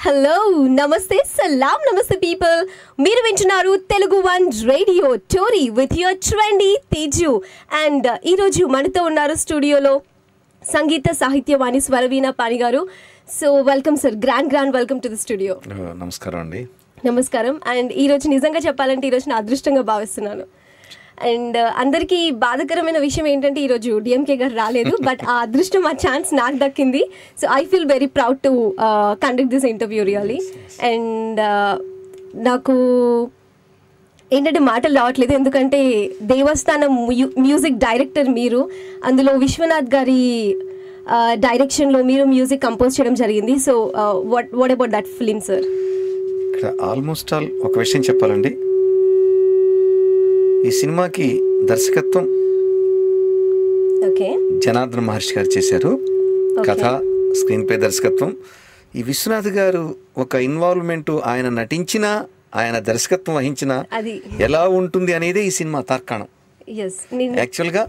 Hello నమస్తే సలాం నమస్తే people. మీరు వింటున్నారు Telugu one radio Tori with your trendy Teju. And ఈరోజు మనతో ఉన్నారు స్టూడియోలో సంగీత సాహిత్యవాణి స్వరవీణ Pani garu. So welcome sir, grand welcome to the studio. నమస్కారం అండి. నమస్కారం. అండ్ ఈరోజు నిజంగా చెప్పాలంటే ఈరోజు నా అదృష్టంగా భావిస్తున్నాను. అండ్ అందరికీ బాధాకరమైన విషయం ఏంటంటే ఈరోజు డిఎంకే గారు రాలేదు, బట్ ఆ అదృష్టం, ఆ ఛాన్స్ నాకు దక్కింది. So I feel very proud to conduct this interview really. And నాకు ఏంటంటే మాటలు రావట్లేదు, ఎందుకంటే దేవస్థానం మ్యూజిక్ డైరెక్టర్ మీరు, అందులో విశ్వనాథ్ గారి డైరెక్షన్లో మీరు మ్యూజిక్ కంపోజ్ చేయడం జరిగింది. So what about that film sir? ఇక్కడ ఆల్మోస్ట్ ఆల్ ఒక విషయం చెప్పాలండి. ఈ సినిమాకి దర్శకత్వం జనార్దన్ మహర్షి గారు చేశారు. కథ, స్క్రీన్ ప్లే దర్శకత్వం ఈ విశ్వనాథ్ గారు ఒక ఇన్వాల్వ్మెంట్, ఆయన నటించిన, ఆయన దర్శకత్వం వహించిన ఎలా ఉంటుంది అనేది ఈ సినిమా తార్కాణం. యాక్చువల్గా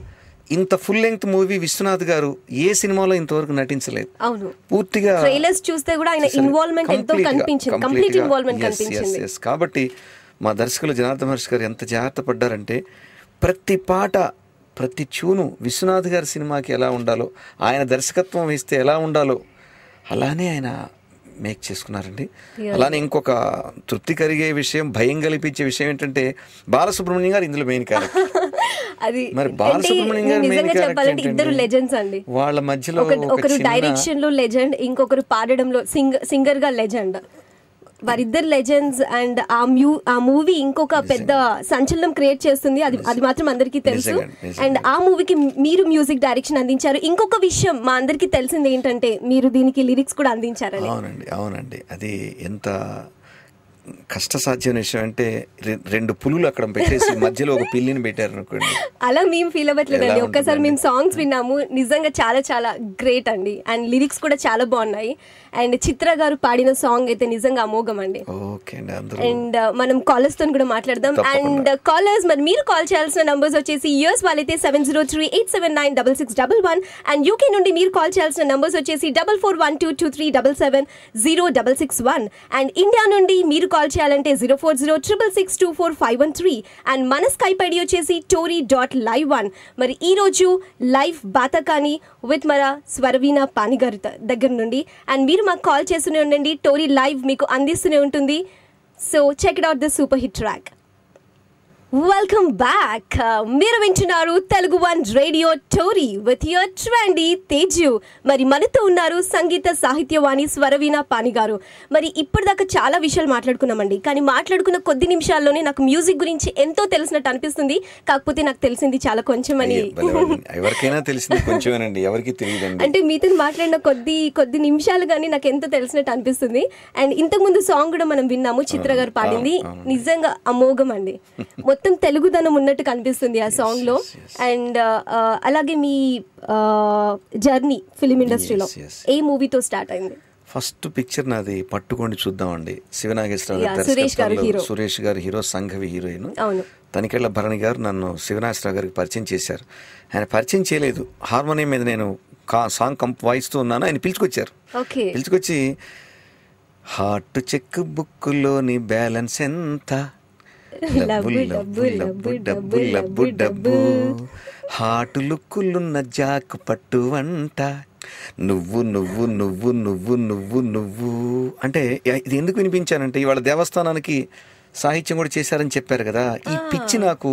ఇంత ఫుల్ లెంగ్త్ మూవీ విశ్వనాథ్ గారు ఏ సినిమాలో ఇంతవరకు నటించలేదు. పూర్తిగా ట్రైలర్స్ చూస్తే కూడా ఆయన ఇన్వాల్వ్మెంట్ ఎంతో కనిపించింది, కంప్లీట్ ఇన్వాల్వ్మెంట్ కనిపించింది. కాబట్టి మా దర్శకులు జనార్దన్ మహర్షి గారు ఎంత జాగ్రత్త పడ్డారంటే ప్రతి పాట, ప్రతి ట్యూను విశ్వనాథ్ గారి సినిమాకి ఎలా ఉండాలో, ఆయన దర్శకత్వం వహిస్తే ఎలా ఉండాలో అలానే ఆయన మేక్ చేసుకున్నారండి. అలానే ఇంకొక తృప్తి కలిగే విషయం, భయం కల్పించే విషయం ఏంటంటే బాలసుబ్రహ్మణ్యం గారు ఇందులో మెయిన్ క్యారెక్టర్. మరి బాలసుబ్రహ్మణ్యం గారు మెయిన్ క్యారెక్టర్, ఇద్దరు లెజెండ్స్ అండి. వాళ్ళ మధ్యలో ఒకరు డైరెక్షన్ లో లెజెండ్, ఇంకొకరు పాడడంలో సింగర్ గా లెజెండ్. వారిద్దరు లెజెండ్స్. అండ్ ఆ మూవీ ఇంకొక పెద్ద సంచలనం క్రియేట్ చేస్తుంది, అది మాత్రం అందరికీ తెలుసు. అండ్ ఆ మూవీకి మీరు మ్యూజిక్ డైరెక్షన్ అందించారు. ఇంకొక విషయం మా అందరికీ తెలిసింది ఏంటంటే మీరు దీనికి లిరిక్స్ కూడా అందించారని. అవునండి. అది ఎంత కష్టసాధ్యమైన విషయం అంటే రెండు పులులు అక్కడ పెట్టేసి మధ్యలో ఒక పిల్లిని పెట్టారు అనుకోండి. అలా మేము ఫీల్ అవ్వట్లేదండి. ఒక్కసారి మేము సాంగ్స్ విన్నాము, నిజంగా చాలా చాలా గ్రేట్ అండి. అండ్ లిరిక్స్ కూడా చాలా బాగున్నాయి. అండ్ చిత్ర గారు పాడిన సాంగ్ అయితే నిజంగా అమోఘం అండి. అండ్ మనం కాలర్స్ తో కూడా మాట్లాడదాం. అండ్ కాలర్స్, మరి మీరు కాల్ చేయాల్సిన నంబర్స్ వచ్చేసి యూఎస్ వాళ్ళైతే 703-879-6611. అండ్ యూకే నుండి మీరు కాల్ చేయాల్సిన నంబర్స్ వచ్చేసి 441223770661. అండ్ ఇండియా నుండి మీరు కాల్ చేయాలంటే 0406662451. అండ్ మన స్కైప్ ఐడి వచ్చేసి tory.live1. మరి ఈ రోజు లైవ్ బాతకాని విత్ మన స్వరవీణ పాణి గారి దగ్గర నుండి. అండ్ మీరు మాకు కాల్ చేస్తూనే ఉండండి, టోరీ లైవ్ మీకు అందిస్తూనే ఉంటుంది. So check it out this super hit track. Welcome back. మీరు వింటున్నారు Telugu one radio Tori with your trendy Teju. మరి మనతో ఉన్నారు సంగీత సాహిత్యవాణి స్వరవీణ పాణి గారు. మరి ఇప్పటిదాకా చాలా విషయాలు మాట్లాడుకున్నామండి, కానీ మాట్లాడుకున్న కొద్ది నిమిషాల్లోనే నాకు మ్యూజిక్ గురించి ఎంతో తెలిసినట్టు అనిపిస్తుంది. కాకపోతే నాకు తెలిసింది చాలా కొంచెం అని. ఎవరికైనా తెలిసింది కొంచెమేనండి, ఎవరికి తెలియదండి. అంటే మీతో మాట్లాడిన కొద్ది నిమిషాలు కానీ నాకు ఎంతో తెలిసినట్టు అనిపిస్తుంది. అండ్ ఇంతకుముందు సాంగ్ కూడా మనం విన్నాము, చిత్ర గారు పాడింది, నిజంగా అమోఘం అండి. మొత్తం తెలుగుదనం ఉన్నట్టు కనిపిస్తుంది ఆ సాంగ్ లో. అండ్ అలాగే మీ జర్నీ ఫిలిం ఇండస్ట్రీలో ఏ మూవీతో స్టార్ట్ అయింది? ఫస్ట్ పిక్చర్ నాది పట్టుకోండి చూద్దామండి. శివనాగేశ్వరరావు గారు, సురేష్ గారు హీరో, సంఘవి హీరోయిన్. తనికెళ్ల భరణి గారు నన్ను శివనాగేశ్వరరావు గారికి పరిచయం చేశారు. ఆయన పరిచయం చేయలేదు, హార్మోనియం మీద నేను సాంగ్ వాయిస్తూ ఉన్నాను, ఆయన పిలుచుకొచ్చి హార్ట్ చెక్ బుక్లోని బ్యాలెన్స్ ఎంత, లబ్బు లబ్బు లబ్బు డబ్బు లబ్బు డబ్బు, హాటు లుక్కులున్న జాకు పట్టు వంట, నువ్వు నువ్వు నువ్వు నువ్వు నువ్వు నువ్వు అంటే ఇది ఎందుకు వినిపించానంటే ఇవాళ దేవస్థానానికి సాహిత్యం కూడా చేశారని చెప్పారు కదా. ఈ పిచ్చి నాకు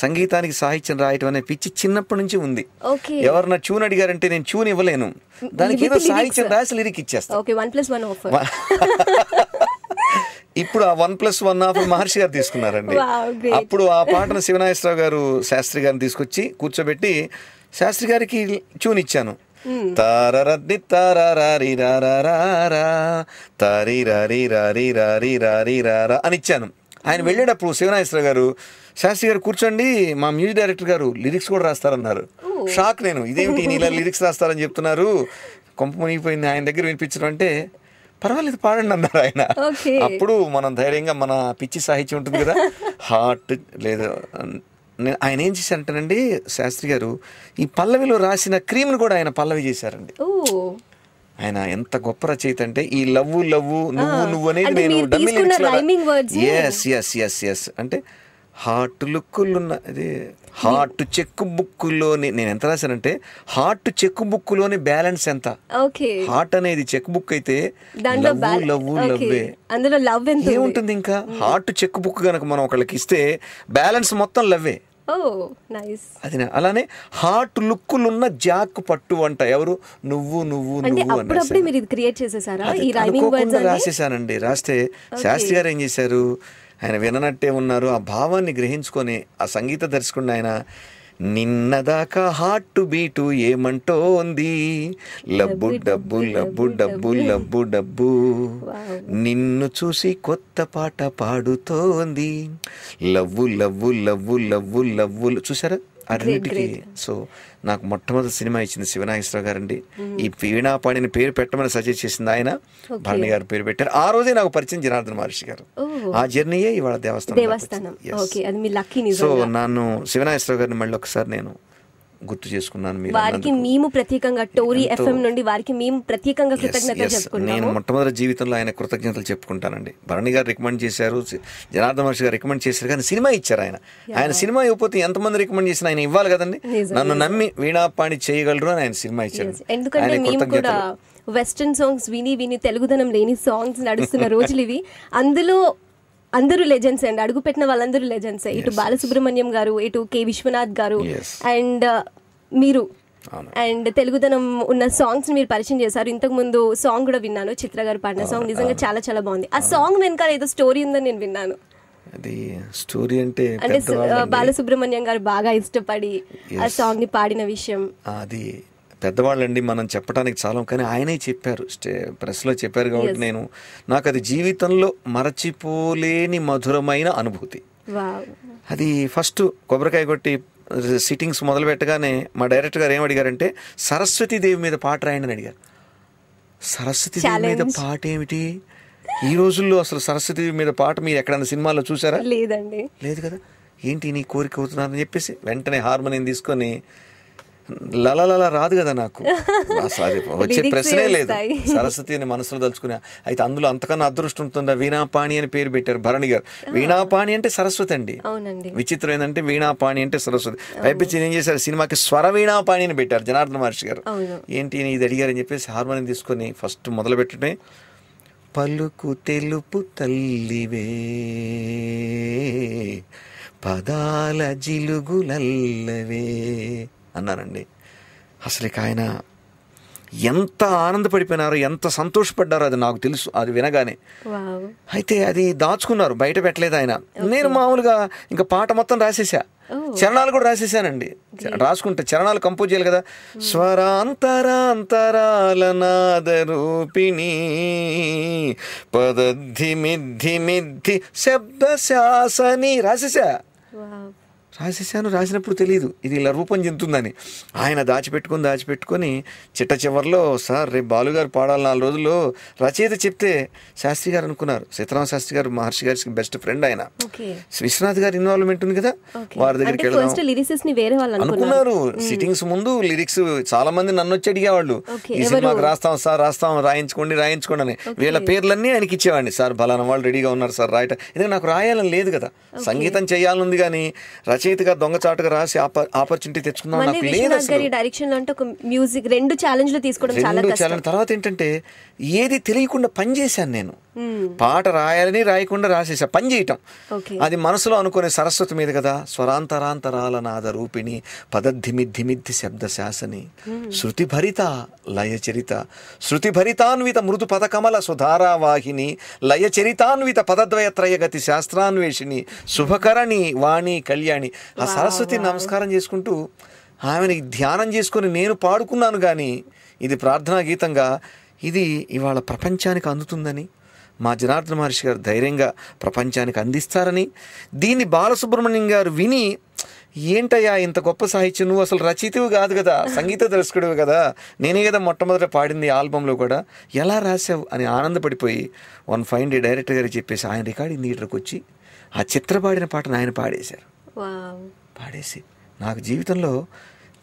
సంగీతానికి సాహిత్యం రాయటం అనే పిచ్చి చిన్నప్పటి నుంచి ఉంది. ఎవరన్నా ట్యూన్ అడిగారంటే నేను ట్యూన్ ఇవ్వలేను, దానికి ఏదో సాహిత్యం రాసి లిరిక్ ఇచ్చేస్తాను. ఇప్పుడు ఆ 1+1 ఆఫర్ మహర్షి గారు తీసుకున్నారండి. అప్పుడు ఆ పాటను శివనాగేశ్వరరావు గారు శాస్త్రి గారిని తీసుకొచ్చి కూర్చోబెట్టి శాస్త్రి గారికి ట్యూన్ ఇచ్చాను. తారరద్ది తారారీ రారా తారీ రారీ రారీ రారీ రారీ రారా అని ఇచ్చాను. ఆయన వెళ్ళేటప్పుడు శివనాగేశ్వరరావు గారు, శాస్త్రి గారు కూర్చోండి, మా మ్యూజిక్ డైరెక్టర్ గారు లిరిక్స్ కూడా రాస్తారన్నారు. షాక్ నేను, ఇదేమిటి ఇలా లిరిక్స్ రాస్తారని చెప్తున్నారు, కొంప మునిగిపోయింది. ఆయన దగ్గర వినిపించడం అంటే పర్వాలేదు పాడండి అన్నారు ఆయన. అప్పుడు మనం ధైర్యంగా, మన పిచ్చి సాహిత్యం ఉంటుంది కదా, హార్ట్ లేదు, ఆయన ఏం చేశారంటేనండి శాస్త్రి గారు ఈ పల్లవిలో రాసిన క్రీమ్ను కూడా ఆయన పల్లవి చేశారండి. ఆయన ఎంత గొప్ప రచయిత అంటే ఈ లవ్వు నువ్వు అనేది నేను ఎస్ అంటే హార్ట్ లుక్కులున్న అది హార్ట్ చెక్ బుక్కులోని నేను ఎంత రాశానంటే హార్ట్ చెక్ బుక్కులోని బ్యాలెన్స్ ఎంత. హార్ట్ అనేది చెక్ బుక్ అయితే లవ్వే ఏముంటుంది. ఇంకా హార్ట్ చెక్ బుక్ కనుక మనం ఒకళ్ళకి ఇస్తే బ్యాలెన్స్ మొత్తం లవ్వే. అది అలానే హార్ట్ లుక్కులున్న జాక్ పట్టు అంట ఎవరు నువ్వు రాసేసానండి. రాస్తే శాస్త్రి గారు ఏం చేశారు, ఆయన విననట్టే ఉన్నారు. ఆ భావాన్ని గ్రహించుకొని ఆ సంగీత దర్శకుడు ఆయన నిన్నదాకా హార్ట్ బీటు ఏమంటోంది లబ్బు డబ్బు లబ్బు డబ్బు లబ్బు డబ్బు నిన్ను చూసి కొత్త పాట పాడుతోంది love love love love love. చూసారా అన్నిటికీ. సో నాకు మొట్టమొదటి సినిమా ఇచ్చింది శివనాగేశ్వరరావు గారండి. ఈ వీణాపాణిని పేరు పెట్టమని సజెస్ట్ చేసింది ఆయన, భరణి గారు పేరు పెట్టారు. ఆ రోజే నాకు పరిచయం జనార్దన మహర్షి గారు. ఆ జర్నీయే ఇవాళ దేవస్థానం. సో నన్ను శివనాగేశ్వరరావు గారిని మళ్ళీ ఒకసారి నేను గుర్తు చేసుకున్నాను. వారికి మేము ప్రత్యేకంగా టోరీ ఎఫ్ఎం నుండి వారికి మేము ప్రత్యేకంగా కృతజ్ఞతలు చెప్పుకుంటాము. నేను మొట్టమొదటి జీవితంలో ఆయన కృతజ్ఞతలు చెప్పుకుంటానండి. భరణి గారు రికమెండ్ చేశారు, జనార్దన మహర్షి గారు రికమెండ్ చేశారు, కానీ సినిమా ఇచ్చారు ఆయన సినిమా ఇవ్వకపోతే ఎంతమంది రికమెండ్ చేసిన ఆయన ఇవ్వాలి కదండి. నన్ను నమ్మి వీణాపాణి చేయగలరు అని ఆయన సినిమా ఇచ్చారు. ఎందుకంటే మేము కూడా వెస్టర్న్ సాంగ్స్ విని తెలుగుదనం లేని సాంగ్స్ నడుస్తున్న రోజులు ఇవి. అందులో అందరూ లెజెండ్స్ అండి, అడుగు పెట్టిన వాళ్ళందరూ లెజెండ్స్. ఇటు బాలసుబ్రహ్మణ్యం గారు, ఇటు కె విశ్వనాథ్ గారు అండ్ మీరు అండ్ తెలుగుదనం ఉన్న సాంగ్స్ మీరు పరిచయం చేశారు. ఇంతకు ముందు సాంగ్ కూడా విన్నాను, చిత్ర గారు పాడిన సాంగ్. నిజంగా చాలా చాలా బాగుంది. ఆ సాంగ్ వెనకాల ఏదో స్టోరీ ఉందని నేను విన్నాను. అది స్టోరీ అంటే బాలసుబ్రహ్మణ్యం గారు బాగా ఇష్టపడి ఆ సాంగ్ ని పాడిన విషయం అది పెద్దవాళ్ళండి, మనం చెప్పడానికి చాలా, కానీ ఆయనే చెప్పారు, ప్రెస్లో చెప్పారు కాబట్టి నాకు అది జీవితంలో మరచిపోలేని మధురమైన అనుభూతి. అది ఫస్ట్ కొబ్బరికాయ కొట్టి సిట్టింగ్స్ మొదలు పెట్టగానే మా డైరెక్టర్ గారు ఏం అడిగారంటే సరస్వతీదేవి మీద పాట రాయండి అని అడిగారు. సరస్వతీదేవి మీద పాట ఏమిటి ఈ రోజుల్లో? అసలు సరస్వతీదేవి మీద పాట మీరు ఎక్కడైనా సినిమాలో చూసారా? లేదండి. లేదు కదా. ఏంటి నీ కోరిక అవుతున్నారని చెప్పేసి వెంటనే హార్మోనియం తీసుకొని లలల రాదు కదా నాకు, వచ్చే ప్రశ్నే లేదు. సరస్వతి అని మనసులో తలుచుకున్నా. అయితే అందులో అంతకన్నా అదృష్టం ఉంటుందా, వీణాపాణి అని పేరు పెట్టారు భరణి గారు. వీణాపాణి అంటే సరస్వతి అండి. విచిత్రం ఏంటంటే వీణాపాణి అంటే సరస్వతి. పైపించి ఏం చేశారు, సినిమాకి స్వర వీణాపాణి అని పెట్టారు జనార్దన మహర్షి గారు. ఏంటి ఇది అడిగారని చెప్పేసి హార్మోనియం తీసుకొని ఫస్ట్ మొదలు పెట్టడే పలుకు తెలుపు తల్లివే పదాల జిలుగులల్లవే అన్నానండి. అసలు ఇక ఆయన ఎంత ఆనందపడిపోయినారో, ఎంత సంతోషపడ్డారో అది నాకు తెలుసు అది వినగానే. అయితే అది దాచుకున్నారు, బయట పెట్టలేదు ఆయన. నేను మామూలుగా ఇంకా పాట మొత్తం రాసేసా, చరణాలు కూడా రాసేసానండి. రాసుకుంటే చరణాలు కంపోజ్ చేయాలి కదా. స్వరాంతరాంతరాల నాదరూపిణి పదద్ధి మిద్ధి మిద్ధి శబ్ద శాసని రాసేసాను. రాసినప్పుడు తెలియదు ఇది ఇలా రూపం చెందుతుందని. ఆయన దాచిపెట్టుకొని చిట్ట చివరిలో సార్ రేపు బాలుగారు పాడాలి 4 రోజుల్లో రచయిత చెప్తే శాస్త్రి గారు అనుకున్నారు. సీతారామ శాస్త్రి గారు మహర్షి గారికి బెస్ట్ ఫ్రెండ్ ఆయన. విశ్వనాథ్ గారి ఇన్వాల్వ్మెంట్ ఉంది కదా, వారి దగ్గరికి వెళ్దాం అనుకున్నారు. సిట్టింగ్స్ ముందు లిరిక్స్ చాలా మంది నన్ను వచ్చి అడిగేవాళ్ళు, ఈ సినిమాకి రాస్తాం రాయించుకోండి అని. వీళ్ళ పేర్లన్నీ ఆయనకి ఇచ్చేవాడిని. సార్ బలానా వాళ్ళు రెడీగా ఉన్నారు సార్ రాయట. ఎందుకంటే నాకు రాయాలని లేదు కదా, సంగీతం చేయాలనుంది, కానీ రచయితగా దొంగచాటుగా రాసి ఆపర్చునిటీ తెచ్చుకున్నాం నాకు లేదు. డైరెక్షన్ అంటే ఒక మ్యూజిక్ 2 ఛాలెంజ్లు తీసుకోవడం చాలా కష్టం. తర్వాత ఏంటంటే ఏది తెలియకుండా పని చేశాను నేను. పాట రాయాలని రాయకుండా రాసేసా, పని చేయటం. అది మనసులో అనుకునే సరస్వతి మీద కదా. స్వరాంతరాంతరాల నాద రూపిణి పదద్ధిమిద్ధిమిద్ధి శబ్ద శాసని శృతి భరిత లయ చరిత శృతి భరితాన్విత మృదు పదకమల సుధారావాహిని లయ చరితాన్విత పదద్వయత్రయగతి శాస్త్రాన్వేషిణి శుభకరణి వాణి కళ్యాణి. ఆ సరస్వతి నమస్కారం చేసుకుంటూ ఆమెని ధ్యానం చేసుకొని నేను పాడుకున్నాను. కానీ ఇది ప్రార్థనా గీతంగా ఇది ఇవాళ ప్రపంచానికి అందుతుందని మా జనార్దన మహర్షి గారు ధైర్యంగా ప్రపంచానికి అందిస్తారని, దీన్ని బాలసుబ్రహ్మణ్యం గారు విని ఏంటయ్యా ఇంత గొప్ప సాహిత్యం, నువ్వు అసలు రచయితవి కాదు కదా, సంగీత దర్శకుడివి కదా, నేనే కదా మొట్టమొదట పాడింది ఆల్బంలో కూడా, ఎలా రాసావు అని ఆనందపడిపోయి వన్ ఫైన్ డే డైరెక్టర్ గారికి చెప్పేసి ఆయన రికార్డింగ్ థియేటర్కి వచ్చి ఆ చిత్ర పాడిన పాటను ఆయన పాడేశారు. పాడేసి నాకు జీవితంలో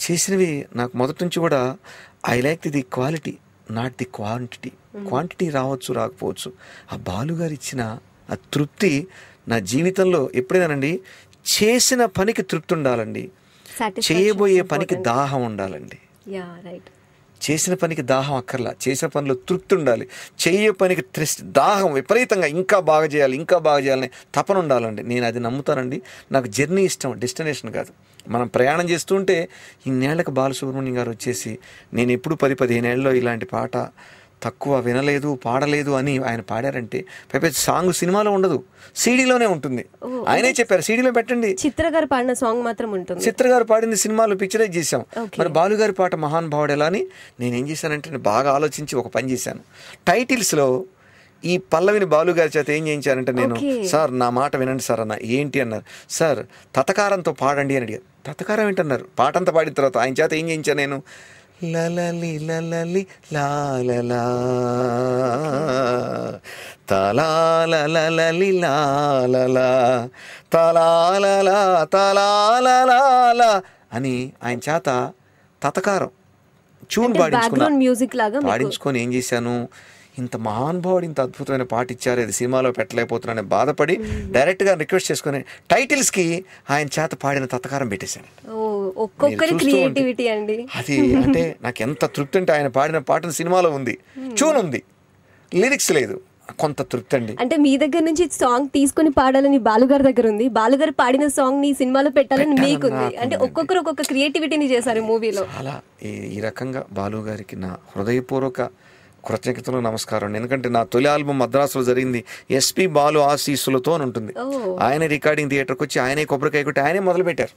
చేసినవి నాకు మొదటి నుంచి కూడా I like the quality. Not the quantity రావచ్చు రాకపోవచ్చు, ఆ బాలుగారు ఇచ్చిన ఆ తృప్తి నా జీవితంలో ఎప్పుడైనానండి. చేసిన పనికి తృప్తి ఉండాలండి, చేయబోయే పనికి దాహం ఉండాలండి. చేసిన పనికి దాహం అక్కర్లా, చేసిన పనిలో తృప్తి ఉండాలి. చేయే పనికి దాహం విపరీతంగా ఇంకా బాగా చేయాలని తపన ఉండాలండి. నేను అది నమ్ముతానండి. నాకు జర్నీ ఇష్టం, డెస్టినేషన్ కాదు. మనం ప్రయాణం చేస్తుంటే ఇన్నేళ్లకు బాలసుబ్రహ్మణ్యం గారు వచ్చేసి నేను ఎప్పుడు 10-15 ఏళ్ళలో ఇలాంటి పాట తక్కువ వినలేదు, పాడలేదు అని ఆయన పాడారంటే పైపై సాంగ్ సినిమాలో ఉండదు, సీడీలోనే ఉంటుంది. ఆయనే చెప్పారు సీడీలో పెట్టండి. చిత్ర గారు పాడిన సాంగ్ మాత్రం ఉంటుంది. చిత్ర గారు పాడింది సినిమాలో పిక్చరైజ్ చేశాం. మరి బాలుగారి పాట మహాన్ భావుడు ఎలా అని నేనేం చేశానంటే బాగా ఆలోచించి ఒక పని చేశాను. టైటిల్స్లో ఈ పల్లవిని బాలుగారి చేత ఏం చేయించానంటే నేను, సార్ నా మాట వినండి సార్ అన్న. ఏంటి అన్నారు. సార్ తతకారంతో పాడండి అని అడిగారు. తతకారం ఏంటన్నారు. పాటంతా పాడిన తర్వాత ఆయన చేత ఏం చేయించాను నేను, లలలి లలలి లాలలా తలాలలలి లాలలా తలాలలా తలాలలా అని ఆయన చేత తతకారం ట్యూన్ పాడించుకొని ఏం చేశాను, ఇంత మహానుభావుడు ఇంత అద్భుతమైన పాట ఇచ్చారు, ఇది సినిమాలో పెట్టలేకపోతున్నానని బాధపడి డైరెక్ట్గా రిక్వెస్ట్ చేసుకుని టైటిల్స్కి ఆయన చేత పాడిన తతకారం పెట్టేశాను. అది అంటే నాకు ఎంత తృప్తి అంటే ఆయన పాడిన పాటను సినిమాలో ఉంది, ట్యూన్ ఉంది, లిరిక్స్ లేదు, కొంత తృప్తి అండి. అంటే మీ దగ్గర నుంచి సాంగ్ తీసుకుని పాడాలని బాలుగారి దగ్గర ఉంది, బాలుగారు పాడిన సాంగ్ ని సినిమాలో పెట్టాలని మీకుంది. అంటే ఒక్కొక్కరు ఒక్కొక్క క్రియేటివిటీని చేశారు మూవీలో. అలా ఈ రకంగా బాలుగారికి నా హృదయపూర్వక కృతజ్ఞతలు, నమస్కారం. ఎందుకంటే నా తొలి ఆల్బమ్ మద్రాసులో జరిగింది ఎస్పి బాలు ఆశీస్సులతో అని ఉంటుంది. ఆయన రికార్డింగ్ థియేటర్కి వచ్చి ఆయనే కొబ్బరికాయ కొట్టి ఆయనే మొదలు పెట్టారు.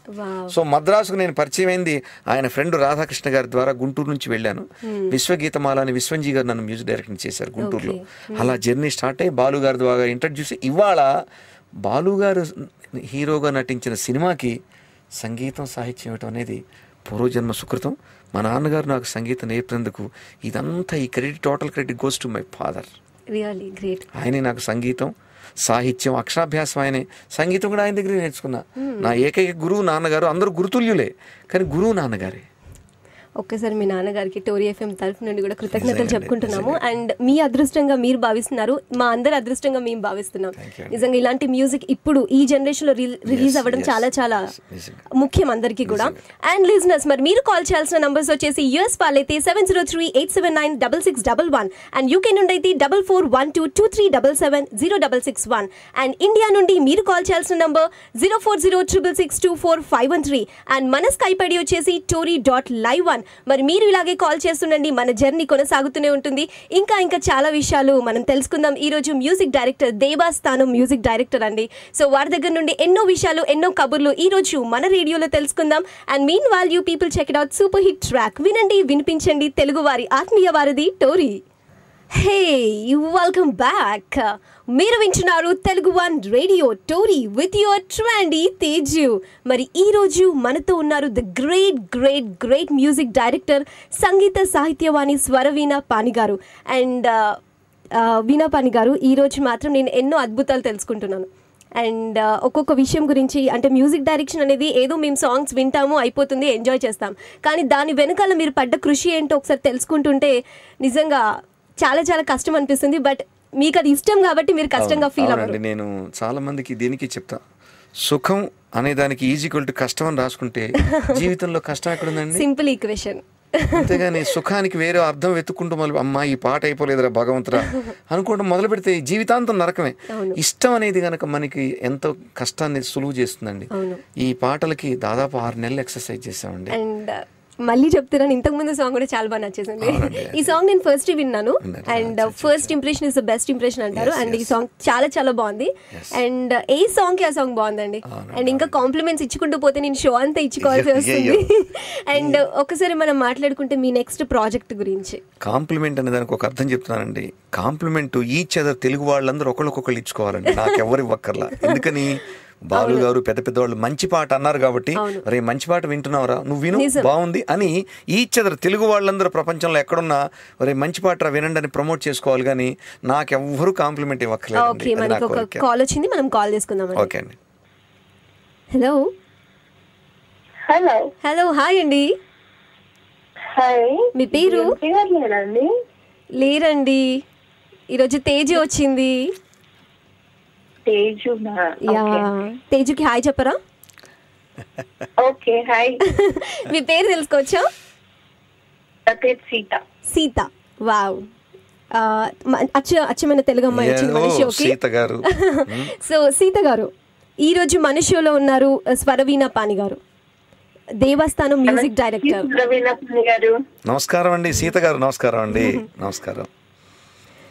సో మద్రాసుకు నేను పరిచయం అయింది ఆయన ఫ్రెండ్ రాధాకృష్ణ గారి ద్వారా. గుంటూరు నుంచి వెళ్ళాను. విశ్వగీతమాల అని విశ్వంజీ గారు నన్ను మ్యూజిక్ డైరెక్షన్ చేశారు గుంటూరులో. అలా జర్నీ స్టార్ట్ అయ్యి బాలు గారి ద్వారా ఇంట్రడ్యూస్. ఇవాళ బాలు గారు హీరోగా నటించిన సినిమాకి సంగీతం సాహిత్యం ఇవ్వటం అనేది పూర్వజన్మ సుకృతం. మా నాన్నగారు నాకు సంగీతం నేర్పినందుకు ఇదంతా ఈ credit, total credit goes to my father. Really great. ఆయనే నాకు సంగీతం, సాహిత్యం, అక్షరాభ్యాసం ఆయనే. సంగీతం కూడా ఆయన దగ్గర నేర్చుకున్నా. నా ఏకైక గురువు నాన్నగారు. అందరూ గురుతుల్యులే, కానీ గురువు నాన్నగారే. ఒక్కసారి మీ నాన్నగారికి టోరీ ఎఫ్ఎం తరఫు నుండి కూడా కృతజ్ఞతలు చెప్పుకుంటున్నాము. అండ్ మీ అదృష్టంగా మీరు భావిస్తున్నారు, మా అందరి అదృష్టంగా మేము భావిస్తున్నాం. నిజంగా ఇలాంటి మ్యూజిక్ ఇప్పుడు ఈ జనరేషన్ లో రిలీజ్ అవ్వడం చాలా చాలా ముఖ్యం అందరికీ కూడా. అండ్ లిజనర్స్, మరి మీరు కాల్ చేయాల్సిన నంబర్స్ వచ్చేసి యూఎస్ వాళ్ళైతే 703-879-6611 అండ్ యూకే నుండి అయితే 441237706661 అండ్ ఇండియా నుండి మీరు కాల్ చేయాల్సిన నంబర్ 0406662451 అండ్ మన స్కైప్ ఐడి వచ్చేసి tory.live1. మరి మీరు ఇలాగే కాల్ చేస్తుండండి, మన జర్నీ కొనసాగుతూనే ఉంటుంది. ఇంకా చాలా విషయాలు మనం తెలుసుకుందాం. ఈ రోజు music director Devasthanam music director అండి. సో వారి దగ్గర నుండి ఎన్నో విషయాలు, ఎన్నో కబుర్లు ఈ రోజు మన రేడియోలో తెలుసుకుందాం. And meanwhile you people check it out super hit track. వినండి, వినిపించండి, తెలుగు వారి ఆత్మీయ వారధి టోరీ. హే, వెల్కమ్ బ్యాక్. మీరు వింటున్నారు Telugu one radio Tori with your trendy Teju. మరి ఈరోజు మనతో ఉన్నారు the great great great music director, సంగీత సాహిత్యవాణి స్వరవీణ పాని గారు. అండ్ వీణా పాని గారు, ఈరోజు మాత్రం నేను ఎన్నో అద్భుతాలు తెలుసుకుంటున్నాను. అండ్ ఒక్కొక్క విషయం గురించి, అంటే మ్యూజిక్ డైరెక్షన్ అనేది ఏదో మేము సాంగ్స్ వింటాము, అయిపోతుంది, ఎంజాయ్ చేస్తాం, కానీ దాని వెనకాల మీరు పడ్డ కృషి ఏంటో ఒకసారి తెలుసుకుంటుంటే నిజంగా చాలా చాలా కష్టం అనిపిస్తుంది. బట్ మీకు అది ఇష్టం కాబట్టి మీరు కష్టంగా ఫీల్ అవ్వండి. నేను చాలా మందికి దీనికి చెప్తా, సుఖం అనే దానికి ఈక్వల్ టు కష్టం అని రాసుకుంటే జీవితంలో కష్టం ఎక్కడుందండి? Simple equation. అంతేగాని సుఖానికి వేరే అర్థం వెతుక్కుంటూ అమ్మా ఈ పాట అయిపోలేదురా భగవంతురా అనుకోవడం మొదలు పెడితే జీవితాంతం నరకమే. ఇష్టం అనేది కనుక మనకి ఎంతో కష్టాన్ని సులువు చేస్తుందండి. ఈ పాటలకి దాదాపు 6 నెలలు ఎక్సర్సైజ్ చేసామండి. అండ్ మళ్ళీ చెప్తున్నాను, ఇంతకు ముందు సాంగ్ కూడా చాలా బాగా నచ్చేసింది. ఈ సాంగ్ నేను ఫస్ట్ విన్నాను and first impression is the best impression అంటారు. అండ్ ఈ సాంగ్ చాలా చాలా బాగుంది. అండ్ ఏ సాంగ్ కి ఆ సాంగ్ బాగుందండి. అండ్ ఇంకా కాంప్లిమెంట్స్ ఇచ్చుకుంటూ పోతే నేను షో అంతా ఇచ్చుకోవాల్సి వస్తుంది. అండ్ ఒకసారి మనం మాట్లాడుకుంటే మీ నెక్స్ట్ ప్రాజెక్ట్ గురించి. కాంప్లిమెంట్ అనే దానికి ఒక అర్థం చెప్తున్నానండి. కాంప్లిమెంట్ ఈచ్ అదర్, తెలుగు వాళ్ళందరూ ఒకళ్ళొకళ్ళు ఇచ్చుకోవాలండి, నాకెవరు ఇవ్వక్కర్లా. ఎందుకని బాలు గారు పెద్ద పెద్దవాళ్ళు మంచి పాట అన్నారు కాబట్టి రే మంచి పాట వింటున్నావురా, నువ్వు విను, బాగుంది అని ఈచ్ అదర్ తెలుగు వాళ్ళందరూ ప్రపంచంలో ఎక్కడున్నా రే మంచి పాట వినండి అని ప్రమోట్ చేసుకోవాలి, కానీ నాకెవ్వరు కాంప్లిమెంట్ ఇవ్వక్కర్లేదు. కాల్ వచ్చింది, మనం కాల్ చేసుకుందాం. ఓకే అండి. హలో హలో హలో హాయ్ అండి. హాయ్, మీ పేరు? లేరండి, ఈరోజు తేజు వచ్చింది. తేజుకి హాయ్ చెప్పరా? Okay hi. మీ పేరు తెలుసుకోవచ్చా? సీత. సీత, వావ్. అచ్చమైన తెలుగు అమ్మాయి వచ్చింది మన షోకి. సో సీత గారు ఈరోజు మన షోలో ఉన్నారు స్వరవీణ పాని గారు, దేవస్థానం మ్యూజిక్ డైరెక్టర్. నమస్కారం అండి సీత గారు. నమస్కారం అండి. నమస్కారం.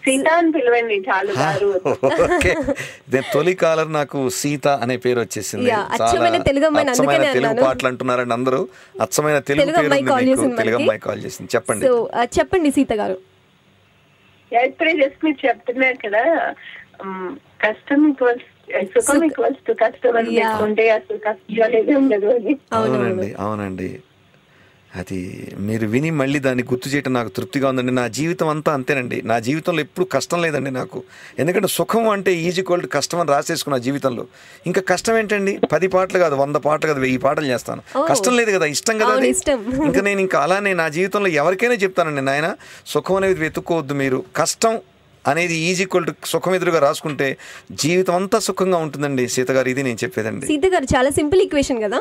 సీత అని పిలవండి చాలు గారు. తొలి కాలర్ నాకు సీత అనే పేరు వచ్చేసింది. తెలుగు పాటలు అంటున్నారండి అందరూ. అచ్చమైన తెలుగు అమ్మాయి కాల్ చేసింది. చెప్పండి. చెప్పండి సీత గారు. ఇప్పుడే జస్ట్ మీరు చెప్తున్నారు కదా, కష్టం సుఖం ఈక్వల్స్ టు కష్టం అని పెట్టుకుంటే అసలు కష్టం ఉండదు అని. అవునండి, అవునండి. అది మీరు విని మళ్ళీ దాన్ని గుర్తు చేయడం నాకు తృప్తిగా ఉందండి. నా జీవితం అంతా అంతేనండి. నా జీవితంలో ఎప్పుడు కష్టం లేదండి నాకు. ఎందుకంటే సుఖం అంటే ఈజీ ఈక్వల్ టు కష్టం అని రాసేసుకున్న జీవితంలో. ఇంకా కష్టం ఏంటండి? 10 పాటలు కాదు, 100 పాటలు కాదు, 1000 పాటలు చేస్తాను. కష్టం లేదు కదా, ఇష్టం కదా. ఇంకా నేను ఇంకా అలానే నా జీవితంలో ఎవరికైనా చెప్తానండి, నాయన సుఖం అనేది వెతుక్కోవద్దు, మీరు కష్టం అనేది ఈజీ ఈక్వల్ టు సుఖం ఎదురుగా రాసుకుంటే జీవితం అంతా సుఖంగా ఉంటుందండి. సీత గారు, ఇది నేను చెప్పేదండి. సీత గారు చాలా సింపుల్ ఈక్వేషన్ కదా,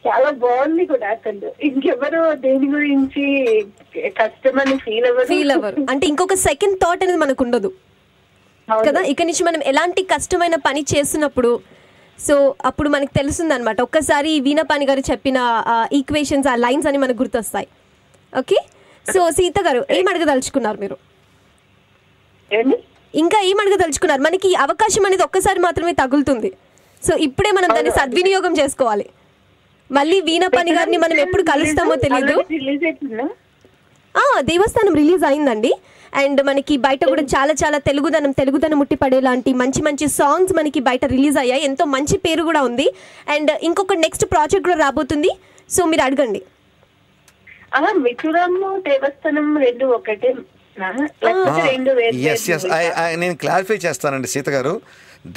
చాలా బాగుంది కూడా. అసలు ఇంకెవరు దేని గురించి కష్టమని ఫీల్ అవ్వరు. అంటే ఇంకొక సెకండ్ థాట్ అనేది మనకు ఉండదు కదా. ఇక నుంచి మనం ఎలాంటి కష్టమైన పని చేస్తున్నప్పుడు సో అప్పుడు మనకు తెలుస్తుంది అనమాట. ఒక్కసారి వీణా పాని గారు చెప్పిన ఈక్వేషన్స్, ఆ లైన్స్ అని మనకు గుర్తొస్తాయి. ఓకే, సో సీత గారు ఏం అడగదలుచుకున్నారు మీరు? ఇంకా ఏం అడగదలుచుకున్నారు? మనకి అవకాశం అనేది ఒక్కసారి మాత్రమే తగులుతుంది. సో ఇప్పుడే మనం దాన్ని సద్వినియోగం చేసుకోవాలి. మళ్ళీ వీణా పాని గారిని మనం ఎప్పుడు కలుస్తామో తెలీదు. దేవస్థానం రిలీజ్ అయిందండి. అండ్ మనకి బయట కూడా చాలా చాలా తెలుగుదనం ముట్టిపడేలాంటి మంచి మంచి సాంగ్స్ మనకి బయట రిలీజ్ అయ్యాయి. ఎంతో మంచి పేరు కూడా ఉంది. అండ్ ఇంకొక నెక్స్ట్ ప్రాజెక్ట్ కూడా రాబోతుంది. సో మీరు అడగండి. దేవస్థానం రెండు ఒకటే? నేను క్లారిఫై చేస్తానండి సీత గారు.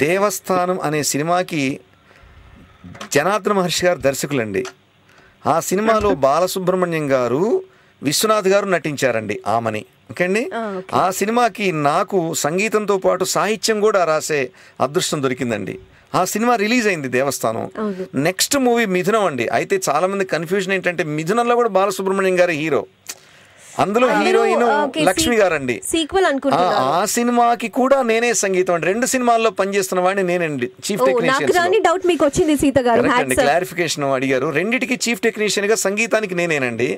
దేవస్థానం అనే సినిమాకి జనార్దన మహర్షి గారు దర్శకులండి. ఆ సినిమాలో బాలసుబ్రహ్మణ్యం గారు, విశ్వనాథ్ గారు నటించారండి ఆమని. ఓకే అండి. ఆ సినిమాకి నాకు సంగీతంతో పాటు సాహిత్యం కూడా రాసే అదృష్టం దొరికిందండి. ఆ సినిమా రిలీజ్ అయింది దేవస్థానం. నెక్స్ట్ మూవీ మిథునం అండి. అయితే చాలా మంది కన్ఫ్యూజన్ ఏంటంటే మిథునంలో కూడా బాలసుబ్రహ్మణ్యం గారు హీరో, అందులో హీరోయిన్ లక్ష్మి గారండి. ఆ సినిమాకి కూడా నేనే సంగీతం అండి. 2 సినిమాల్లో పనిచేస్తున్న వాడిని నేనండి, చీఫ్ టెక్నీషియన్. క్లారిఫికేషన్ అడిగారు. రెండిటికి చీఫ్ టెక్నీషియన్ గా సంగీతానికి నేనేనండి.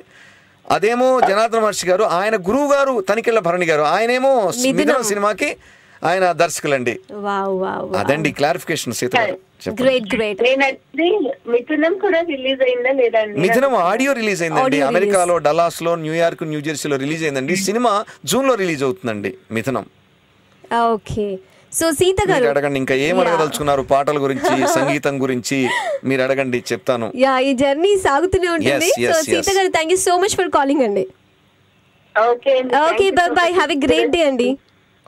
అదేమో జనార్దన మహర్షి గారు, ఆయన గురువు గారు తనికెళ్ళ భరణి గారు, ఆయనేమో మిథునం సినిమాకి ఆయన దర్శకులండి. అదండి క్లారిఫికేషన్ సీత గారు. మిథునం ఆడియో రిలీజ్ అయిందండి. అమెరికాలో డల్లాస్ లో, న్యూయార్క్, న్యూజెర్సీలో రిలీజ్ అయిందండి. సినిమా జూన్ లో రిలీజ్ అవుతుందండి మిథునం. ఓకే, సో సీత గారు అడగండి, ఇంకా ఏం అడగదలుచుకున్నారు? పాటల గురించి, సంగీతం గురించి మీరు అడగండి, చెప్తాను. ఈ జర్నీ సాగుతూనే ఉంటుంది. సో సీత గారు, thank you so much for calling అండి. Okay, bye, have a great day అండి.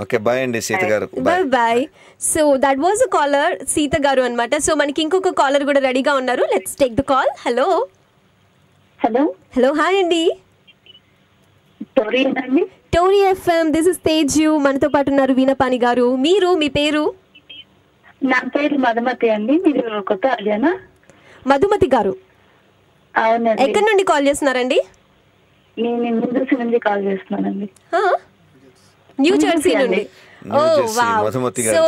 ఓకే, బాయ్ అండి సీత గారు. Bye. So that was a caller, Seetha గారు అన్నమాట. సో మనకి ఇంకొక కాలర్ కూడా రెడీగా ఉన్నారు. Let's take the call. Hello hi అండి. Tori FM, this is Teju. మనతో పాటు ఉన్నారు వీణా పాని గారు. మీరు, మీ పేరు? నా పేరు మధుమతి అండి. మీరు కొత్త అదేనా? మధుమతి గారు, అవునండి. ఎక్కడి నుండి కాల్ చేస్తున్నారండి? నేను న్యూజెర్సీ నుండి కాల్ చేస్తున్నానండి. న్యూ జెర్సీ నుండి. సో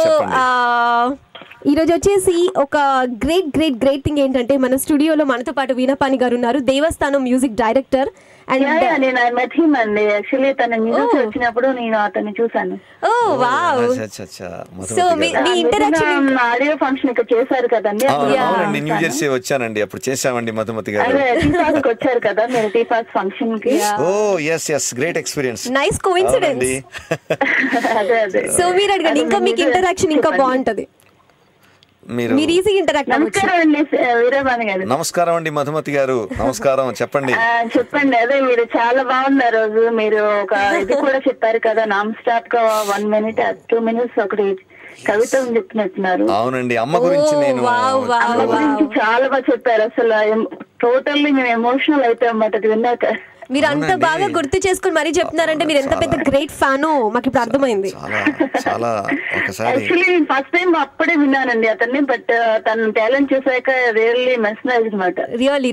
ఈరోజు వచ్చేసి ఒక గ్రేట్ థింగ్ ఏంటంటే మన స్టూడియోలో మనతో పాటు వీణా పాని గారు ఉన్నారు, దేవస్థానం మ్యూజిక్ డైరెక్టర్. అండ్ నేను మెట్ హిమ్ అండి. యాక్చువల్లీ తన న్యూస్ వచ్చినప్పుడు నేను అతన్ని చూసాను. సో మీ ఇంటరాక్షన్ ఆడియో ఫంక్షన్ ఇక్కడ చేశారు కదండి. న్యూ జెర్సీ వచ్చానండి, అప్పుడు చేసామండి. మధుమతి గారు వచ్చారు కదా మీరు టీపాస్ ఫంక్షన్ కి. Great experience, nice coincidence. So మీరు అడగండి, ఇంకా మీకు ఇంటరాక్షన్ ఇంకా బాగుంటది. నమస్కారం అండి మధుమతి గారు. నమస్కారం, చెప్పండి. అదే మీరు చాలా బాగున్నారు. రోజు మీరు ఒక ఇది కూడా చెప్పారు కదా, నాన్ స్టాప్ గా 1 minute 2 minutes ఒకటి కవిత చెప్తున్నట్టున్నారు. అవునండి, అమ్మ గురించి అమ్మ గురించి చాలా బాగా చెప్పారు. అసలు టోటల్లీ మేము ఎమోషనల్ అయిపోయాం అన్నమాట అది విన్నాక. మీరు అంత బాగా గుర్తు చేసుకుని మరీ చెప్తున్నారంటే మీరు ఎంత పెద్ద గ్రేట్ ఫ్యానో మాకు ఇప్పుడు అర్థమైంది. చాలా యాక్చువల్లీ ఫస్ట్ టైం అప్పుడే విన్నానండి అతన్ని, బట్ తన టాలెంట్ చూసాక రియల్లీ మెస్మరైజ్ అన్నమాట. రియల్లీ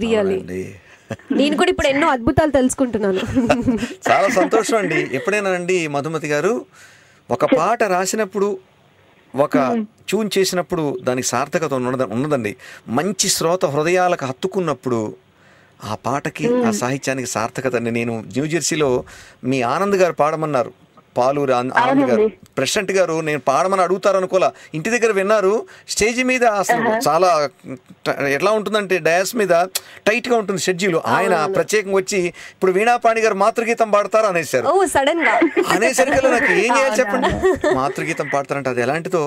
నేను కూడా ఇప్పుడు ఎన్నో అద్భుతాలు తెలుసుకుంటున్నాను. చాలా సంతోషం అండి. ఎప్పుడైనా అండి మధుమతి గారు ఒక పాట రాసినప్పుడు, ఒక ట్యూన్ చేసినప్పుడు దానికి సార్థకత ఉన్నదండి. మంచి శ్రోత హృదయాలకు హత్తుకున్నప్పుడు ఆ పాటకి, ఆ సాహిత్యానికి సార్థకత అండి. నేను న్యూజెర్సీలో మీ ఆనంద్ గారు పాడమన్నారు, పాలూరు ఆనంద్ గారు, ప్రెసిడెంట్ గారు నేను పాడమని అడుగుతారు అనుకోలే, ఇంటి దగ్గర విన్నారు. స్టేజ్ మీద అసలు చాలా ఎట్లా ఉంటుందంటే డయాస్ మీద టైట్గా ఉంటుంది షెడ్యూల్. ఆయన ప్రత్యేకంగా వచ్చి ఇప్పుడు వీణాపాణి గారు మాతృగీతం పాడతారు అనేసారు. అనేసరికి నాకు ఏం చేయాలి చెప్పండి, మాతృగీతం పాడతారంటే అది ఎలాంటిదో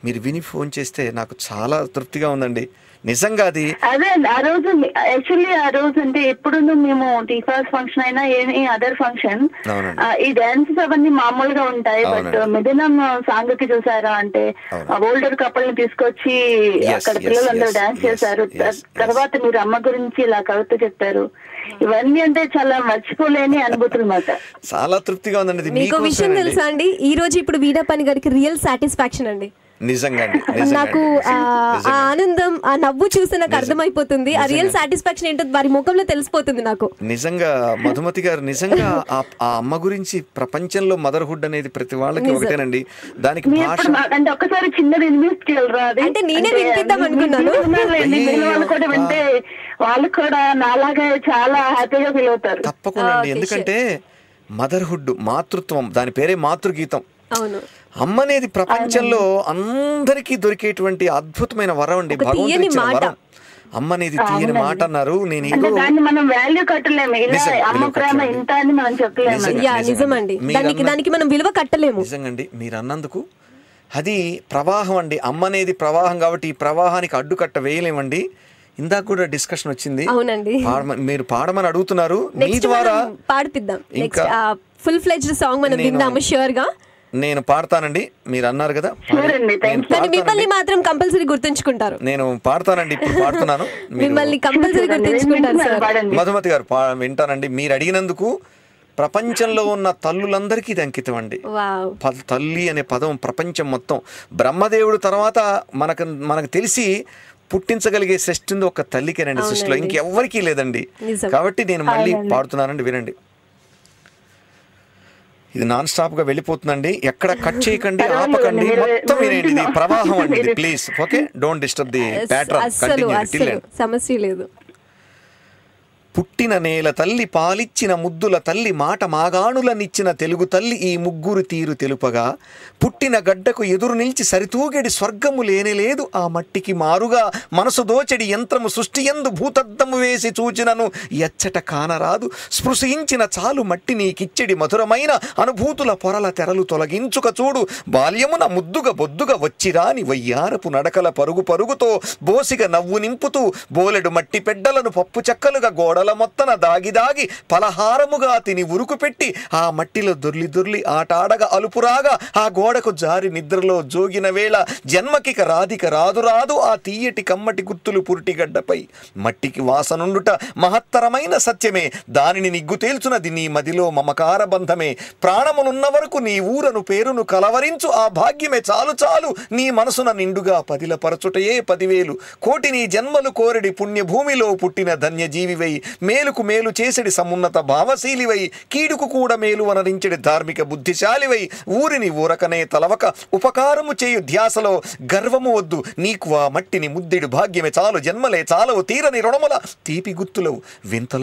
మీరు విని ఫోన్ చేస్తే నాకు చాలా తృప్తిగా ఉందండి. నిజంగా అది అదే ఆ రోజు యాక్చువల్లీ ఆ రోజు అంటే ఎప్పుడు మేము టీఫాస్ ఫంక్షన్ అయినా ఏ అదర్ ఫంక్షన్ ఈ డాన్సెస్ అవన్నీ మామూలుగా ఉంటాయి. బట్ మిథునం సాంగ్ కి చూసారా అంటే ఓల్డర్ కపుల్ ని తీసుకొచ్చి అక్కడ పిల్లలందరూ డాన్స్ చేశారు. తర్వాత మీరు అమ్మ గురించి ఇలా కవిత చెప్పారు. ఇవన్నీ అంటే చాలా మర్చిపోలేని అనుభూతులు మాట. చాలా తృప్తిగా ఉందండి. మీకు విషయం తెలుసా అండి, ఈ రోజు ఇప్పుడు వీణాపాణి గారికి రియల్ సాటిస్ఫాక్షన్ అండి. నిజంగా నాకు ఆ ఆనందం, ఆ నవ్వు చూస్తే నాకు అర్థమైపోతుంది. ఆ రియల్ సాటిస్ఫాక్షన్ ఏంటో వారి ముఖంలో తెలిసిపోతుంది నాకు. నిజంగా మధుమతి గారు నిజంగా ఆ అమ్మ గురించి ప్రపంచంలో మదర్హుడ్ అనేది ప్రతి వాళ్ళకి ఒకటేనండి. దానికి భాష అంటే ఒక్కసారి చిన్నది వినిపించగలరా? అంటే నేనే వినిపిద్దాం అనుకున్నాను. వింటే వాళ్ళు కూడా నాలాగా చాలా హ్యాపీగా ఫీల్ అవుతారు. తప్పకుండా అండి. ఎందుకంటే మదర్హుడ్, మాతృత్వం, దాని పేరే మాతృగీతం. అవును, అమ్మ అనేది ప్రపంచంలో అందరికీ దొరికేటువంటి అద్భుతమైన వరం అండి, భగవంతుడు ఇచ్చిన వరం. అమ్మ అనేది తీయని మాట అన్నారు. నేను నిజంగండి మీరు అన్నందుకు అది ప్రవాహం అండి. అమ్మ అనేది ప్రవాహం కాబట్టి ఈ ప్రవాహానికి అడ్డుకట్ట వేయలేమండి. ఇందాక కూడా డిస్కషన్ వచ్చింది, మీరు పాడమని అడుగుతున్నారు, మీ ద్వారా పాడిపిద్దాం. ఫుల్ ఫ్లెడ్జ్డ్ సాంగ్ మనం విందాము షూర్ గా. నేను పాడతానండి, మీరు అన్నారు కదా, మిమ్మల్ని మాత్రం కంపల్సరీ గుర్తుంచుకుంటారు. నేను పాడతానండి, ఇప్పుడు పాడుతున్నాను, మిమ్మల్ని కంపల్సరీ గుర్తుంచుకుంటారు. మధుమతి గారు వింటానండి. మీరు అడిగినందుకు ప్రపంచంలో ఉన్న తల్లులందరికీ ఇది అంకితం అండి. తల్లి అనే పదం ప్రపంచం మొత్తం, బ్రహ్మదేవుడు తర్వాత మనకు తెలిసి పుట్టించగలిగే సృష్టి ఉంది ఒక తల్లికేనండి, సృష్టిలో ఇంకెవ్వరికీ లేదండి. కాబట్టి నేను మళ్ళీ పాడుతున్నానండి, వినండి. ఇది నాన్ స్టాప్ గా వెళ్ళిపోతుందండి, ఎక్కడ కట్ చేయకండి, ఆపకండి, మొత్తం వినండి. ఇది ప్రవాహం అండి, ఇది please. Okay, don't disturb the pattern. సమస్య లేదు. పుట్టిన నేల తల్లి, పాలిచ్చిన ముద్దుల తల్లి, మాట మాగాణులనిచ్చిన తెలుగు తల్లి, ఈ ముగ్గురు తీరు తెలుపగా, పుట్టిన గడ్డకు ఎదురు నిలిచి సరితూగెడి స్వర్గము లేనేలేదు, ఆ మట్టికి మారుగా మనసు దోచెడి యంత్రము సృష్టియందు భూతద్దము వేసి చూచినను ఎచ్చట కానరాదు, స్పృశించిన చాలు మట్టి నీకిచ్చెడి మధురమైన అనుభూతుల పొరల తెరలు తొలగించుక చూడు, బాల్యమున ముద్దుగా బొద్దుగా వచ్చిరాని వయ్యారపు నడకల పరుగు పరుగుతో బోసిగా నవ్వు నింపుతూ బోలెడు మట్టి పెడ్డలను పప్పు చెక్కలుగా గోడల మొత్తన దాగి దాగి పలహారముగా తిని ఉరుకు పెట్టి ఆ మట్టిలో దొర్లి ఆటాడగా అలుపురాగా ఆ గోడకు జారి నిద్రలో జోగిన వేళ జన్మకిక రాధిక రాదు ఆ తీయటి కమ్మటి గుర్తులు పురిటిగడ్డపై మట్టికి వాసనుండుట మహత్తరమైన సత్యమే, దానిని నిగ్గు తేల్చునది నీ మదిలో మమకార బంధమే, ప్రాణమునున్న వరకు నీ ఊరను పేరును కలవరించు ఆ భాగ్యమే చాలు నీ మనసున నిండుగా పదిలపరచుటయే 10,000 కోటి నీ జన్మలు కోరెడి పుణ్యభూమిలో పుట్టిన ధన్యజీవివై, మేలుకు మేలు చేసడి సమున్నత భావశీలివై, కీడుకు కూడా మేలు వనరించడి ధార్మిక బుద్ధిశాలివై, ఊరిని ఊరకనే తలవక ఉపకారము చేయు ధ్యాసలో గర్వము వద్దు, నీకు ఆ మట్టిని ముద్దెడు భాగ్యమే చాలు, జన్మలే చాలవు తీరని రుణముల తీపి గుర్తులవు,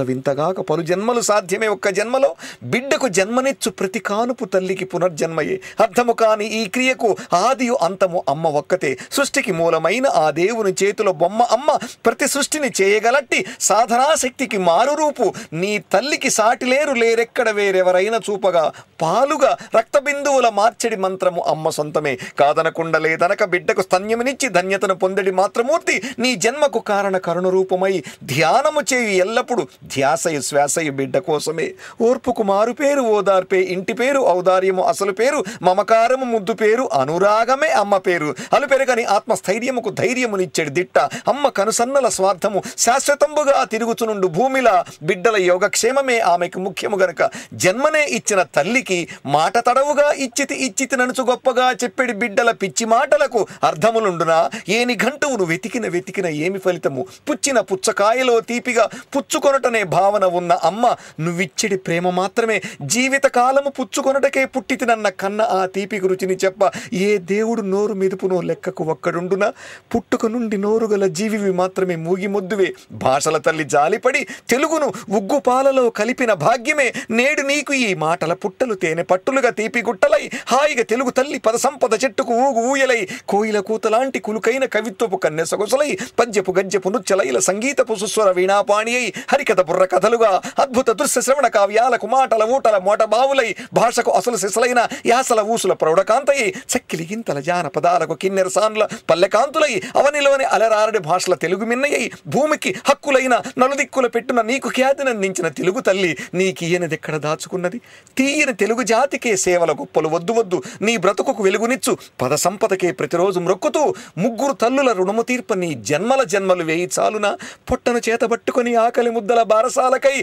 వింతగాక పలు జన్మలు సాధ్యమే ఒక్క జన్మలో, బిడ్డకు జన్మనిచ్చు ప్రతి కానుపు తల్లికి పునర్జన్మయే, అర్థము కాని ఈ క్రియకు ఆదియు అంతము అమ్మ ఒక్కతే, సృష్టికి మూలమైన ఆ దేవుని చేతిలో బొమ్మ అమ్మ, ప్రతి సృష్టిని చేయగలట్టి సాధనాశక్తికి మారు రూపు, నీ తల్లికి సాటి లేరెక్కడ వేరెవరైనా చూపగా, పాలుగా రక్త బిందువుల మార్చెడి మంత్రము అమ్మ సొంతమే, కాదనకుండా లేదనక బిడ్డకు స్తన్యమునిచ్చి ధన్యతను పొందడి మాత్రమూర్తి, నీ జన్మకు కారణ కరుణ రూపమై ధ్యానము చేయు ఎల్లప్పుడు, ధ్యాసయు శ్వాసయు బిడ్డ కోసమే, ఓర్పుకు మారు పేరు ఓదార్పే ఇంటి పేరు, ఔదార్యము అసలు పేరు, మమకారము ముద్దు పేరు, అనురాగమే అమ్మ పేరు, అలుపెరగని ఆత్మస్థైర్యముకు ధైర్యమునిచ్చెడి దిట్ట, అమ్మ కనుసన్నల స్వార్థము శాశ్వతంబుగా తిరుగుచునుండు భూమి భూమిలా బిడ్డల యోగక్షేమమే ఆమెకు ముఖ్యము గనుక జన్మనే ఇచ్చిన తల్లికి మాట తడవుగా ఇచ్చితి ననుచు గొప్పగా చెప్పెడి బిడ్డల పిచ్చి మాటలకు అర్థములుండునా ఏని గంటువును వెతికిన ఏమి ఫలితము పుచ్చిన పుచ్చకాయలో తీపిగా పుచ్చుకొనటనే భావన ఉన్న అమ్మ నువ్విచ్చడి ప్రేమ మాత్రమే జీవిత కాలము పుచ్చుకొనటకే పుట్టితినన్న కన్న ఆ తీపి రుచిని చెప్ప ఏ దేవుడు నోరు మెదుపునో లెక్కకు ఒక్కడుండునా పుట్టుక నుండి నోరు గల జీవివి మాత్రమే మూగి మొద్దువే భాషల తల్లి జాలిపడి తెలుగును ఉగ్గు పాలలో కలిపిన భాగ్యమే నేడు నీకు ఈ మాటల పుట్టలు తేనె పట్టులుగా తీపి గుట్టలై హాయిగా తెలుగు తల్లి పద సంపద చెట్టుకు ఊగు ఊయలై కోయిల కూతలాంటి కులుకైన కవిత్వపు కన్నె సొగసులై పద్యపు గద్యపు నృత్యలైల సంగీతపు సుస్వర వీణాపాణి అయి హరికథ బుర్ర కథలుగా అద్భుత దృశ్య శ్రవణ కావ్యాలకు మాటల ఊటల మోట బావులై భాషకు అసలు సిసలైన యాసల ఊసుల ప్రౌఢకాంతయి చక్కిలి గింతల జానపదాలకు కిన్నెర సాన్ల పల్లెకాంతులై అవనిలోని అలరారడి భాషల తెలుగు మిన్నయ్యి భూమికి హక్కులైన నలుదిక్కుల పెట్టున నీకు ఖ్యాతినందించిన తెలుగు తల్లి నీకియనదెక్కడ దాచుకున్నది తీయని తెలుగు జాతికే సేవల గొప్పలు వద్దు నీ బ్రతుకుకు వెలుగునిచ్చు పద సంపదకే ప్రతిరోజు మ్రొక్కుతూ ముగ్గురు తల్లుల రుణము తీర్ప నీ జన్మలు వేయి చాలునా పొట్టను చేతబట్టుకుని ఆకలి ముద్దల బారసాలకై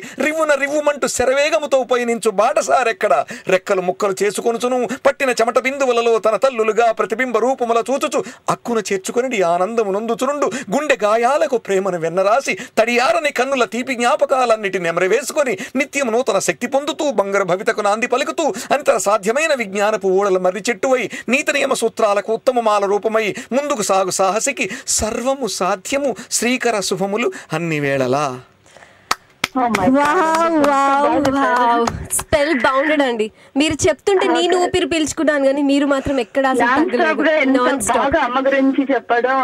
రివ్వుమంటూ శరవేగముతో పయనించు బాటసారెక్కడ రెక్కలు ముక్కలు చేసుకొనుచును పట్టిన చెమట బిందువులలో తన తల్లులుగా ప్రతిబింబ రూపముల చూచుచు అక్కున చేర్చుకొని ఆనందము నొందుచునుండు గుండె గాయాలకు ప్రేమను వెన్నరాసి తడియారని కన్నుల తీపి జ్ఞాపకాలన్నిటిని ఎమరవేసుకొని నిత్యం నూతన శక్తి పొందుతూ బంగారు భవితకు నాంది పలుకుతూ అనితర సాధ్యమైన విజ్ఞానపు ఊడల మర్రి చెట్టువై నీతి నియమ సూత్రాలకు ఉత్తమమాల రూపమై ముందుకు సాగు సాహసికి సర్వము సాధ్యము శ్రీకర శుభములు అన్ని వేళలా. స్పెల్ బౌండెడ్ అండి. మీరు చెప్తుంటే నేను ఊపిరి పీల్చుకున్నాను కానీ మీరు మాత్రం ఎక్కడ అమ్మ గురించి చెప్పడం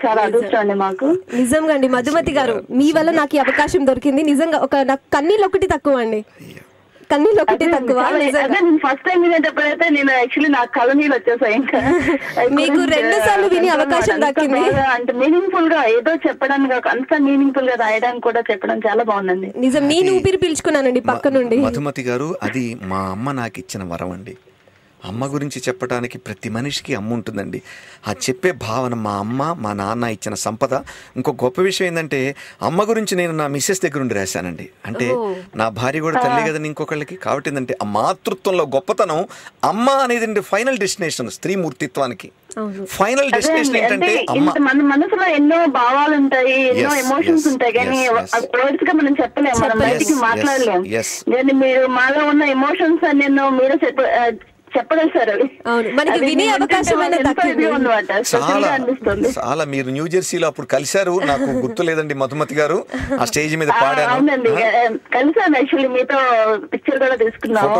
చాలా అదృష్టం అండి మాకు. నిజంగా అండి మధుమతి గారు మీ వల్ల నాకు ఈ అవకాశం దొరికింది. నిజంగా నాకు కన్నీళ్ళు ఒకటి తక్కువ అండి, కన్నీళ్ళు ఒకటి తక్కువ. ఫస్ట్ టైం వినేటప్పుడైతే నేను యాక్చువల్లీ నాకు కళ్ళ నీళ్ళు వచ్చేసాయి. ఇంకా మీకు 2 సార్లు విని అవకాశం దక్కింది. అంటే మీనింగ్ఫుల్ గా ఏదో చెప్పడానికి అంత మీనింగ్ఫుల్ గా రాయడానికి కూడా చెప్పడం చాలా బాగుందండి. నిజం నేను ఊపిరి పీల్చుకున్నానండి పక్క నుండి. మధుమతి గారు అది మా అమ్మ నాకు ఇచ్చిన వరం అండి. అమ్మ గురించి చెప్పడానికి ప్రతి మనిషికి అమ్మ ఉంటుందండి. ఆ చెప్పే భావన మా అమ్మ మా నాన్న ఇచ్చిన సంపద. ఇంకో గొప్ప విషయం ఏంటంటే అమ్మ గురించి నేను నా మిస్సెస్ దగ్గర ఉండి రాశానండి. అంటే నా భార్య కూడా తల్లి కదండి ఇంకొకళ్ళకి. కాబట్టి ఏంటంటే ఆ మాతృత్వంలో గొప్పతనం అమ్మ అనేది ఫైనల్ డెస్టినేషన్ స్త్రీ మూర్తిత్వానికి. ఫైనల్ డెస్టినేషన్ ఏంటంటే మన మనసులో ఎన్నో భావాలు ఉంటాయి, ఎన్నో ఎమోషన్స్ ఉంటాయి, కానీ వర్డ్స్ గా మనం చెప్పలేము, మనం బయటికి మాట్లాడలేము. కానీ మీరు మాలో ఉన్న ఎమోషన్స్ నేను మీరు చెప్పగలుగుతారు. మనకి వినే అవకాశం చాలా. మీరు న్యూ జెర్సీలో అప్పుడు కలిశారు, నాకు గుర్తు లేదండి మధుమతి గారు. ఆ స్టేజ్ మీద పాడాను, కలిసాను యాక్చువల్లీ, మీతో పిక్చర్ కూడా తీసుకున్నాను,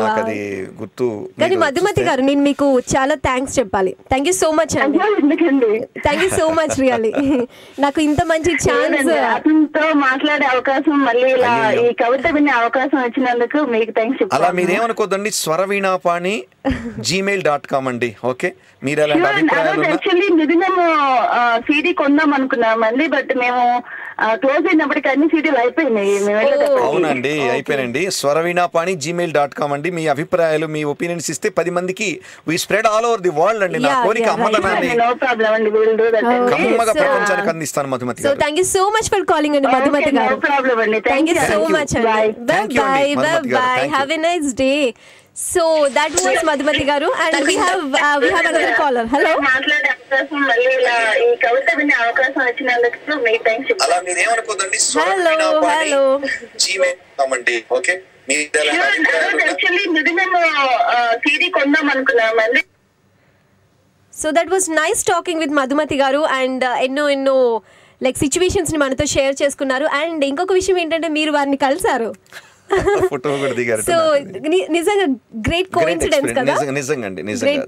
నాకు అది గుర్తు. కానీ మధుమతి గారు నేను మీకు చాలా థ్యాంక్స్ చెప్పాలి. థ్యాంక్ యూ సో మచ్ అండి. Thank you so much really. నాకు ఇంత మంచి ఛాన్స్ అతనితో మాట్లాడే అవకాశం, మళ్ళీ ఇలా ఈ కవిత వినే అవకాశం వచ్చినందుకు మీకు థ్యాంక్స్. అలా మీరేమనుకోదండి, స్వరవీణాపాణి gmail.com అండి. ఓకే, మీరు యాక్చువల్లీ నిజంగా సీడీ కొందాం అనుకున్నామండి, బట్ మేము క్లోజ్ అయినప్పటికీ అన్ని సీడీలు అయిపోయినాయి. అవునండి, అయిపోయినండి. స్వరవీణాపాణి gmail.com అండి. మీ అభిప్రాయాలు మీ ఒపీనియన్స్ ఇస్తే 10 మందికి we spread all over the world అండి. నా కోరిక అమ్మదనాన్ని కమ్మగా ప్రపంచానికి అందిస్తాను మధుమతి గారు. Thank you so much for calling అండి మధుమతి గారు. థ్యాంక్ యూ సో మచ్ అండి. Bye bye, have a nice day. So that was Madhumati garu, and we have another caller. Hello. మాట్లాడే అవకాశం మళ్ళీ ఇలా ఈ కవిత వినే అవకాశం వచ్చినందుకు మీకు థాంక్స్. అలా మీరు ఏమనుకోదండి, హలో gmail.com అండి. ఓకే, మీరు యాక్చువల్లీ నిజంగా సీడీ కొందాం అనుకున్నామండి. So that was nice talking with Madhumati garu, and ఎన్నో లైక్ సిచ్యువేషన్స్ ని మనతో షేర్ చేసుకున్నారు. అండ్ ఇంకొక విషయం ఏంటంటే మీరు వారిని కలిసారు. ఫోటో కూడా దిగారు. సో నిజంగా గ్రేట్ కోఇన్సిడెన్స్ కదా. నిజంగా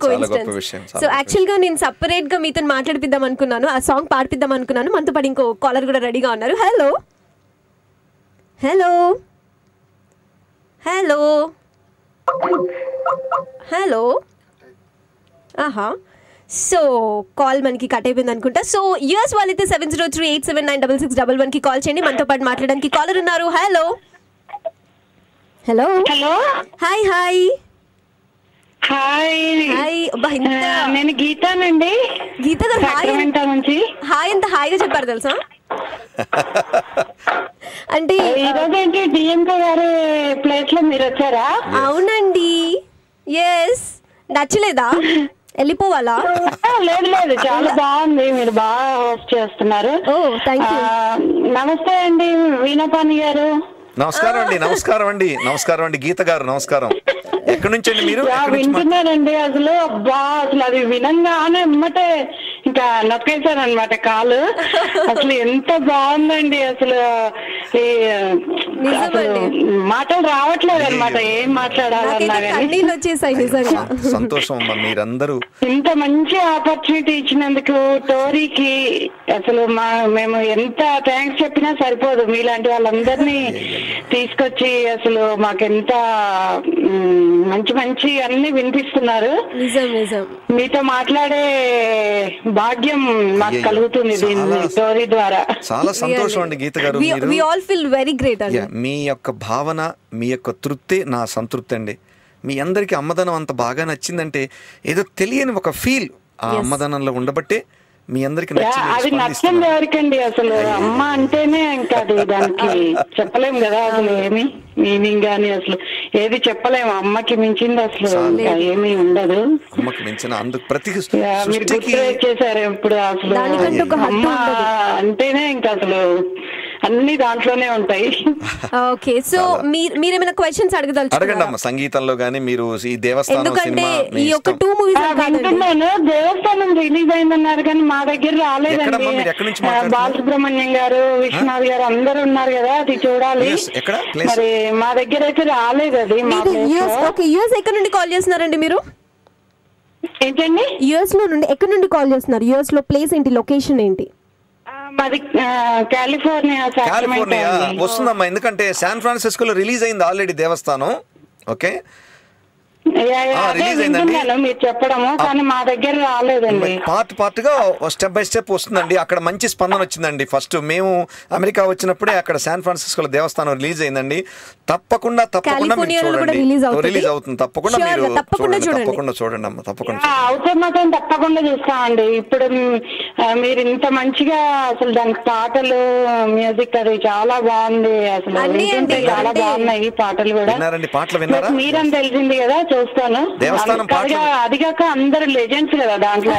చాలా గొప్ప విషయం. సో యాక్చువల్ గా నేను సెపరేట్ గా మీతో మాట్లాడిపిద్దాం అనుకున్నాను, ఆ సాంగ్ పాడిపిద్దాం అనుకున్నాను. మనతో పాటు ఇంకో కాలర్ కూడా రెడీగా ఉన్నారు. హలో హలో హలో హలో ఆహా. సో కాల్ మనకి కట్ అయిపోయింది అనుకుంటా. సో యూఎస్ వాళ్ళైతే 7038799611 కి కాల్ చేయండి. మనతో పాటు మాట్లాడడానికి కాలర్ ఉన్నారు. Hello hello hello hi hi hi hi. నేను గీతానండి. గీత గారు హాయ్ నుంచి. హాయ్ ఎంత హాయిగా చెప్పారు తెలుసా. అంటే ఈ రోజు ఏంటి డిఎంకే గారి ప్లేస్ లో మీరు వచ్చారా? అవునండి. ఎస్. నచ్చలేదా? వెళ్ళిపోవాలా? లేదు లేదు, చాలా బాగుంది, మీరు బాగా హోస్ట్ చేస్తున్నారు. నమస్తే అండి వీణాపాణి గారు. నమస్కారం అండి. నమస్కారం అండి. నమస్కారం అండి గీత గారు. నమస్కారం. ఎక్కడి నుంచి అండి మీరు? వింటున్నానండి. అసలు అబ్బా, అసలు అది వినంగానే ఎమ్మటే ఇంకా నొక్కేశాను అనమాట కాలు. అసలు ఎంత బాగుందండి. అసలు మాటలు రావట్లేదు అనమాట, ఏం మాట్లాడాలన్నా కానీ. సంతోషం మీరందరూ ఇంత మంచి ఆపర్చునిటీ ఇచ్చినందుకు టోరీకి అసలు మేము ఎంత థ్యాంక్స్ చెప్పినా సరిపోదు. మీలాంటి వాళ్ళందరినీ తీసుకొచ్చి అసలు మాకెంత మంచి మంచి అన్ని వినిపిస్తున్నారు. మీతో మాట్లాడే భాగ్యం మాకు కలుగుతుంది దీని స్టోరీ ద్వారా. చాలా సంతోషం అండి గీత గారు. మీ యొక్క భావన, మీ యొక్క తృప్తి నా సంతృప్తి అండి. మీ అందరికి అమ్మదనం అంత బాగా నచ్చిందంటే ఏదో తెలియని ఒక ఫీల్ ఆ అమ్మదనంలో ఉండబట్టే మీ అందరికి అది నచ్చండి ఎవరికండి. అసలు అమ్మ అంటేనే ఇంకా అది దానికి చెప్పలేము కదా, అసలు ఏమి మీనింగ్ గానీ అసలు ఏది చెప్పలేము. అమ్మకి మించింది అసలు ఏమీ ఉండదు. అమ్మకి మించిన అందుకు ప్రతి మీరు గుర్తు చేశారు ఇప్పుడు. అసలు అమ్మ అంటేనే ఇంకా అసలు అన్ని దాంట్లోనే ఉంటాయి. ఓకే, సో మీరేమైనా క్వశ్చన్స్ అడగండి అమ్మ. సంగీతంలో గానీ మీరు ఈ దేవస్థానం వింటున్నాను. దేవస్థానం రిలీజ్ అయిందన్నారు కానీ మా దగ్గర రాలేదండి. బాలసుబ్రహ్మణ్యం గారు, విశ్వనాథ్ గారు అందరూ ఉన్నారు కదా, అది చూడాలి. మరి మా దగ్గర అయితే రాలేదు అది. యుఎస్ ఎక్కడ నుండి కాల్ చేస్తున్నారండి మీరు? ఏంటండి? యుఎస్ లో నుండి ఎక్కడ నుండి కాల్ చేస్తున్నారు? యుఎస్ లో ప్లేస్ ఏంటి, లొకేషన్ ఏంటి? మాది కాలిఫోర్నియా. వస్తుందమ్మా, ఎందుకంటే శాన్ ఫ్రాన్సిస్కోలో రిలీజ్ అయింది ఆల్రెడీ దేవస్థానం. ఓకే, మీరు చెప్పడము కానీ మా దగ్గర రాలేదండి. పార్ట్ గా స్టెప్ బై స్టెప్ వస్తుందండి. అక్కడ మంచి స్పందన వచ్చిందండి. ఫస్ట్ మేము అమెరికా వచ్చినప్పుడే అక్కడ శాన్ ఫ్రాన్సిస్కోలో దేవస్థానం రిలీజ్ అయిందండి. తప్పకుండా రిలీజ్ అవుతుంది. తప్పకుండా మీరు తప్పకుండా చూడండి అమ్మ. తప్పకుండా చూస్తామండి. ఇప్పుడు మీరు ఇంత మంచిగా అసలు దానికి పాటలు, మ్యూజిక్ అది చాలా బాగుంది. అసలు చాలా బాగున్నాయి పాటలు కూడా. పాటలు విన్నారా? మీరని తెలిసింది కదా, చూస్తాను. అది కాక అందరు లెజెండ్స్ కదా దాంట్లో.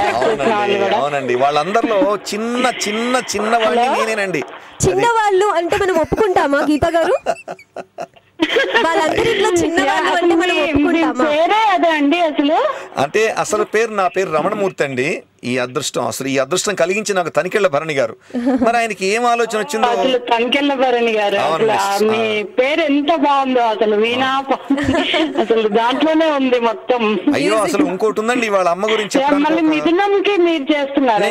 అవునండి, వాళ్ళందరిలో చిన్న చిన్న చిన్న వాళ్ళు నేనేనండి. చిన్నవాళ్ళు అంటే మనం ఒప్పుకుంటామా గీత గారు? అంటే అసలు పేరు నా పేరు రమణమూర్తి అండి. ఈ అదృష్టం కలిగించి నాకు తనికెళ్ల భరణి గారు. మరి ఆయనకి ఏం ఆలోచన వచ్చిందో. తనికెళ్ల భరణి గారు మీ పేరు ఎంత బాగుందో అసలు. వీణా అసలు దాంట్లోనే ఉంది మొత్తం. అయ్యో, అసలు ఇంకోటి ఉందండి వాళ్ళ అమ్మ గురించి. మిథునంకి మీరు చేస్తున్నారు?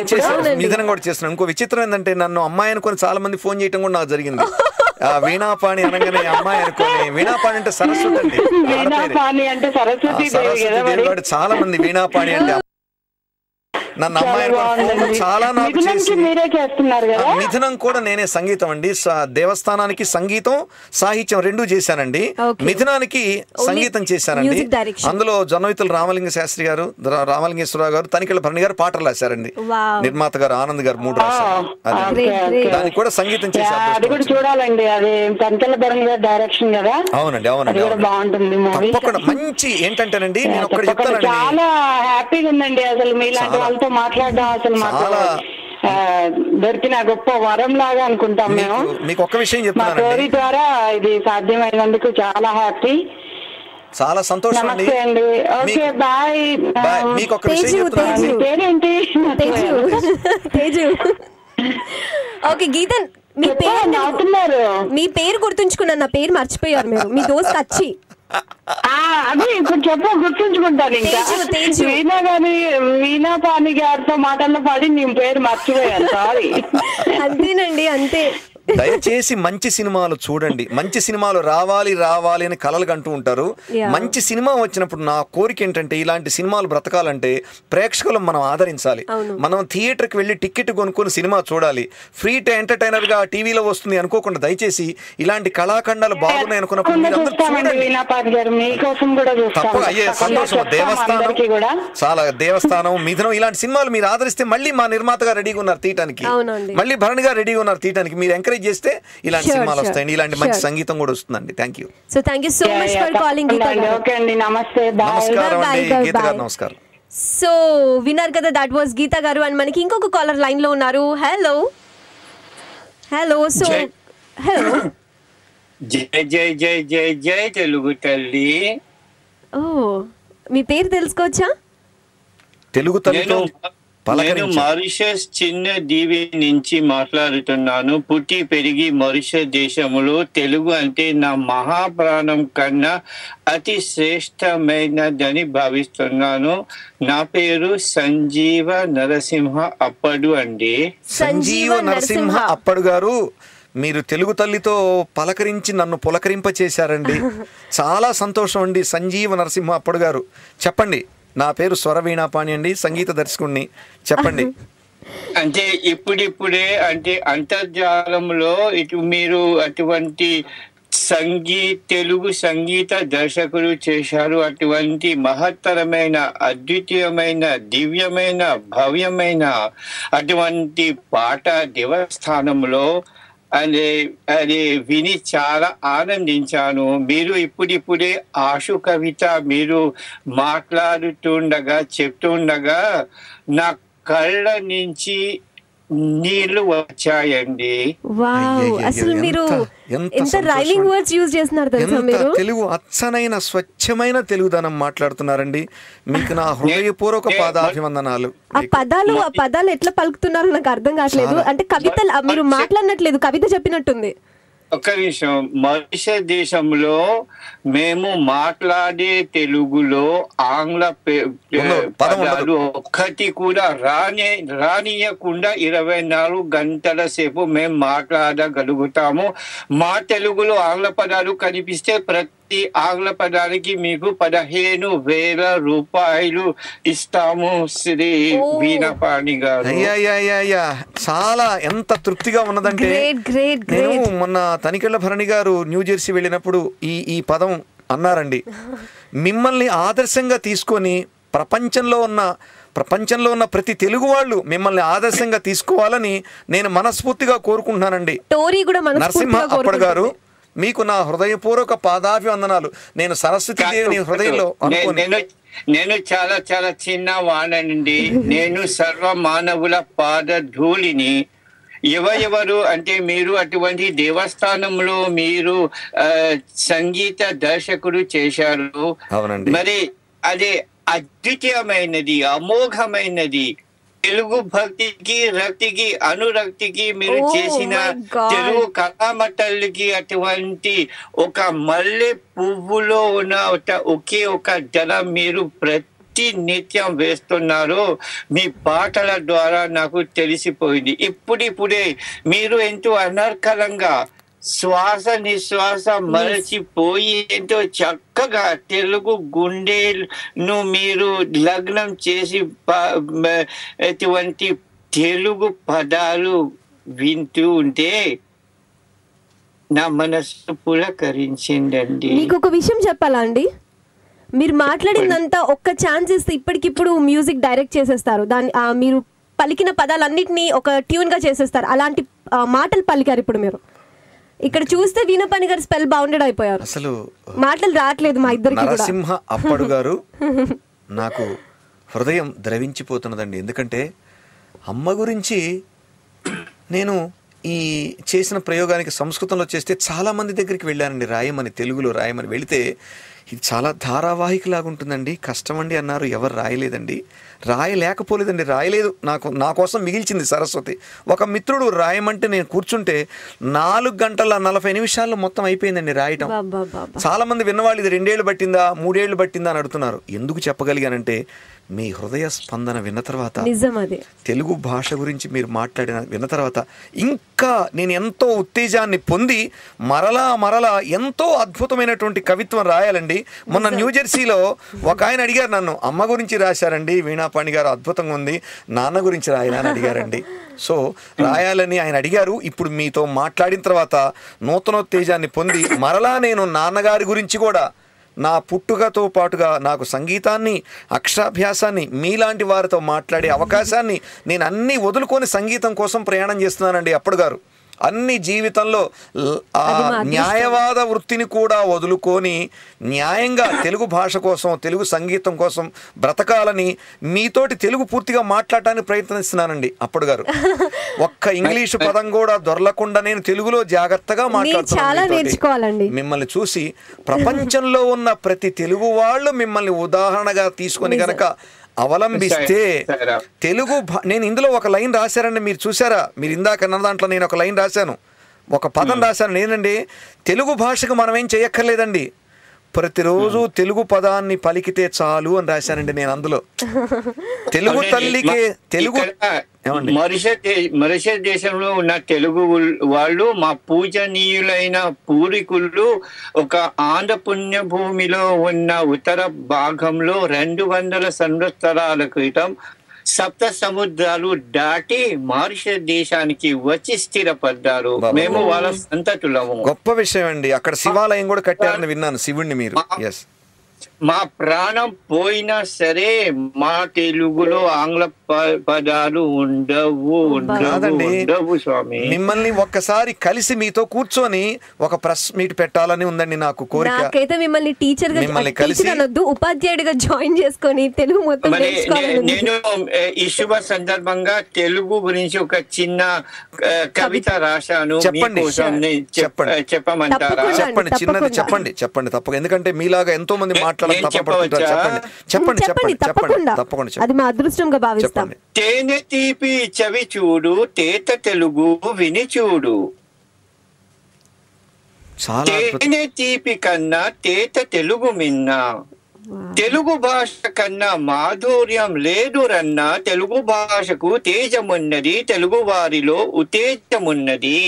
మిథునం కూడా చేస్తున్నాను. ఇంకో విచిత్రం ఏంటంటే నన్ను అమ్మాయి అనుకుని చాలా మంది ఫోన్ చేయడం కూడా నాకు జరిగింది. వీణాపాణి అనగానే అమ్మాయి అనుకోని. వీణాపాణి అంటే సరస్వతి అండి. సరస్వతి చాలా మంది వీణాపాణి అంటే నన్ను అమ్మాయి చాలా నాకు చేసి. మిథునం కూడా నేనే సంగీతం అండి. దేవస్థానానికి సంగీతం సాహిత్యం రెండూ చేశానండి. మిథునానికి సంగీతం చేశానండి. అందులో జొన్నవితుల రామలింగ శాస్త్రి గారు, రామలింగేశ్వరరావు గారు, తనికెళ్ల భరణి గారు పాటలు రాశారండి. నిర్మాత గారు ఆనంద్ గారు 3 రాశారు. దానికి కూడా సంగీతం చేశారు. చూడాలండి, అది తనికెళ్ల భరణి గారు డైరెక్షన్ కదా. అవునండి, అవునండి, బాగుంటుంది. తప్పకుండా మంచి ఏంటంటేనండి. నేను ఒకటి చెప్తానండి, చాలా హ్యాపీగా ఉందండి అసలు మీలాంటి వాళ్ళతో మాట్లాడడం. అసలు మాకు దొరికిన గొప్ప వరం లాగా అనుకుంటాం మేము. మీకు ఒక్క విషయం చెప్తాను, స్టోరీ ద్వారా ఇది సాధ్యమైనందుకు చాలా హ్యాపీ, చాలా సంతోషం అండి. Okay, bye. మీకు ఒక విషయం చెప్తాను. పేరేంటి? ఓకే గీత, మీ పేరు గుర్తుంచుకున్నాను, నా పేరు మర్చిపోయారు మీరు. మీ దోస్త్ వచ్చి అది ఇప్పుడు చెప్ప గుర్తుంచుకుంటాను. ఇంకా వీణా గాని వీణాపాణి గారితో మాటల్లో పడి నీ పేరు మర్చిపోయాను. సారీ. అంతేనండి, అంతే. దయచేసి మంచి సినిమాలు చూడండి. మంచి సినిమాలు రావాలి రావాలి అని కలలు కంటూ ఉంటారు. మంచి సినిమా వచ్చినప్పుడు నా కోరిక ఏంటంటే ఇలాంటి సినిమాలు బ్రతకాలంటే ప్రేక్షకులను మనం ఆదరించాలి. మనం థియేటర్కి వెళ్ళి టికెట్ కొనుక్కొని సినిమా చూడాలి. ఫ్రీ ఎంటర్టైనర్ గా టీవీలో వస్తుంది అనుకోకుండా దయచేసి ఇలాంటి కళాఖండాలు బాగున్నాయి అనుకున్నప్పుడు తప్ప అయ్యే సంతోషం. దేవస్థానం, చాలా దేవస్థానం, మిథునం ఇలాంటి సినిమాలు మీరు ఆదరిస్తే మళ్ళీ మా నిర్మాతగా రెడీగా ఉన్నారు తీయటానికి, మళ్ళీ భరణి గారు రెడీగా ఉన్నారు తీయటానికి. మీరు ఎంకరేజ్ చేస్తే ఇలాంటి సినిమాలు వస్తాయండి, ఇలాంటి మంచి సంగీతం కూడా వస్తుందండి. Thank you. So thank you so much for calling. నమస్కారం అండి గీత గారు. నమస్కారం. సో విన్నారు కదా, దట్ వాస్ గీత గారు. అండ్ మనకి ఇంకొక కాలర్ లైన్ లో ఉన్నారు. Hello hello. So hello. జై జై జై జై జై తెలుగు తల్లి. ఓ, మీ పేరు తెలుసుకోవచ్చా? తెలుగు తల్లితో నేను మారిషస్ చిన్న దీవి నుంచి మాట్లాడుతున్నాను. పుట్టి పెరిగి మారిషస్ దేశంలో తెలుగు అంటే నా మహాప్రాణం కన్నా అతి శ్రేష్టమైనదని భావిస్తున్నాను. నా పేరు సంజీవ నరసింహ అప్పడు అండి. సంజీవ నరసింహ అప్పడు గారు, మీరు తెలుగు తల్లితో పలకరించి నన్ను పులకరింప చేశారండి. చాలా సంతోషం అండి. సంజీవ నరసింహ అప్పడు గారు, చెప్పండి. నా పేరు స్వరవీణాపాణి అండి, సంగీత దర్శకుడిని. చెప్పండి. అంటే ఇప్పుడిప్పుడే అంటే అంతర్జాలంలో మీరు అటువంటి తెలుగు సంగీత దర్శకులు చేశారు. అటువంటి మహత్తరమైన, అద్వితీయమైన, దివ్యమైన, భవ్యమైన అటువంటి పాట దేవస్థానంలో అది విని చాలా ఆనందించాను. మీరు ఇప్పుడిప్పుడే ఆశు కవిత మీరు మాట్లాడుతుండగా చెప్తుండగా నా కళ్ళ నుంచి నీళ్లు వచ్చాయండి. అసలు మీరు ఎంత రైమింగ్ వర్డ్స్ యూజ్ చేస్తున్నారు తెలుసా? మీరు తెలుగు అచ్చనైన స్వచ్ఛమైన తెలుగుదనం మాట్లాడుతున్నారండి. మీకు నా హృదయపూర్వక పాదాభివందనాలు. ఆ పదాలు ఎట్లా పలుకుతున్నారో నాకు అర్థం కావట్లేదు. అంటే కవిత మీరు మాట్లాడినట్లేదు, కవిత చెప్పినట్టుంది. ఒక్క నిమిషం. మారిషస్ దేశంలో మేము మాట్లాడే తెలుగులో ఆంగ్ల పదాలు ఒక్కటి కూడా రానియకుండా 24 గంటల సేపు మేము మాట్లాడగలుగుతాము. మా తెలుగులో ఆంగ్ల పదాలు కనిపిస్తే ప్రతి ఆంగ్ల పదానికి మీకు 15,000 రూపాయలు ఇస్తాము. శ్రీ వీణపాణి గారు, చాలా ఎంత తృప్తిగా ఉన్నదంటే, నేను మొన్న తనికెళ్ల భరణి గారు న్యూజెర్సీ వెళ్ళినప్పుడు ఈ పదం అన్నారండి. మిమ్మల్ని ఆదర్శంగా తీసుకొని ప్రపంచంలో ఉన్న ప్రతి తెలుగు వాళ్ళు మిమ్మల్ని ఆదర్శంగా తీసుకోవాలని నేను మనస్ఫూర్తిగా కోరుకుంటున్నానండి. నరసింహ అప్పడు గారు, మీకు నా హృదయపూర్వక పాదాభివందనాలు. నేను సరస్వతి దేవిని హృదయంలో నేను చాలా చాలా చిన్న వాడనండి. నేను సర్వ మానవుల పాద ధూళిని. ఎవరు అంటే మీరు అటువంటి దేవస్థానంలో మీరు సంగీత దర్శకుడు చేశారు. మరి అదే అద్వితీయమైనది, అమోఘమైనది. తెలుగు భక్తికి, రక్తికి, అనురక్తికి మీరు చేసిన తెలుగు కళామటల్లికి అటువంటి ఒక మల్లె పువ్వులో ఉన్న ఒకే ఒక జలం మీరు ప్రతి నిత్యం వేస్తున్నారు. మీ పాటల ద్వారా నాకు తెలిసిపోయింది. ఇప్పుడిప్పుడే మీరు ఎంతో అనర్కలంగా శ్వాస నిశ్వాస మరచిపోయి ఎంతో చక్కగా తెలుగు గుండెను మీరు లగ్నం చేసి ఎటువంటి తెలుగు పదాలు వింటూ ఉంటే నా మనసు పులకరించిందండి. మీకు ఒక విషయం చెప్పాలా అండి? మీరు మాట్లాడిందంతా ఒక్క ఛాన్స్ ఇస్తే ఇప్పటికిప్పుడు మ్యూజిక్ డైరెక్ట్ చేసేస్తారు. మీరు పలికిన పదాలన్నిటినీ ఒక ట్యూన్ గా చేసేస్తారు. అలాంటి మాటలు పలికారు ఇప్పుడు మీరు. ఇక్కడ చూస్తే వీణపాణి గారు స్పెల్ బౌండెడ్ అయిపోయారు. అసలు మాటలు రావట్లేదు మా ఇద్దరికి. నరసింహ అప్పడు గారు, నాకు హృదయం ద్రవించిపోతున్నదండి. ఎందుకంటే అమ్మ గురించి నేను ఈ చేసిన ప్రయోగానికి సంస్కృతంలో చేస్తే చాలా మంది దగ్గరికి వెళ్ళానండి. రాయమని, తెలుగులో రాయమని వెళితే ఇది చాలా ధారావాహికలాగా ఉంటుందండి, కష్టమండి అన్నారు. ఎవరు రాయలేదండి, రాయలేకపోలేదండి, రాయలేదు. నా కోసం మిగిల్చింది సరస్వతి. ఒక మిత్రుడు రాయమంటే నేను కూర్చుంటే 4 గంటల 40 నిమిషాల్లో మొత్తం అయిపోయిందండి రాయటం. చాలా మంది విన్నవాళ్ళు ఇది 2 ఏళ్ళు పట్టిందా 3 ఏళ్ళు పట్టిందా అని అడుగుతున్నారు. ఎందుకు చెప్పగలిగానంటే మీ హృదయ స్పందన విన్న తర్వాత, నిజమది, తెలుగు భాష గురించి మీరు మాట్లాడిన విన్న తర్వాత ఇంకా నేను ఎంతో ఉత్తేజాన్ని పొంది మరలా ఎంతో అద్భుతమైనటువంటి కవిత్వం రాయాలండి. మొన్న న్యూజెర్సీలో ఒక ఆయన అడిగారు నన్ను, అమ్మ గురించి రాశారండి వీణాపాణి గారు, అద్భుతంగా ఉంది, నాన్న గురించి రాయాలని అడిగారండి. సో రాయాలని ఆయన అడిగారు. ఇప్పుడు మీతో మాట్లాడిన తర్వాత నూతనోత్తేజాన్ని పొంది మరలా నేను నాన్నగారి గురించి కూడా, నా పుట్టుకతో పాటుగా నాకు సంగీతాన్ని, అక్షరాభ్యాసాన్ని, మీలాంటి వారితో మాట్లాడే అవకాశాన్ని నేను అన్నీ వదులుకొని సంగీతం కోసం ప్రయాణం చేస్తున్నానండి. అప్పుడు గారు అన్ని జీవితంలో ఆ న్యాయవాద వృత్తిని కూడా వదులుకొని న్యాయంగా తెలుగు భాష కోసం, తెలుగు సంగీతం కోసం బ్రతకాలని మీతోటి తెలుగు పూర్తిగా మాట్లాడటానికి ప్రయత్నిస్తున్నానండి. అప్పుడు గారు ఒక్క ఇంగ్లీషు పదం కూడా దొరలకుండా నేను తెలుగులో జాగ్రత్తగా మాట్లాడుతున్నాను. మిమ్మల్ని చూసి ప్రపంచంలో ఉన్న ప్రతి తెలుగు వాళ్ళు మిమ్మల్ని ఉదాహరణగా తీసుకొని గనక అవలంబిస్తే తెలుగు నేను ఇందులో ఒక లైన్ రాశారండి, మీరు చూసారా? మీరు ఇందాక అన్న దాంట్లో నేను ఒక లైన్ రాశాను, ఒక పదం రాశాను. ఏంటంటే తెలుగు భాషకు మనం ఏం చేయక్కర్లేదండి, ప్రతిరోజు తెలుగు పదాన్ని పలికితే చాలు అని రాశానండి నేను అందులో. తెలుగు తల్లికి తెలుగు మారిషస్ దేశంలో ఉన్న తెలుగు వాళ్ళు మా పూజనీయులైన పూర్వీకులు ఒక ఆంధ్ర పుణ్యభూమిలో ఉన్న ఉత్తర భాగంలో 200 సంవత్సరాల క్రితం సప్త సముద్రాలు దాటి మారిషస్ దేశానికి వచ్చి స్థిరపడ్డారు. మేము వాళ్ళ సంతతులము. గొప్ప విషయం అండి. అక్కడ శివాలయం కూడా కట్టారని విన్నాను, శివుణ్ణి మీరు. మా ప్రాణం పోయినా సరే మా తెలుగులో ఆంగ్ల పదాలు ఉండవు స్వామి. మిమ్మల్ని ఒక్కసారి కలిసి మీతో కూర్చొని ఒక ప్రెస్ మీట్ పెట్టాలని ఉందండి నాకు కోరిక. నాకైతే మిమ్మల్ని టీచర్ గా, మిమ్మల్ని కలిసి ఉపాధ్యాయుడిగా జాయిన్ చేసుకొని తెలుగు మొత్తం నేను ఈ శుభ సందర్భంగా తెలుగు గురించి ఒక చిన్న కవిత రాశాను. చెప్పండి, చెప్పమంటారా? చెప్పండి, చిన్నది చెప్పండి. తప్పక, ఎందుకంటే మీలాగా ఎంతో మంది తేనె తీపి చవి చూడు, తేట తెలుగు విని చూడు. తేనె తీపి కన్నా తేట తెలుగు మిన్నా, తెలుగు భాష కన్నా మాధుర్యం లేదు రన్నా, తెలుగు భాషకు తేజమున్నది, తెలుగు వారిలో ఉత్తేజమున్నది.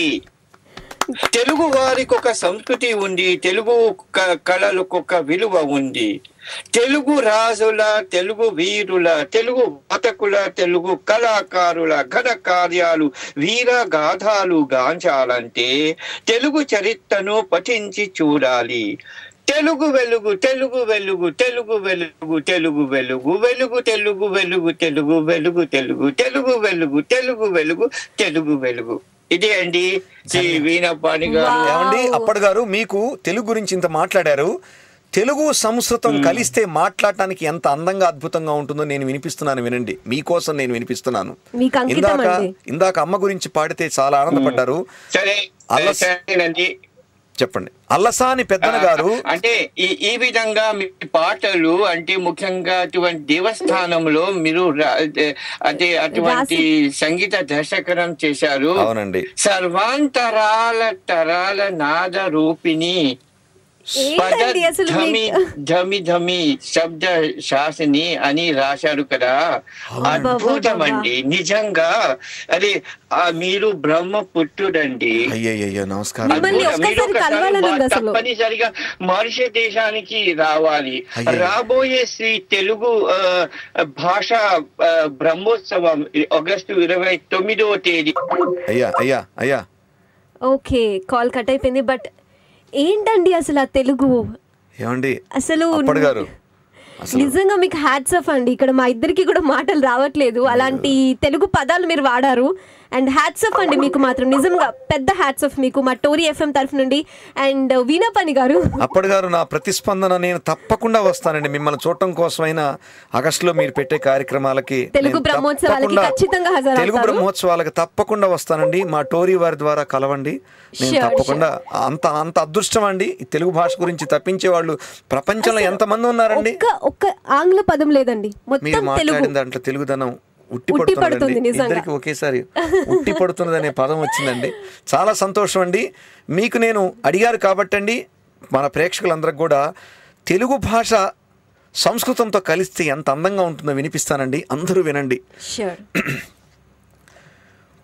తెలుగు వారికి ఒక సంస్కృతి ఉంది, తెలుగు కళలకు ఒక విలువ ఉంది. తెలుగు రాజుల, తెలుగు వీరుల, తెలుగు బతకుల, తెలుగు కళాకారుల ఘన కార్యాలు, వీర గాథాలు గాంచాలంటే తెలుగు చరిత్రను పఠించి చూడాలి. తెలుగు వెలుగు, తెలుగు వెలుగు, తెలుగు వెలుగు, తెలుగు వెలుగు, వెలుగు తెలుగు, వెలుగు తెలుగు, వెలుగు తెలుగు, తెలుగు వెలుగు, తెలుగు వెలుగు, తెలుగు వెలుగు. ఇదే అండి వీణాపాణి గారు. ఏమండి అప్పటి గారు, మీకు తెలుగు గురించి ఇంత మాట్లాడారు. తెలుగు సంస్కృతం కలిస్తే మాట్లాడటానికి ఎంత అందంగా అద్భుతంగా ఉంటుందో నేను వినిపిస్తున్నాను, వినండి. మీకోసం నేను వినిపిస్తున్నాను. ఇందాక అమ్మ గురించి పాడితే చాలా ఆనందపడ్డారు. చెప్పండి. అల్లసాని పెద్దన గారు అంటే ఈ విధంగా మీ పాటలు అంటే ముఖ్యంగా అటువంటి దేవస్థానంలో మీరు అంటే అటువంటి సంగీత దర్శకరం చేశారు. అవునండి. సర్వాంతరాల తరాల నాద రూపిణి ధమి ధమి శబ్ద శాసిని అని రాశారు కదా. అద్భుతం అండి నిజంగా. అదే మీరు బ్రహ్మ పుత్రుడండి. అయ్యయ్యో నమస్కారం. తప్పనిసరిగా మారిషస్ దేశానికి రావాలి. రాబోయే శ్రీ తెలుగు భాష బ్రహ్మోత్సవం ఆగస్టు 29వ తేదీ. అయ్యా ఓకే, కాల్ కట్ అయిపోయింది. బట్ ఏంటండి అసలు ఆ తెలుగు, ఏమండి అసలు నిజంగా మీకు హ్యాట్స్ ఆఫ్ అండి. ఇక్కడ మా ఇద్దరికి కూడా మాటలు రావట్లేదు, అలాంటి తెలుగు పదాలు మీరు వాడారు. అండ్ హ్యాట్స్ ఆఫ్ అండి మీకు మాత్రం, నిజంగా పెద్ద హ్యాట్స్ ఆఫ్ మీకు మా టోరీ ఎఫ్ఎం తరఫు నుండి. అండ్ వీణాపాణి గారు, అప్పటి గారు నా ప్రతిస్పందన నేను తప్పకుండా వస్తానండి. మిమ్మల్ని చూడటం కోసమైనా ఆగస్టులో మీరు పెట్టే కార్యక్రమాలకి, తెలుగు బ్రహ్మోత్సవాలకి ఖచ్చితంగా హాజరవుతారు. తెలుగు బ్రహ్మోత్సవాలకి తప్పకుండా వస్తానండి. మా టోరీ వారి ద్వారా కలవండి. నేను తప్పకుండా. అంత అదృష్టం అండి. తెలుగు భాష గురించి తప్పించే వాళ్ళు ప్రపంచంలో ఎంతమంది ఉన్నారండి. ఒక్క ఆంగ్ల పదం లేదండి, మీరు మాట్లాడిన దాంట్లో తెలుగుదనం ఉట్టి పడుతుంది. ఇద్దరికి ఒకేసారి ఉట్టి పడుతున్నది అనే పదం వచ్చిందండి. చాలా సంతోషం అండి. మీకు నేను అడిగారు కాబట్టి అండి, మన ప్రేక్షకులందరికి కూడా తెలుగు భాష సంస్కృతంతో కలిస్తే ఎంత అందంగా ఉంటుందో వినిపిస్తానండి, అందరూ వినండి.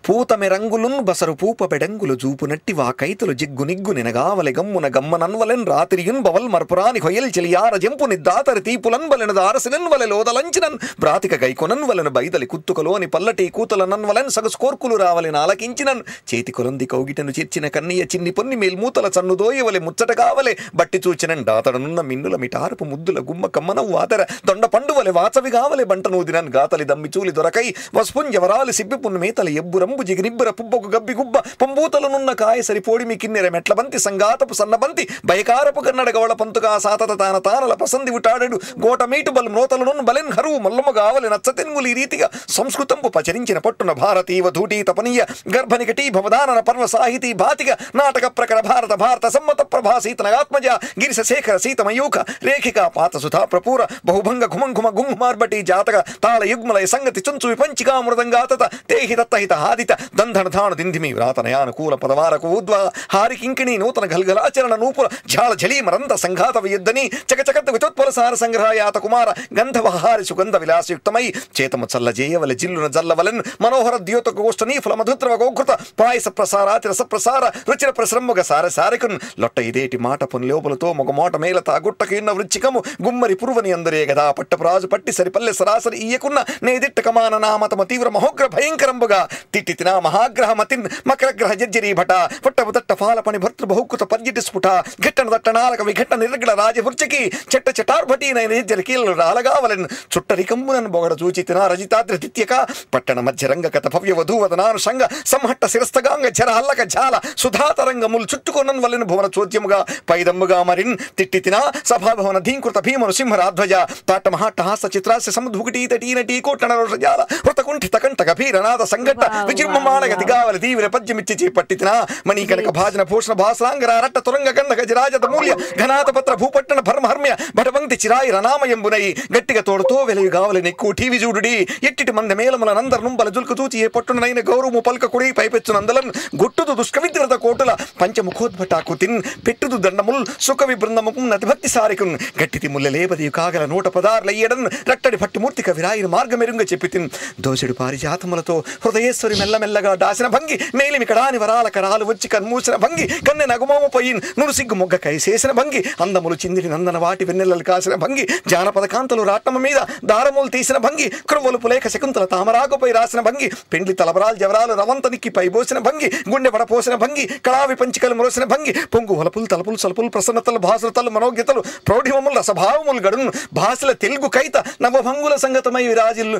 పూతమె రంగులున్ బసరు పూప పెడంగులు జూపునట్టి వాకైతులు జిగ్గు నిగ్గు నినగావలె గమ్మున గమ్మనన్వలెన్ రాత్రియున్ బవల్ మర్పురాని హొయల్ చెలియార జంపు నిద్దాతరి తీపులన్ వలెన దారసినన్ వలె లోదలంచినన్ బ్రాతిక గైకొనన్ వలెన బైదలి కుత్తుకలోని పల్లటి కూతలనన్ వలెన్ సగస్కోర్కులు రావలెన ఆలకించినన్ చేతి కొలంది కౌగిటను చేర్చిన కన్నయ్య చిన్ని పొన్ని మేల్మూతల చన్నుదోయవలె ముచ్చట కావలె బట్టి చూచినన్ దాతడనున్న మిన్నుల మిటారపు ముద్దుల గుమ్మ కమ్మనవు వాతర దొండ పండువలె వాచవి కావలె బంటనూదినన్ గాతలి దమ్మిచూలి దొరకై వస్పుంజవరాలి సిబ్బిపున్ మేతల ఎబ్బురం జిగినిబ్బర పుబ్బకు గబ్బి గుబ్బ పొంబూతలనున్న కాయ సరిపోడిమి కిన్నెర మెట్లబంతి సంగాతపు సన్నబంతి బయకారపు కన్నడ గవళ పంతుగా సాతత తాన తానల పసంది ఉటాడెడు గోట మీటు బల్ మ్రోతలను బలెన్ హరువు మల్లము గావలి నచ్చతెన్గులు ఈ రీతిగా సంస్కృతంపు పచరించిన పట్టున భారతీవ ధూటీ తపనీయ గర్భనికటీ భవదానన పర్వ సాహితీ భాతిక నాటక ప్రకర భారత భారత సమ్మత ప్రభా సీతనగాత్మజ గిరిశ శేఖర సీతమయూఖ రేఖిక పాత సుధా ప్రపూర బహుభంగ ఘుమంఘుమ గుంఘుమార్బటి జాతక తాళ యుగ్మలయ సంగతి చుంచు విపంచికా మృదంగాతత తేహి దత్తహిత హాదిత దంధనధాను దింధిమి వ్రాతనయానుకూల పదవారకు ఊద్వ హారికింకిణి నూతన గల్గలాచరణ నూపుల ఝాళ ఝలీమరంత సంఘాత వియుద్ధని చకచకత వితోత్పల సార సంగ్రహాయాత కుమార గంధవహారి సుగంధ విలాసయుక్తమై చేతము చల్లజేయవల జిల్లున జల్లవలన్ మనోహర ద్యోత గోష్ఠనీ ఫల మధుద్రవ గోకృత పాయస ప్రసారాతి రస ప్రసార రుచిర ప్రశ్రమ్ముగ సార సారికున్ లొట్ట ఇదేటి మాట పొన్లోపులతో మొగ మోట మేలత గుట్టకిన్న వృచ్చికము గుమ్మరి పురువని అందరే గదా పట్టపురాజు పట్టి సరిపల్లె సరాసరి ఇయ్యకున్న నేదిట్ట కమాన నామతమ తీవ్ర మహోగ్ర భయంకరంబుగా తిట్టితిన మహాగ్రహమతిన్ మకరగ్రహ జర్జరీ భట పట్టపు దట్ట ఫాలపని భర్తృ బహుకృత పర్యటి స్ఫుట ఘట్టన దట్టనాలక విఘట్ట నిర్గళ రాజభృర్చకి చెట్ట చటార్భటీనైన నిర్జల కీలలు రాలగావలెన్ చుట్టరికంబునన్ బొగడ చూచితిన రజితాద్రి తిత్యక పట్టణ మధ్య రంగకత భవ్య వధూవదనాను సంగ సంహట్ట శిరస్తగాంగ జర హల్లక జాల సుధాతరంగములు చుట్టుకొనన్ వలెన్ భువన చోద్యముగా పైదమ్ముగా మరిన్ తిట్టితిన సభాభవన ధీంకృత భీమను సింహరాధ్వజ తాట మహాట్టహాస చిత్రాస్య సముద్భుకటీ తటీనటీ కోట్టణ రోషజాల హృతకుంఠిత కంఠ గభీరనాథ సంఘట్ట విజృంభమాణగతిగావలి తీవ్ర పద్యమిచ్చి చేపట్టితిన మణికనక భాజన భూషణ భాసరాంగర రట్ట తురంగ గంధ గజరాజత మూల్య ఘనాత పత్ర భూపట్టణ భర్మహర్మ్య భటవంతి చిరాయి రణామయంబునై గట్టిగా తోడుతో వెలవి గావలి నెక్కు టీవి చూడుడి ఎట్టిటి మంద మేలముల నందర నుంబల జుల్కు చూచి ఏ పట్టునైన గౌరవము పల్క కుడి పైపెచ్చు నందలన్ గుట్టుదు దుష్కవిద్రత కోటుల పంచముఖోద్భటాకుతిన్ పెట్టుదు దండముల్ సుకవి బృందము నతిభక్తి సారికున్ గట్టితి ముల్లలేపది కాగల 116 ఎయ్యడన్ రట్టడి భట్టిమూర్తి కవిరాయిన మార్గమెరుంగ చెప్పితిన్ దోసెడు పారిజాతములతో హృదయేశ్వరి మెల్లమెల్లగా దాసిన భంగి మేలిమికడాని వరాల కరాలు వచ్చి కన్మూసిన భంగి కన్నె నగుమోము పోయిన్ నురుసిగ్గు మొగ్గ కైసేసిన భంగి అందములు చిందిరి నందన వాటి వెన్నెల్లలు కాసిన భంగి జానపద కాంతలు రాట్నమ మీద దారములు తీసిన భంగి కృవలుపు లేక శకుంతల తామరాకుపై రాసిన భంగి పెండ్లి తలబరాలు జవరాలు రవంతనికి పైబోసిన భంగి గుండె పడపోసిన భంగి కళావి పంచికలు మురసిన భంగి పొంగు వలపులు తలపులు సలుపులు ప్రసన్నతలు భాసురతలు మనోజ్ఞతలు ప్రౌఢిమములు రసభావములు గడును భాషల తెలుగు కైత నవభంగుల సంగతమై విరాజిల్లు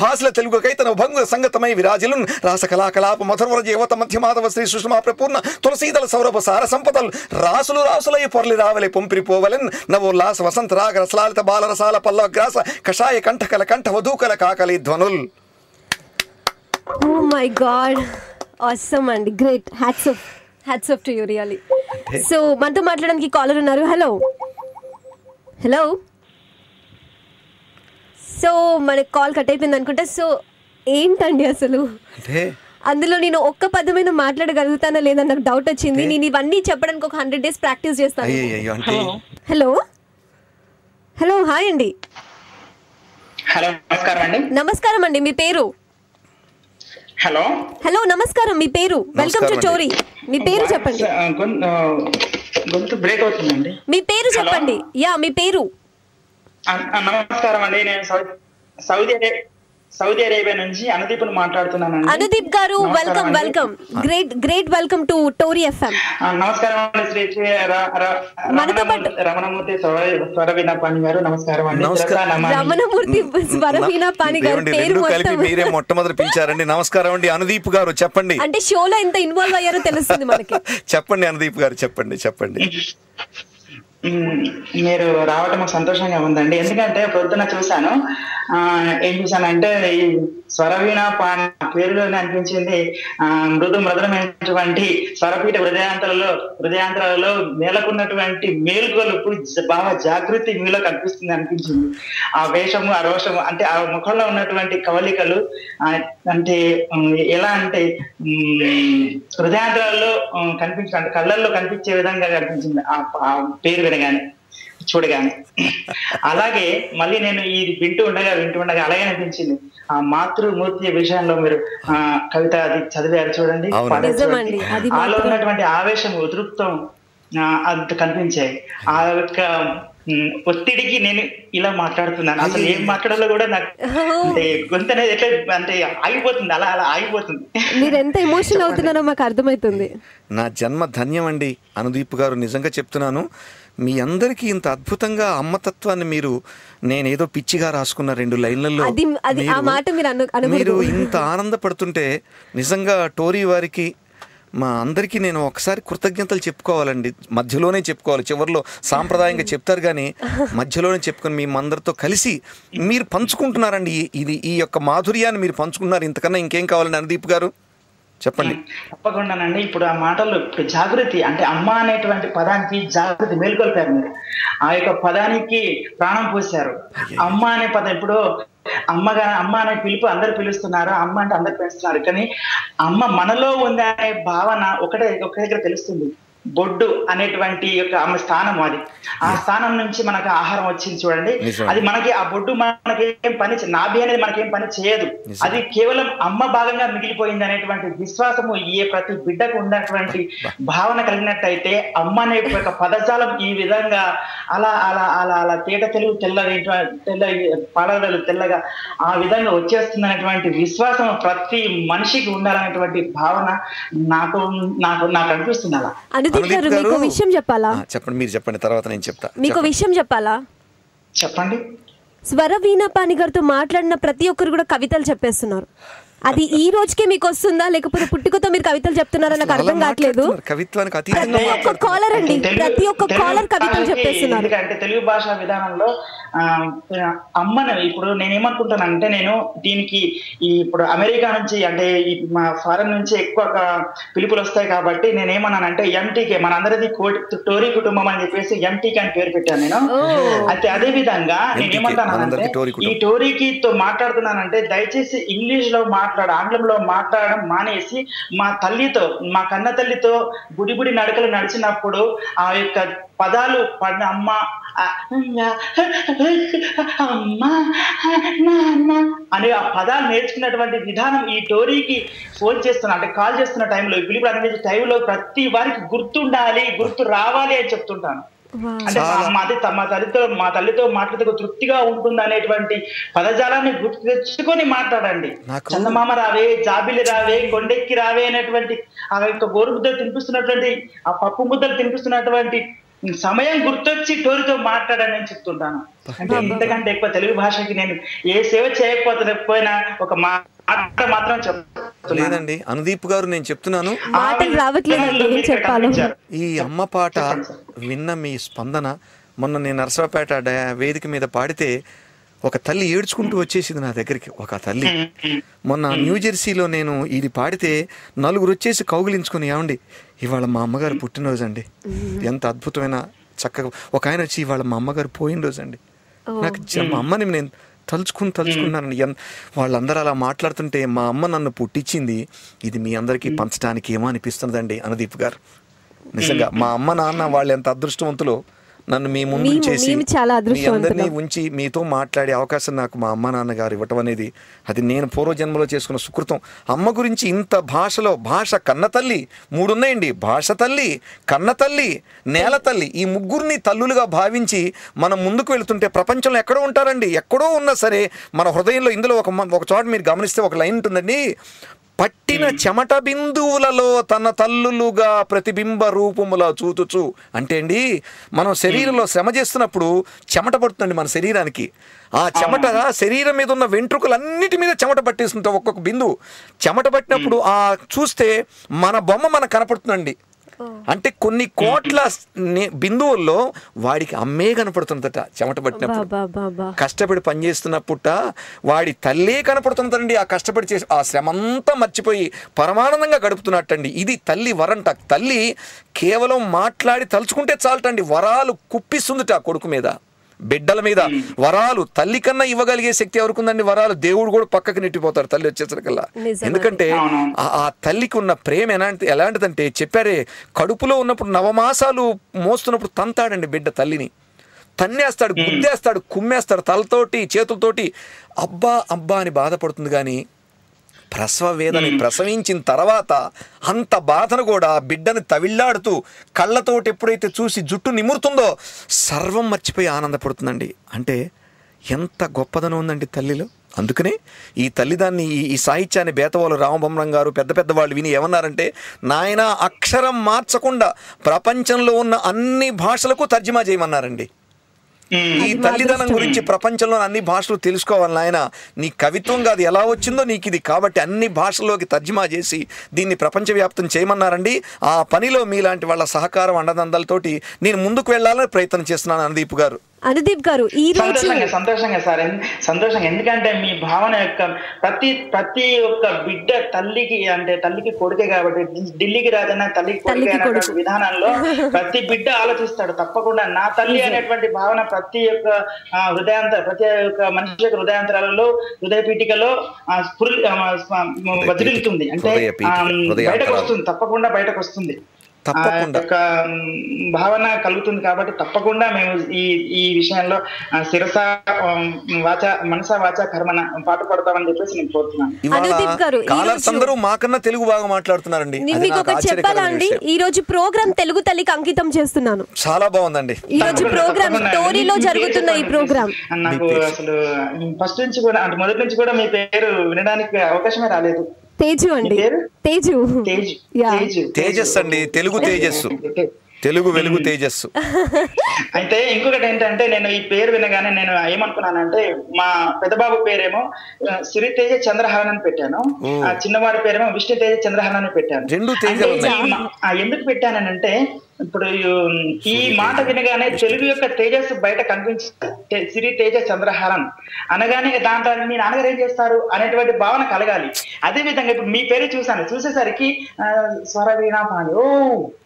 భాషల తెలుగు కైత నవభంగుల సంగతమై విరాజిల్లు రాసకళాకలాప మధురవర జీవత మధ్యమాధవ శ్రీ సుష్మా ప్రపూర్ణ తులసీదల సౌరభ సార సంపదలు రాసులు రాసులై పొర్లి రావలే పొంపిరిపోవలెన్ నవోల్లాస వసంత రాగ రసలాలిత బాలరసాల పల్లవగ్రాస కషాయ కంఠకల కంఠ వధూకల కాకలి ధ్వనుల్. ఓ మై గాడ్, ఆసమ్ అండి, great. Hats off to you really. So మనతో మాట్లాడడానికి కాలర్ ఉన్నారు. Hello hello. సో మనకి కాల్ కట్ అయిపోయింది అనుకుంటా. సో ఏంటండి అసలు అందులో నేను ఒక్క పదమైన మాట్లాడగలుగుతానా లేదా నాకు డౌట్ వచ్చింది. నేను ఇవన్నీ చెప్పడానికి ఒక 100 days ప్రాక్టీస్ చేస్తాను. హలో హలో, హాయ్ అండి. హలో, నమస్కారం అండి. నమస్కారం అండి, మీ పేరు? హలో హలో, నమస్కారం, మీ పేరు? Welcome to Tori. మీ పేరు చెప్పండి. గొంతు బ్రేక్ అవుతుందండి. మీ పేరు చెప్పండి. యా, మీ పేరు? నమస్కారం అండి, నేను సౌదీ అరేబియా నుంచి అనుదీప్ను మాట్లాడుతున్నాను. Anudeep garu, welcome welcome. Great welcome to Tori FM. నమస్కారం అండి, శ్రీ రమణమూర్తి స్వరవీణ పాణి గారు. నమస్కారం అండి. రమణమూర్తి స్వరవీణ పాణి గారు పేరు మీరే మొట్టమొదటి పిలిచారండి. నమస్కారం అండి. అనుదీప్ గారు చెప్పండి. అంటే షోలో ఎంత ఇన్వాల్వ్ అయ్యారో తెలుస్తుంది మనకి. చెప్పండి అనుదీప్ గారు, చెప్పండి. మీరు రావటం మాకు సంతోషంగా ఉందండి. ఎందుకంటే పొద్దున చూశాను, ఏం చూశానంటే ఈ స్వరవీణ పాణి పేరులోనే అనిపించింది మృదుమైనటువంటి స్వరపీఠ హృదయాంతరాలలో మేలకున్నటువంటి మేలుకొలుపు బాగా జాగృతి మీలో కనిపిస్తుంది అనిపించింది. ఆ వేషము, ఆ రోషము, అంటే ఆ ముఖంలో ఉన్నటువంటి కవలికలు అంటే ఎలా అంటే హృదయాంతరాల్లో కనిపించే, అంటే కళ్ళల్లో కనిపించే విధంగా కనిపించింది ఆ పేరు వినగానే. చూడగానే. అలాగే మళ్ళీ నేను ఇది వింటూ ఉండగా అలాగే అనిపించింది. ఆ మాతృమూర్తి విషయంలో మీరు కవిత అది చదివారు చూడండి, ఆలో ఉన్నటువంటి ఆవేశం, ఉద్రిక్తం అది కనిపించాయి. ఆ యొక్క ఒత్తిడికి నేను ఇలా మాట్లాడుతున్నాను, అసలు ఏం మాట్లాడాలో కూడా నాకు అంటే గొంతు అనేది ఎట్లా అంటే ఆగిపోతుంది, అలా ఆగిపోతుంది. మీరు ఎంత ఎమోషనల్ అవుతున్నారో మాకు అర్థమవుతుంది. నా జన్మ ధన్యం అండి అనుదీప్ గారు, నిజంగా చెప్తున్నాను. మీ అందరికీ ఇంత అద్భుతంగా అమ్మతత్వాన్ని మీరు, నేనేదో పిచ్చిగా రాసుకున్న 2 లైన్లలో మీరు ఇంత ఆనందపడుతుంటే నిజంగా టోరీ వారికి, మా అందరికీ నేను ఒకసారి కృతజ్ఞతలు చెప్పుకోవాలండి. మధ్యలోనే చెప్పుకోవాలి, చివరిలో సాంప్రదాయంగా చెప్తారు కానీ మధ్యలోనే చెప్పుకొని మీ అందరితో కలిసి మీరు పంచుకుంటున్నారండి. ఈ యొక్క మాధుర్యాన్ని మీరు పంచుకుంటున్నారు. ఇంతకన్నా ఇంకేం కావాలండి అనుదీప్ గారు, చెప్పండి. తప్పకుండానండి. ఇప్పుడు ఆ మాటల్లో ఇప్పుడు జాగృతి అంటే అమ్మ అనేటువంటి పదానికి జాగృతి మేల్కొల్పారు మీరు. ఆ యొక్క పదానికి ప్రాణం పోశారు. అమ్మ అనే పదం ఇప్పుడు అమ్మ అనే పిలుపు అందరు పిలుస్తున్నారు, అమ్మ అంటే అందరు పిలుస్తున్నారు. కానీ అమ్మ మనలో ఉంది అనే భావన ఒక దగ్గర తెలుస్తుంది. బొడ్డు అనేటువంటి యొక్క ఆమె స్థానం, అది ఆ స్థానం నుంచి మనకు ఆహారం వచ్చింది చూడండి. అది మనకి ఆ బొడ్డు మనకేం పని, నాభి అనేది మనకేం పని చేయదు, అది కేవలం అమ్మ భాగంగా మిగిలిపోయింది అనేటువంటి విశ్వాసము ఏ ప్రతి బిడ్డకు ఉన్నటువంటి భావన కలిగినట్టయితే అమ్మ అనే యొక్క పదజాలం ఈ విధంగా అలా అలా అలా అలా తేట తెలుగు పాడగలలు తెల్లగా ఆ విధంగా వచ్చేస్తుంది అనేటువంటి విశ్వాసం ప్రతి మనిషికి ఉండాలనేటువంటి భావన నాకు నాకు నాకు అనిపిస్తుంది. అలా మీకు విషయం చెప్పాలా? చెప్పండి, మీరు చెప్పండి, తర్వాత నేను చెప్తా. మీకు విషయం చెప్పాలా? చెప్పండి. స్వరవీణ పానిగారితో మాట్లాడిన ప్రతి ఒక్కరు కూడా కవితలు చెప్పేస్తున్నారు. అది ఈ రోజుకే మీకు వస్తుందా, లేకపోతే పుట్టుకతో మీరు కవితలు చెప్తున్నారా నాకు అర్థం కావట్లేదు. ప్రతి ఒక్క కాలర్ అండి, ప్రతి ఒక్క కాలర్ కవితలు చెప్పేస్తున్నారు. ఎందుకంటే తెలుగు భాషా విధానంలో అమ్మను ఇప్పుడు నేనేమనుకుంటానంటే, నేను దీనికి ఇప్పుడు అమెరికా నుంచి అంటే మా ఫారెన్ నుంచి ఎక్కువ పిలుపులు వస్తాయి కాబట్టి నేనేమన్నానంటే ఎంటీకే, మనందరిది టోరీ కుటుంబం అని చెప్పేసి ఎంటీకే అని పేరు పెట్టాను నేను. అయితే అదే విధంగా నేనేమంటానంటే, ఈ టోరీకితో మాట్లాడుతున్నానంటే దయచేసి ఇంగ్లీష్ లో ఆంగ్లంలో మాట్లాడడం మానేసి మా తల్లితో, మా కన్న తల్లితో గుడి నడకలు నడిచినప్పుడు ఆ యొక్క పదాలు పడిన అమ్మ అమ్మ నాన్న అనే ఆ పదాలు నేర్చుకున్నటువంటి విధానం ఈ టోరీకి ఫోన్ చేస్తున్నా అంటే కాల్ చేస్తున్న టైంలో, పిలుపు అందించే టైంలో ప్రతి వారికి గుర్తుండాలి, గుర్తు రావాలి అని చెప్తుంటాను. అంటే మా తల్లితో మాట్లాడితే తృప్తిగా ఉంటుంది అనేటువంటి పదజాలాన్ని గుర్తు తెచ్చుకొని మాట్లాడండి. చందమామ రావే, జాబిలి రావే, కొండెక్కి రావే అనేటువంటి ఆ యొక్క గోరు ముద్దలు తినిపిస్తున్నటువంటి, ఆ పప్పు ముద్దలు తినిపిస్తున్నటువంటి సమయం గుర్తొచ్చి టోరీతో మాట్లాడని నేను చెప్తుంటాను. అంటే ఇంతకంటే ఎక్కువ తెలుగు భాషకి నేను ఏ సేవ చేయకపోయినా ఒక మాట మాత్రం లేదండి అనుదీప్ గారు, నేను చెప్తున్నాను. ఈ అమ్మ పాట విన్న మీ స్పందన, మొన్న నేను నరసరావుపేట వేదిక మీద పాడితే ఒక తల్లి ఏడ్చుకుంటూ వచ్చేసింది నా దగ్గరికి. ఒక తల్లి మొన్న న్యూజెర్సీలో నేను ఇది పాడితే 4 వచ్చేసి కౌగిలించుకుని, ఏమండి ఇవాళ మా అమ్మగారు పుట్టినరోజు అండి, ఎంత అద్భుతమైన చక్కగా. ఒక ఆయన వచ్చి ఇవాళ మా అమ్మగారు పోయిన రోజు అండి, నాకు మా అమ్మని నేను తలుచుకున్నాను. వాళ్ళందరూ అలా మాట్లాడుతుంటే మా అమ్మ నన్ను పుట్టించింది, ఇది మీ అందరికీ పంచడానికి ఏమో అనిపిస్తుందండి అనుదీప్ గారు. నిజంగా మా అమ్మ నాన్న వాళ్ళు ఎంత అదృష్టవంతులో, నన్ను మీ ముందు చేసి మీ అందరినీ ఉంచి మీతో మాట్లాడే అవకాశం నాకు మా అమ్మ నాన్నగారు ఇవ్వటం అనేది, అది నేను పూర్వజన్మలో చేసుకున్న సుకృతం. అమ్మ గురించి ఇంత భాషలో, భాష కన్న తల్లి 3 ఉన్నాయండి, భాష తల్లి, కన్న తల్లి, నేల తల్లి, ఈ ముగ్గురిని తల్లులుగా భావించి మనం ముందుకు వెళుతుంటే ప్రపంచంలో ఎక్కడో ఉంటారండి, ఎక్కడో ఉన్నా సరే మన హృదయంలో. ఇందులో ఒక చోట మీరు గమనిస్తే ఒక లైన్ ఉంటుందండి, పట్టిన చెమట బిందువులలో తన తల్లులుగా ప్రతిబింబ రూపములా చూతుచు. అంటే అండి మనం శరీరంలో శ్రమ చేస్తున్నప్పుడు చెమట పడుతుందండి మన శరీరానికి. ఆ చెమట శరీరం మీద ఉన్న వెంట్రుకలన్నిటి మీద చెమట పట్టేస్తుంటాం. ఒక్కొక్క బిందువు చెమట పట్టినప్పుడు ఆ చూస్తే మన బొమ్మ మనకు కనపడుతుందండి. అంటే కొన్ని కోట్ల బిందువుల్లో వాడికి అమ్మే కనపడుతుందట చెమట పట్టినప్పుడు. కష్టపడి పనిచేస్తున్నప్పుట వాడి తల్లే కనపడుతుందండి. ఆ కష్టపడి చేసి ఆ శ్రమంతా మర్చిపోయి పరమానందంగా గడుపుతున్నట్టండి. ఇది తల్లి వరంట. తల్లి కేవలం మాట్లాడి తలుచుకుంటే చాలటండి, వరాలు కుప్పిస్తుందిట కొడుకు మీద, బిడ్డల మీద. వరాలు తల్లి కన్నా ఇవ్వగలిగే శక్తి ఎవరికి ఉందండి? వరాలు దేవుడు కూడా పక్కకి నెట్టిపోతారు తల్లి వచ్చేసరికల్లా. ఎందుకంటే ఆ తల్లికి ఉన్న ప్రేమ ఎలాంటిదంటే, చెప్పారే, కడుపులో ఉన్నప్పుడు 9 మాసాలు మోస్తున్నప్పుడు తంతాడండి బిడ్డ తల్లిని. తన్నేస్తాడు, గుద్దేస్తాడు, కుమ్మేస్తాడు తలతోటి చేతులతోటి. అబ్బా అబ్బా అని బాధపడుతుంది. కానీ ప్రసవ వేదని ప్రసవించిన తర్వాత అంత బాధను కూడా బిడ్డని తవిళ్లాడుతూ కళ్ళతోటి ఎప్పుడైతే చూసి జుట్టు నిమురుతుందో సర్వం మర్చిపోయి ఆనందపడుతుందండి. అంటే ఎంత గొప్పదనం ఉందండి తల్లిలో. అందుకనే ఈ తల్లిదాన్ని, ఈ సాహిత్యాన్ని బేతవాళ్ళు రామబ్రహ్మం గారు పెద్ద పెద్ద వాళ్ళు విని ఏమన్నారంటే, నాయన అక్షరం మార్చకుండా ప్రపంచంలో ఉన్న అన్ని భాషలకు తర్జుమా చేయమన్నారండి. ఈ తల్లిదనం గురించి ప్రపంచంలో అన్ని భాషలు తెలుసుకోవాలి నాయన. నీ కవిత్వం కాదు ఎలా వచ్చిందో నీకు ఇది, కాబట్టి అన్ని భాషల్లోకి తర్జుమా చేసి దీన్ని ప్రపంచవ్యాప్తం చేయమన్నారండి. ఆ పనిలో మీలాంటి వాళ్ళ సహకారం అండదండలతోటి నేను ముందుకు వెళ్ళాలని ప్రయత్నం చేస్తున్నాను అనుదీప్ గారు. అనుదీప్ గారు ఈ రోజు సంతోషంగా సార్, సంతోషంగా. ఎందుకంటే మీ భావన యొక్క ప్రతి ఒక్క బిడ్డ తల్లికి కొడుకే కాబట్టి ఢిల్లీకి రాజన్న తల్లికి కొడుకే అనేటువంటి విధానంలో ప్రతి బిడ్డ ఆలోచిస్తాడు. తప్పకుండా నా తల్లి అనేటువంటి భావన ప్రతి ఒక్క మనిషి యొక్క హృదయాంతరాలలో, హృదయ పీఠికలో వదిలితుంది. అంటే బయటకు వస్తుంది, తప్పకుండా బయటకు వస్తుంది, భావన కలుగుతుంది. కాబట్టి తప్పకుండా మేము ఈ విషయంలో శిరస వాచ మనస వాచ కర్మన పాటు పడతామని చెప్పేసి నేను కోరుతున్నాను. అందరూ మాకన్నా తెలుగు బాగా మాట్లాడుతున్నారండి. మీకు ఒకటి చెప్పాలండి, ఈ రోజు ప్రోగ్రామ్ తెలుగు తల్లికి అంకితం చేస్తున్నాను. చాలా బాగుందండి. ఈ రోజు ప్రోగ్రామ్ టోరీలో జరుగుతున్న ఈ ప్రోగ్రామ్ నాకు అసలు ఫస్ట్ నుంచి కూడా, అంటే మొదటి నుంచి కూడా మీ పేరు వినడానికి అవకాశమే రాలేదు. తేజు అండి, తేజు తేజస్ అండి, తెలుగు తేజస్సు, తెలుగు వెలుగు తేజస్సు. అయితే ఇంకొకటి ఏంటంటే, నేను ఈ పేరు వినగానే నేను ఏమనుకున్నానంటే, మా పెద్దబాబు పేరేమో శ్రీతేజ చంద్రహరన్ అని పెట్టాను, ఆ చిన్నవాడి పేరేమో విష్ణుతేజ చంద్రహరన్ అని పెట్టాను. ఎందుకు పెట్టానంటే, ఇప్పుడు ఈ మాట వినగానే తెలుగు యొక్క తేజస్సు బయట కనిపించింది. శ్రీ తేజ చంద్రహరన్ అనగానే దాంట్లో మీ నాన్నగారు ఏం చేస్తారు అనేటువంటి భావన కలగాలి. అదే విధంగా ఇప్పుడు మీ పేరు చూసేసరికి స్వరవీణ పాణి, ఓ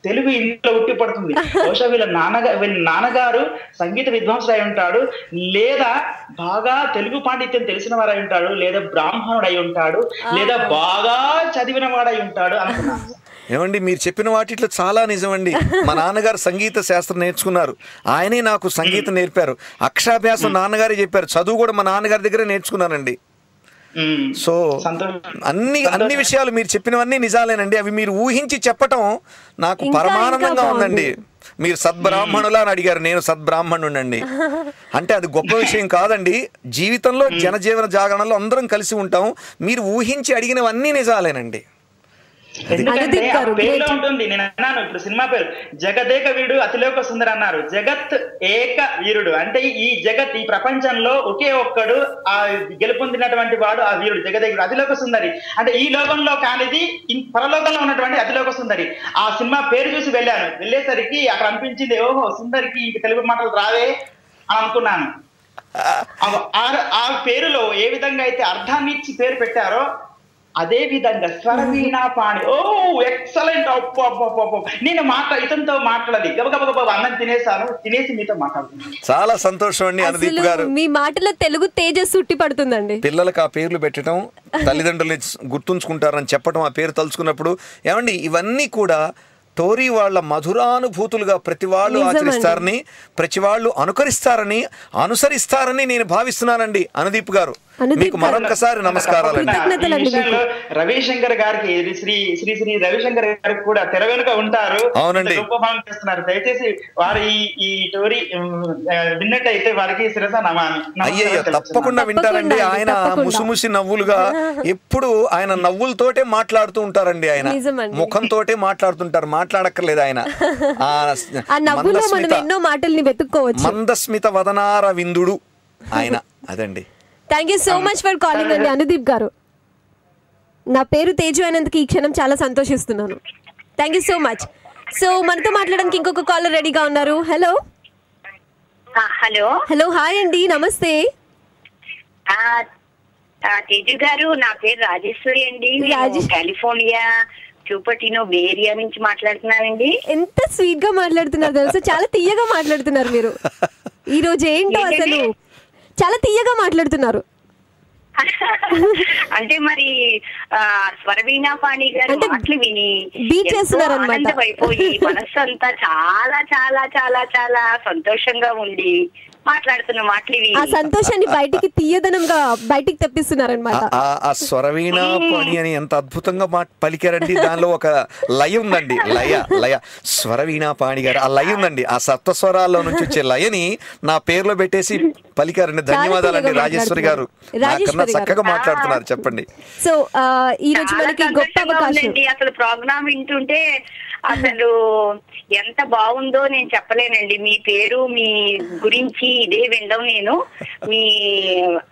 తెలుగు ఇంట్లో ఉట్టి పడుతుంది. బహుశా వీళ్ళ నాన్నగారు సంగీత విద్వాంసుడు అయి ఉంటాడు, లేదా బాగా తెలుగు పాండిత్యం తెలిసిన వారు అయి ఉంటాడు, లేదా బ్రాహ్మణుడు అయి ఉంటాడు, లేదా బాగా చదివిన వాడై ఉంటాడు అనుకున్నాను. ఏమండి, మీరు చెప్పిన వాటిలో చాలా నిజమండి. మా నాన్నగారు సంగీత శాస్త్రం నేర్చుకున్నారు, ఆయనే నాకు సంగీతం నేర్పారు. అక్షరాభ్యాసం నాన్నగారే చెప్పారు, చదువు కూడా మా నాన్నగారి దగ్గరే నేర్చుకున్నానండి. సో అన్ని విషయాలు మీరు చెప్పినవన్నీ నిజాలేనండి. అవి మీరు ఊహించి చెప్పటం నాకు పరమానందంగా ఉందండి. మీరు సద్బ్రాహ్మణులా అని అడిగారు, నేను సద్బ్రాహ్మణుడండి. అంటే అది గొప్ప విషయం కాదండి. జీవితంలో జనజీవన జాగరణలో అందరం కలిసి ఉంటాం. మీరు ఊహించి అడిగినవన్నీ నిజాలేనండి. ఎందుకంటే ఆ పేరులో ఉంటుంది. నేను అన్నాను ఇప్పుడు సినిమా పేరు జగదేక వీరుడు అతిలోక సుందరి అన్నారు. జగత్ ఏక వీరుడు అంటే ఈ జగత్, ఈ ప్రపంచంలో ఒకే ఒక్కడు ఆ గెలుపొందినటువంటి వాడు ఆ వీరుడు జగదేక అతిలోక సుందరి. అంటే ఈ లోకంలో కానిది పరలోకంలో ఉన్నటువంటి అతిలోక సుందరి. ఆ సినిమా పేరు చూసి వెళ్ళేసరికి అక్కడ అనిపించింది, ఓహో సుందరికి ఇంక తెలుగు మాటలు రావే అని అనుకున్నాను. ఆ పేరులో ఏ విధంగా అయితే అర్థాన్ని ఇచ్చి పేరు పెట్టారో అదే విధంగా స్వరవీణ పాణి, ఓ ఎక్సలెంట్. నేను ఇతనితో మాట్లాడాలి, గబగబ అన్నం తినేసి మీతో మాట్లాడుతున్నాను. చాలా సంతోషం అండి అనుదీప్ గారు. మీ మాటలో తెలుగు తేజస్సు ఉట్టి పడుతుందండి. పిల్లలకు ఆ పేర్లు పెట్టడం, తల్లిదండ్రుల్ని గుర్తుంచుకుంటారని చెప్పడం, ఆ పేరు తలుచుకున్నప్పుడు ఏమండి ఇవన్నీ కూడా టోరీ వాళ్ళ మధురానుభూతులుగా ప్రతి వాళ్ళు ఆచరిస్తారని, ప్రతి వాళ్ళు అనుసరిస్తారని నేను భావిస్తున్నానండి. అనుదీప్ గారు, మీకు మరొకసారి నమస్కారాలండి. రవిశంకర్ గారికి, శ్రీ రవిశంకర్ గారికి కూడా తెర వెనుక ఉంటారు. అవునండి, చేస్తున్నారు. దయచేసి వారు ఈ టోరీ విన్నట్టయితే వారికి శిరస నమామి. అయ్యయ్యో, తప్పకుండా వింటారండి. ఆయన ముసిముసి నవ్వులుగా ఎప్పుడు ఆయన నవ్వులతోటే మాట్లాడుతూ ఉంటారండి. ఆయన ముఖంతోటే మాట్లాడుతుంటారు, మాట్లాడక్కర్లేదు. ఆయన మందస్మిత వదనార విందుడు ఆయన. అదండి. Thank you so much for calling అండి అనుదీప్ గారు. నా పేరు తేజు అయినందుకు ఈ క్షణం చాలా సంతోషిస్తున్నాను. Thank you so much. So మనతో మాట్లాడడానికి ఇంకొక కాలర్ రెడీగా ఉన్నారు. హలో హలో హాయ్ అండి, నమస్తే. తేజు గారు, నా పేరు రాజేశ్వరి అండి. కాలిఫోర్నియా క్యూపర్టినో బే ఏరియా నుంచి మాట్లాడుతున్నానండి. ఎంత స్వీట్ గా మాట్లాడుతున్నారు తెలుసా, చాలా తీయగా మాట్లాడుతున్నారు మీరు. ఈ రోజు ఏంటో అసలు చాలా తీయగా మాట్లాడుతున్నారు. అంటే మరి స్వరవీణా పాణి గారి మాటలు విని ఆనందమైపోయి మనస్సు అంతా చాలా చాలా చాలా చాలా సంతోషంగా ఉండి మాట్లాడుతున్న మాటలు ఇవి. ఆ సంతోషాన్ని బయటికి తీయదనంగా బయటికి తెప్పిస్తున్నారనమాట. ఆ స్వరవీణా పాణి అని ఎంత అద్భుతంగా పలికారండి. దానిలో ఒక లయ ఉందండి, లయ స్వరవీణా పాణి గారు ఆ లయ ఉందండి. ఆ సప్తస్వరాల్లో నుంచి వచ్చే లయని నా పేరులో పెట్టేసి పలికారండి. ధన్యవాదాలండి రాజేశ్వరి గారు, నాకన్నా చక్కగా మాట్లాడుతున్నారు. చెప్పండి. సో ఈ రోజు మనకి గొప్ప అవకాశం. అసలు ప్రోగ్రామ్ వింటుంటే అసలు ఎంత బాగుందో నేను చెప్పలేనండి. మీ పేరు, మీ గురించి ఇదే వినడం నేను. మీ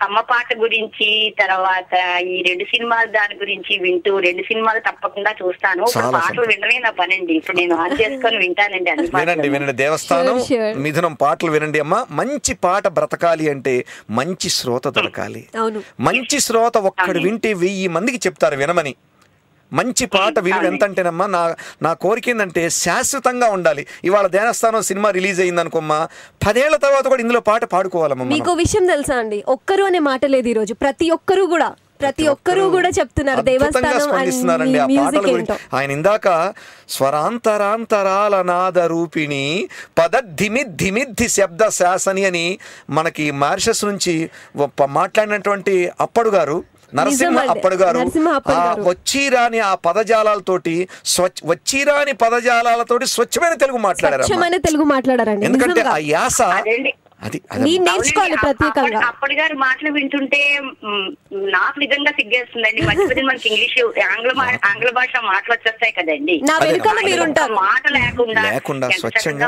అమ్మ పాట గురించి, తర్వాత ఈ 2 సినిమాలు దాని గురించి వింటూ 2 సినిమాలు తప్పకుండా చూస్తాను. పాటలు వినడమే నా పనండి. ఇప్పుడు నేను ఆన్ చేసుకొని వింటానండి. వినండి దేవస్థానం మిథునం పాటలు వినండి అమ్మా. మంచి పాట బ్రతకాలి అంటే మంచి శ్రోత దొరకాలి. మంచి శ్రోత ఒక్కడు వింటే 1000 మందికి చెప్తారు వినమని. మంచి పాట విలువ ఎంతంటేనమ్మా, నా కోరిక ఏంటంటే శాశ్వతంగా ఉండాలి. ఇవాళ దేవస్థానం సినిమా రిలీజ్ అయింది అనుకోమ్మా, 10 ఏళ్ల తర్వాత కూడా ఇందులో పాట పాడుకోవాలమ్మా. మీకు విషయం తెలుసా అండి, ఒక్కరు అనే మాట లేదు ఈ రోజు. ప్రతి ఒక్కరు కూడా చెప్తున్నారు దేవస్థానం స్పందిస్తున్నారండి ఆ పాటల గురించి. ఆయన ఇందాక స్వరాంతరాంతరాల నాద రూపిణి పదద్ధిమిద్ధిమిద్ధి శబ్ద శాసని అని మనకి మారిషస్ నుంచి మాట్లాడినటువంటి అప్పడు గారు, నరసింహ అప్పడు గారు, వచ్చిరాని ఆ పదజాలాలతోటి వచ్చిరాని పదజాలాలతోటి స్వచ్ఛమైన తెలుగు మాట్లాడారు. ఎందుకంటే ఆ యాస అది నేర్చుకోవాలి ప్రత్యేకంగా. అప్పటి గారు మాటలు వింటుంటే నాకు నిజంగా సిగ్గేస్తుందండి. మధ్య మనకి ఇంగ్లీష్ ఆంగ్ల భాష మాటలు వచ్చేస్తాయి కదండి. మాట లేకుండా స్వచ్ఛంగా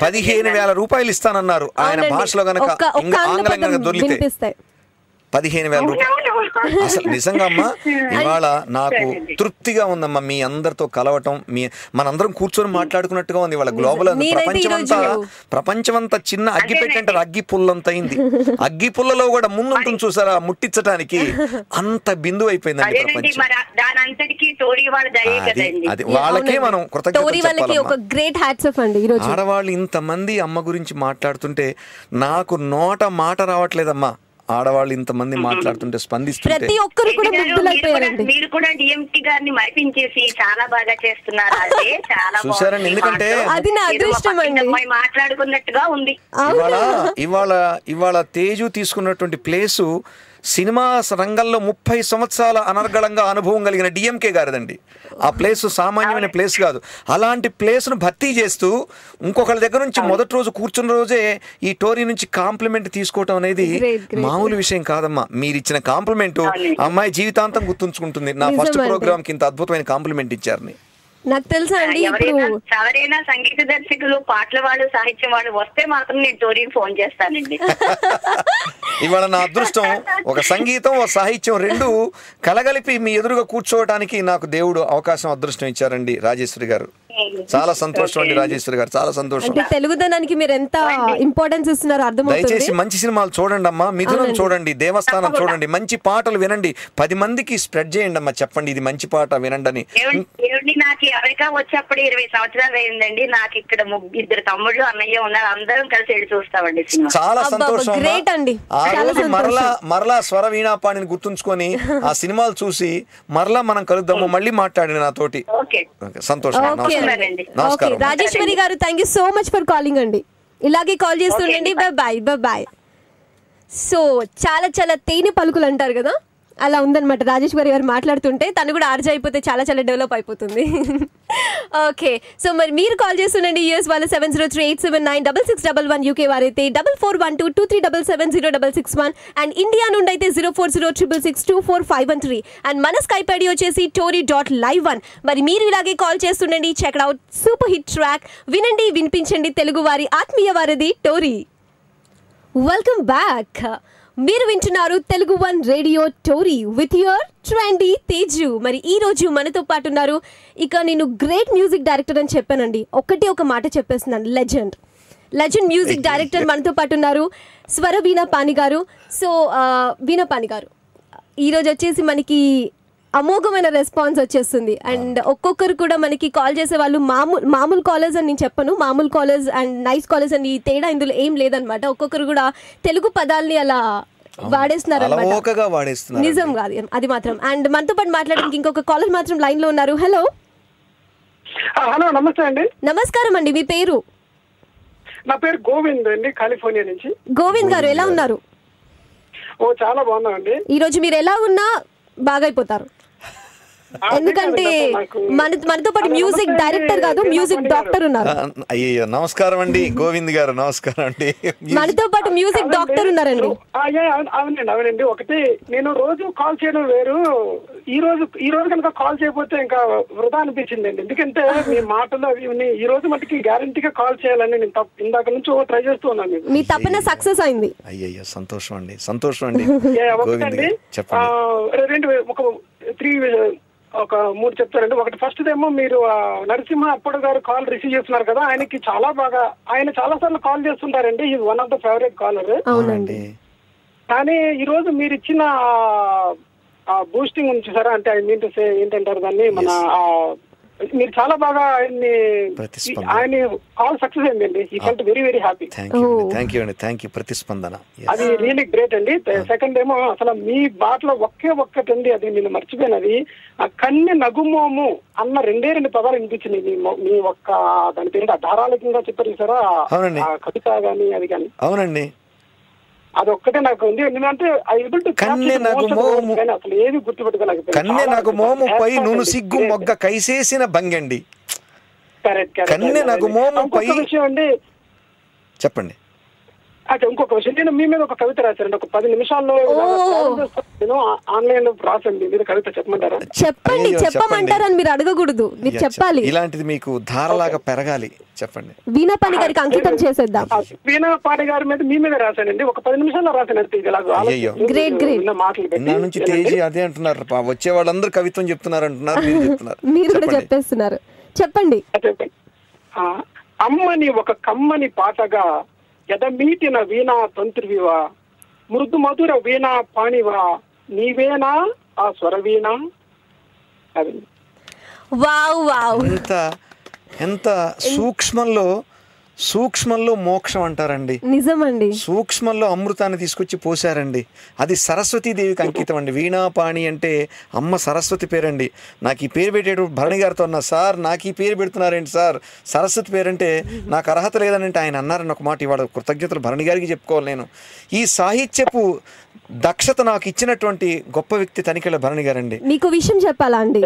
15,000 రూపాయలు ఇస్తానన్నారు ఆయన భాషలో గనక ఆంగ్లం గనక దొరికితే 15,000 రూపాయలు. అసలు నిజంగా అమ్మా ఇవాళ నాకు తృప్తిగా ఉందమ్మా మీ అందరితో కలవటం. మనందరం కూర్చొని మాట్లాడుకున్నట్టుగా ఉంది. ఇవాళ గ్లోబల్ ప్రపంచమంతా చిన్న అగ్గి పెట్టంటారు, అగ్గి పుల్లంత అయింది. అగ్గి పుల్లలో కూడా ముందు ఉంటుంది చూసారా ముట్టించడానికి, అంత బిందువు అయిపోయిందండి ప్రపంచం. అది వాళ్ళకే మనం కృతజ్ఞతలు. ఆడవాళ్ళు ఇంతమంది అమ్మ గురించి మాట్లాడుతుంటే నాకు నోట మాట రావట్లేదమ్మా. ఆడవాళ్ళు ఇంతమంది మాట్లాడుతుంటే స్పందిస్తుంటే ప్రతి ఒక్కరు కూడా మీరు కూడా డిఎంటి గారిని మరిపించేసి చాలా బాగా చేస్తున్నారు. అదే చాలా చూసారండి. ఎందుకంటే అది నా అదృష్టం అండి. మాట్లాడుకున్నట్టుగా ఉంది. ఇవాళ తేజు తీసుకున్నటువంటి ప్లేసు సినిమా రంగంలో 30 సంవత్సరాల అనర్గళంగా అనుభవం కలిగిన డిఎంకే గారిదండి. ఆ ప్లేస్ సామాన్యమైన ప్లేస్ కాదు. అలాంటి ప్లేస్ను భర్తీ చేస్తూ ఇంకొకరి దగ్గర నుంచి మొదటి రోజు కూర్చున్న రోజే ఈ టోరీ నుంచి కాంప్లిమెంట్ తీసుకోవటం అనేది మామూలు విషయం కాదమ్మా. మీరు ఇచ్చిన కాంప్లిమెంట్ అమ్మాయి జీవితాంతం గుర్తుంచుకుంటుంది. నా ఫస్ట్ ప్రోగ్రామ్ కి ఇంత అద్భుతమైన కాంప్లిమెంట్ ఇచ్చారని. నాకు తెలుసా అండి, ఎవరైనా సంగీత దర్శకులు, పాటల వాళ్ళు, సాహిత్యం వాళ్ళు వస్తే మాత్రం నేను టోరీకి ఫోన్ చేస్తానండి. ఇవాళ నా అదృష్టం ఒక సంగీతం ఒక సాహిత్యం 2 కలగలిపి మీ ఎదురుగా కూర్చోవడానికి నాకు దేవుడు అవకాశం అదృష్టం ఇచ్చారండి రాజేశ్వరి గారు. చాలా సంతోషం అండి రాజేశ్వరి గారు, చాలా సంతోషం. తెలుగుదనానికి మీరు ఎంత ఇంపార్టెన్స్ ఇస్తున్నారో అర్థమవుతుంది. దయచేసి మంచి సినిమాలు చూడండి అమ్మా. మిథునం చూడండి, దేవస్థానం చూడండి, మంచి పాటలు వినండి, 10 మందికి స్ప్రెడ్ చేయండి అమ్మా. చెప్పండి ఇది మంచి పాట వినండి అని. నాకు అమెరికా వచ్చేప్పుడు 20 సంవత్సరాలు అయిందండి. నాకు ఇక్కడ 2 తమ్ముళ్ళు, అన్నయ్య ఉన్నారు. అందరం కలిసి వెళ్ళి చూస్తామండి. చాలా సంతోషం. ఆ రోజు మరలా స్వరవీణా పాణిని గుర్తుంచుకొని ఆ సినిమాలు చూసి మరలా మనం కలుద్దాము. మళ్ళీ మాట్లాడి నాతోటి. సంతోషం. నమస్కారం రాజేశ్వరి గారు. Thank you so much for calling అండి. ఇలాగే కాల్ చేస్తుండండి. బాయ్. సో చాలా చాలా తేనె పలుకులు అంటారు కదా, అలా ఉందన్నమాట. రాజేశ్వరి గారు మాట్లాడుతుంటే తను కూడా ఆర్జీ అయిపోతే చాలా చాలా డెవలప్ అయిపోతుంది. ఓకే, సో మరి మీరు కాల్ చేస్తుండండి. యూఎస్ వాళ్ళు 7038796611, యూకే వారైతే 441223770661, అండ్ ఇండియా నుండి అయితే 0406662451 అండ్ మన స్కైప్ ఐడి వచ్చేసి tory.live1. మరి మీరు ఇలాగే కాల్ చేస్తుండండి. Check out super hit track వినండి, వినిపించండి. తెలుగు వారి ఆత్మీయ వారిది టోరీ. Welcome back. మీరు వింటున్నారు Telugu one radio Tori with your trendy Teju. మరి ఈ రోజు మనతో పాటు ఉన్నారు. ఇక నేను గ్రేట్ మ్యూజిక్ డైరెక్టర్ అని చెప్పానండి, ఒక మాట చెప్పేస్తున్నాను. లెజెండ్ మ్యూజిక్ డైరెక్టర్ మనతో పాటు ఉన్నారు, స్వరవీణా పాణి గారు. సో వీణా పాణి గారు, ఈరోజు వచ్చేసి మనకి అమోఘమైన రెస్పాన్స్ వచ్చేస్తుంది. అండ్ ఒక్కొక్కరు కూడా మనకి కాల్ చేసే వాళ్ళు మామూలు కాలర్స్ అని నేను చెప్పను. మామూలు కాలర్స్ అండ్ నైస్ కాలర్స్ అని తేడా ఇందులో ఏం లేదనమాట. ఒక్కొక్కరు కూడా తెలుగు పదాలని అలా వాడేస్తున్నారు అన్నమాట. నిజం కాదు అది మాత్రం. అండ్ మనతో పాటు మాట్లాడడానికి ఇంకొక కాలర్ మాత్రం లైన్ లో ఉన్నారు. హలో హలో, నమస్తే అండి. నమస్కారం అండి, మీ పేరు? నా పేరు గోవింద్ అండి, కాలిఫోర్నియా నుంచి. గోవింద్ గారు ఎలా ఉన్నారు? చాలా బాగున్నామండి. ఈ రోజు మీరు ఎలా ఉన్నా బాగా అయిపోతారు, ఎందుకంటే మనతో పాటు మ్యూజిక్ డైరెక్టర్ కాదు, మ్యూజిక్ డాక్టర్ ఉన్నారు. అయ్యో నమస్కారం అండి గోవింద్ గారు. నమస్కారం అండి. మనతో పాటు మ్యూజిక్ డాక్టర్ ఉన్నారండి. అవునండి. ఒకటి నేను రోజు కాల్ చేయడం వేరు, ఈ రోజు కనుక కాల్ చేయకపోతే ఇంకా వృధా అనిపించింది అండి. ఎందుకంటే మీ మాటలు అవి ఈ రోజు మటుకి గ్యారంటీగా కాల్ చేయాలని నేను ఇందాక నుంచి ట్రై చేస్తూ ఉన్నాను. మీ తప్పన సక్సెస్ అయింది. అయ్యయ్యో సంతోషం అండి, సంతోషం అండి. ఒక 3 చెప్తారండి. ఒకటి ఫస్ట్ ఏమో మీరు నరసింహ అప్పుడు గారు కాల్ రిసీవ్ చేస్తున్నారు కదా, ఆయనకి చాలా బాగా, ఆయన చాలా సార్లు కాల్ చేస్తుంటారండి. Is one of the favourite caller. అవునండి. కానీ ఈ రోజు మీరు ఇచ్చిన బూస్టింగ్ ఉంది సార్, అంటే ఐ మీన్ టు సే ఏంటంటారు దాన్ని, మన మీరు చాలా బాగా ఆయన కాల్ సక్సెస్ అయిందండి. ఈ felt very very happy. Thank you ప్రతిస్పందన. అది రియలీ గ్రేట్ అండి. సెకండ్ ఏమో అసలు మీ బాటలో ఒక్కటండి, అది నేను మర్చిపోయినది, కన్నె నగుమోము అన్న 2 పదాలు వినిపించింది. మీ ఒక్క దాని పేరు ధారాళికంగా చెప్పారు చూసారా, కవిత గాని అది కానీ. అవునండి, అదొక్కటే నాకు ఉంది. ఎందుకంటే అసలు ఏది గుర్తుపెట్టుకోలేదు. కన్నె నాకు మోము పై నూను సిగ్గు మొగ్గ కైసేసిన బంగండి. కన్నె నాకు మోము పై విషయం అండి. చెప్పండి. అయితే ఇంకొక విషయం, నేను మీ మీద ఒక కవిత రాశానండి. ఒక 10 నిమిషాల్లో నేను ఆన్లైన్ లో రాసండి. మీరు కవిత చెప్పమంటారా? చెప్పండి. చెప్పమంటారని మీరు అడగకూడదు, మీరు చెప్పాలి. ఇలాంటిది మీకు ధారలాగా పెరగాలి. చెప్పండి. వీణా పాణి గారికి అంకితం చేసేద్దాం. వీణా పాణి గారి మీద మీ మీద రాశానండి. ఒక 10 నిమిషాల్లో రాశానండి. నా నుంచి తేజీ అదే అంటున్నారు, వచ్చే వాళ్ళందరూ కవిత్వం చెప్తున్నారు అంటున్నారు, మీరు కూడా చెప్పేస్తున్నారు. చెప్పండి. అమ్మని ఒక కమ్మని పాటగా ఎదమీటిన వీణా తంత్రివివా, మృదు మధుర వీణా పాణివా, నీవేనా ఆ స్వరవీణ. అది ఎంత సూక్ష్మంలో మోక్షం అంటారండి. నిజమండి. సూక్ష్మంలో అమృతాన్ని తీసుకొచ్చి పోసారండి. అది సరస్వతీదేవికి అంకితం అండి. వీణాపాణి అంటే అమ్మ సరస్వతి పేరండి. నాకు ఈ పేరు పెట్టేటప్పుడు భరణి గారితో అన్నా, సార్ నాకు ఈ పేరు పెడుతున్నారేంటి సార్, సరస్వతి పేరంటే నాకు అర్హత లేదనంటే ఆయన అన్నారని ఒక మాట. ఇవాళ కృతజ్ఞతలు భరణి గారికి చెప్పుకోవాలి. నేను ఈ సాహిత్యపు దక్షత నాకు ఇచ్చినటువంటి గొప్ప వ్యక్తి తనికెళ్ళ భరణి గారండి. మీకు విషయం చెప్పాలా అండి,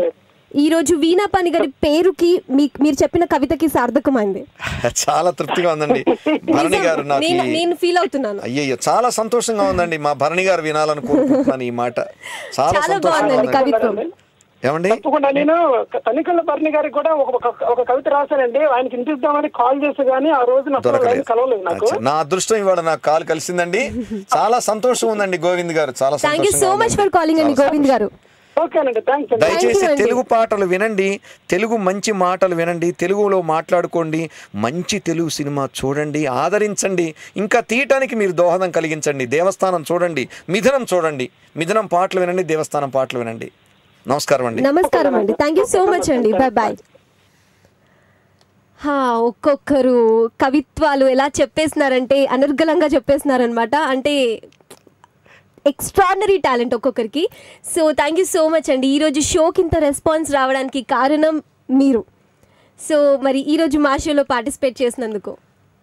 ఈ రోజు వీణా పాణి గారి పేరుకి మీరు చెప్పిన కవితకి సార్థకమైంది. చాలా తృప్తిగా ఉందండి. భరణి గారు నేను ఫీల్ అవుతున్నాను. అయ్యయ్యో చాలా సంతోషంగా ఉందండి. మా భరణి గారు వినాలని కోరుకుంటున్నాను ఈ మాట. చాలా బాగుందండి కవిత్వం. ఏమండి, తప్పకుండా నేను తనికెళ్ళ భరణి గారికి కూడా ఒక కవిత రాశానండి. ఆయనకి వినిపిద్దామని కాల్ చేస్తే గానీ ఆ రోజు కలవలేదు నాకు. నా అదృష్టం ఇవాళ నాకు కాల్ కలిసిందండి. చాలా సంతోషం ఉందండి గోవింద్ గారు. చాలా సో మచ్ ఫర్ కాలింగ్ అండి గోవింద్ గారు. దయచేసి తెలుగు పాటలు వినండి, తెలుగు మంచి మాటలు వినండి, తెలుగులో మాట్లాడుకోండి, మంచి తెలుగు సినిమా చూడండి, ఆదరించండి, ఇంకా తీయటానికి మీరు దోహదం కలిగించండి. దేవస్థానం చూడండి, మిథునం చూడండి, మిథునం పాటలు వినండి, దేవస్థానం పాటలు వినండి. నమస్కారం అండి. నమస్కారం అండి. థ్యాంక్ యూ సో మచ్ అండి. Bye bye. ఒక్కొక్కరు కవిత్వాలు ఎలా చెప్పేస్తున్నారంటే అనర్గళంగా చెప్పేస్తున్నారనమాట. అంటే ఎక్స్ట్రాడినరీ టాలెంట్ ఒక్కొక్కరికి. So thank you so much అండి. ఈరోజు షోకి ఇంత రెస్పాన్స్ రావడానికి కారణం మీరు. సో మరి ఈరోజు మా షోలో పార్టిసిపేట్ చేసినందుకు,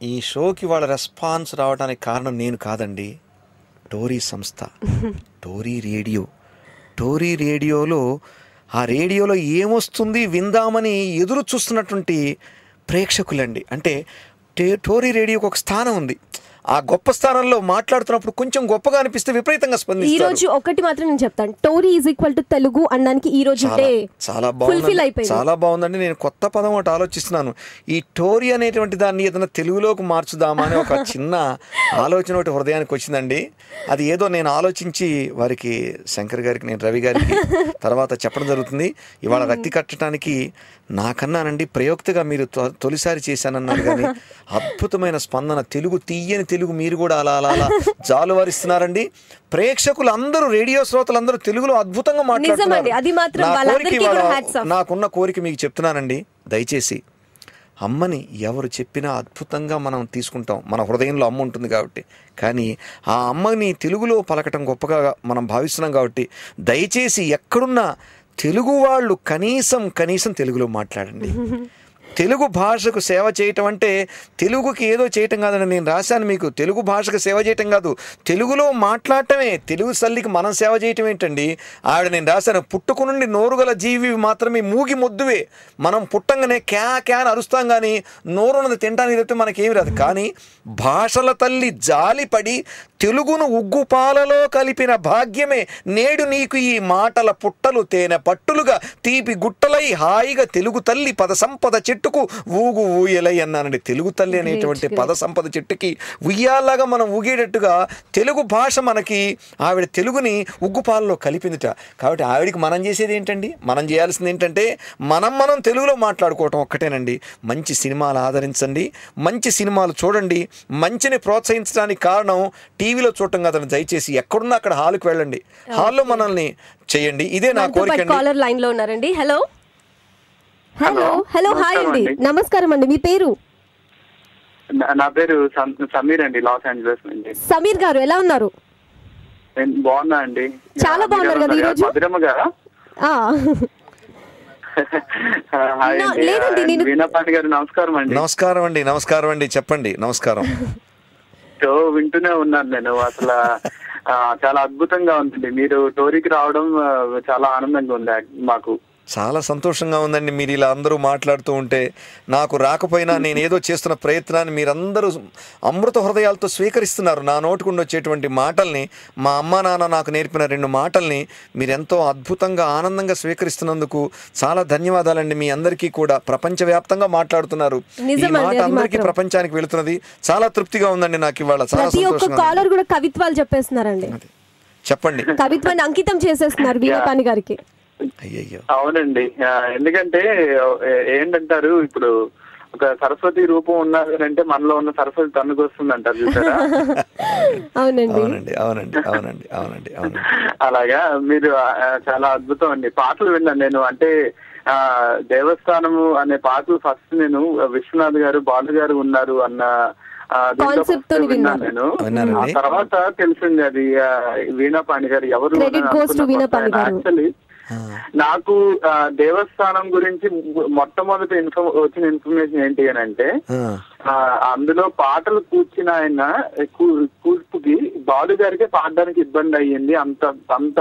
ఈ షోకి వాళ్ళ రెస్పాన్స్ రావడానికి కారణం నేను కాదండి, టోరీ సంస్థ, టోరీ రేడియోలో ఆ రేడియోలో ఏమొస్తుంది విందామని ఎదురు చూస్తున్నటువంటి ప్రేక్షకులండి. అంటే టోరీ రేడియోకి ఒక స్థానం ఉంది. ఆ గొప్ప స్థానంలో మాట్లాడుతున్నప్పుడు కొంచెం గొప్పగా అనిపిస్తే విపరీతంగా స్పందిస్తారు. ఈ రోజు ఒకటి మాత్రం నేను చెప్తాను, Tori is equal to Telugu అనడానికి ఈ రోజు చాలా బాగుందండి. నేను కొత్త పదం ఒకటి ఆలోచిస్తున్నాను. ఈ టోరీ అనేటువంటి దాన్ని ఏదైనా తెలుగులోకి మార్చుదామా అని ఒక చిన్న ఆలోచన ఒకటి హృదయానికి వచ్చిందండి. అది ఏదో నేను ఆలోచించి వారికి, శంకర్ గారికి, నేను రవి గారికి తర్వాత చెప్పడం జరుగుతుంది. ఇవాళ రక్తి కట్టడానికి నాకన్నానండి ప్రయోక్తగా మీరు తొలిసారి చేశానన్నారు, కానీ అద్భుతమైన స్పందన. తెలుగు తీయని తెలుగు మీరు కూడా అలా అలా అలా జాలువారిస్తున్నారండి. ప్రేక్షకులు అందరూ, రేడియో శ్రోతలందరూ తెలుగులో అద్భుతంగా మాట్లాడుతున్నారు. నాకున్న కోరిక మీకు చెప్తున్నానండి, దయచేసి అమ్మని ఎవరు చెప్పినా అద్భుతంగా మనం తీసుకుంటాం, మన హృదయంలో అమ్మ ఉంటుంది కాబట్టి. కానీ ఆ అమ్మని తెలుగులో పలకటం గొప్పగా మనం భావిస్తున్నాం కాబట్టి దయచేసి ఎక్కడున్నా తెలుగు వాళ్ళు కనీసం తెలుగులో మాట్లాడండి. తెలుగు భాషకు సేవ చేయటం అంటే తెలుగుకి ఏదో చేయటం కాదని నేను రాశాను మీకు. తెలుగు భాషకు సేవ చేయటం కాదు, తెలుగులో మాట్లాడటమే. తెలుగు తల్లికి మనం సేవ చేయటం ఏంటండి? ఆవిడ నేను రాశాను, పుట్టుకు నుండి నోరుగల జీవి మాత్రమే మూగి మొద్దువే. మనం పుట్టంగానే క్యాన్ అరుస్తాం, కానీ నోరున్నది తినడానికి తప్పితే మనకేమి రాదు. కానీ భాషల తల్లి జాలిపడి తెలుగును ఉగ్గుపాలలో కలిపిన భాగ్యమే నేడు నీకు ఈ మాటల పుట్టలు తేనె పట్టులుగా తీపి గుట్టలై హాయిగా తెలుగు తల్లి పద సంపద చెట్టుకు ఊగు ఊయలై అన్నానండి. తెలుగు తల్లి అనేటువంటి పద సంపద చెట్టుకి ఉయ్యాలాగా మనం ఊగేటట్టుగా తెలుగు భాష మనకి ఆవిడ తెలుగుని ఉగ్గుపాలలో కలిపిందిట. కాబట్టి ఆవిడికి మనం చేసేది ఏంటండి? మనం చేయాల్సింది ఏంటంటే మనం తెలుగులో మాట్లాడుకోవటం ఒక్కటేనండి. మంచి సినిమాలు ఆదరించండి, మంచి సినిమాలు చూడండి. మంచిని ప్రోత్సహించడానికి కారణం టీవీలో చూడటం కాదని దయచేసి ఎక్కడున్నా అక్కడ హాల్కి వెళ్ళండి, హాల్లో మనల్ని చేయండి. ఇదే నా కోరిక. కాలర్ లైన్ లో ఉన్నారండి. హలో హలో హలో హాయ్ అండి, నమస్కారం అండి. మీ పేరు? నా పేరు సమీర్ అండి, లాస్ ఏంజలస్ నుంచి. సమీర్ గారు ఎలా ఉన్నారు? బాగున్నా అండి. చాలా బాగున్నారు కదా ఈరోజు. మధురమ్మ గారా? లేదండి, వీణాపాణి గారు నమస్కారం అండి. నమస్కారం అండి చెప్పండి. నమస్కారం. వింటూనే ఉన్నాను నేను. అసలు చాలా అద్భుతంగా ఉంటుంది. మీరు టోరీకి రావడం చాలా ఆనందంగా ఉంది మాకు. చాలా సంతోషంగా ఉందండి మీరు ఇలా అందరూ మాట్లాడుతూ ఉంటే. నాకు రాకపోయినా నేను ఏదో చేస్తున్న ప్రయత్నాన్ని మీరందరూ అమృత హృదయాలతో స్వీకరిస్తున్నారు. నా నోటికుండా వచ్చేటువంటి మాటల్ని, మా అమ్మ నాన్న నాకు నేర్పిన 2 మాటల్ని మీరు ఎంతో అద్భుతంగా ఆనందంగా స్వీకరిస్తున్నందుకు చాలా ధన్యవాదాలండి. మీ అందరికీ కూడా ప్రపంచవ్యాప్తంగా మాట్లాడుతున్నారు. ఈ మాట అందరికీ ప్రపంచానికి వెళుతున్నది. చాలా తృప్తిగా ఉందండి నాకు ఇవాళ. చాలా సంతోషంగా. కాలర్ కూడా కవిత్వాలు చెప్పేస్తున్నారండి. చెప్పండి. కవిత్వాన్ని అంకితం చేసేస్తున్నారు వీణాపాణి గారికి. అయ్యయ్యో. అవునండి, ఎందుకంటే ఏంటంటారు, ఇప్పుడు ఒక సరస్వతి రూపం ఉన్నదంటే మనలో ఉన్న సరస్వతి తన్నుకు వస్తుంది అంటారు చూసారా? అవునండి. అలాగా మీరు చాలా అద్భుతం అండి. పాటలు విన్నాను నేను. అంటే దేవస్థానము అనే పాటలు ఫస్ట్ నేను విశ్వనాథ్ గారు, బాలు గారు ఉన్నారు అన్న విన్నాను నేను. ఆ తర్వాత తెలిసింది అది వీణాపాణి గారు ఎవరు. యాక్చువల్లీ నాకు దేవస్థానం గురించి మొట్టమొదటి వచ్చిన ఇన్ఫర్మేషన్ ఏంటి అని అంటే, అందులో పాటలు కూర్చిన ఆయన కూర్పుకి బాలు గారికి పాడడానికి ఇబ్బంది అయ్యింది. అంత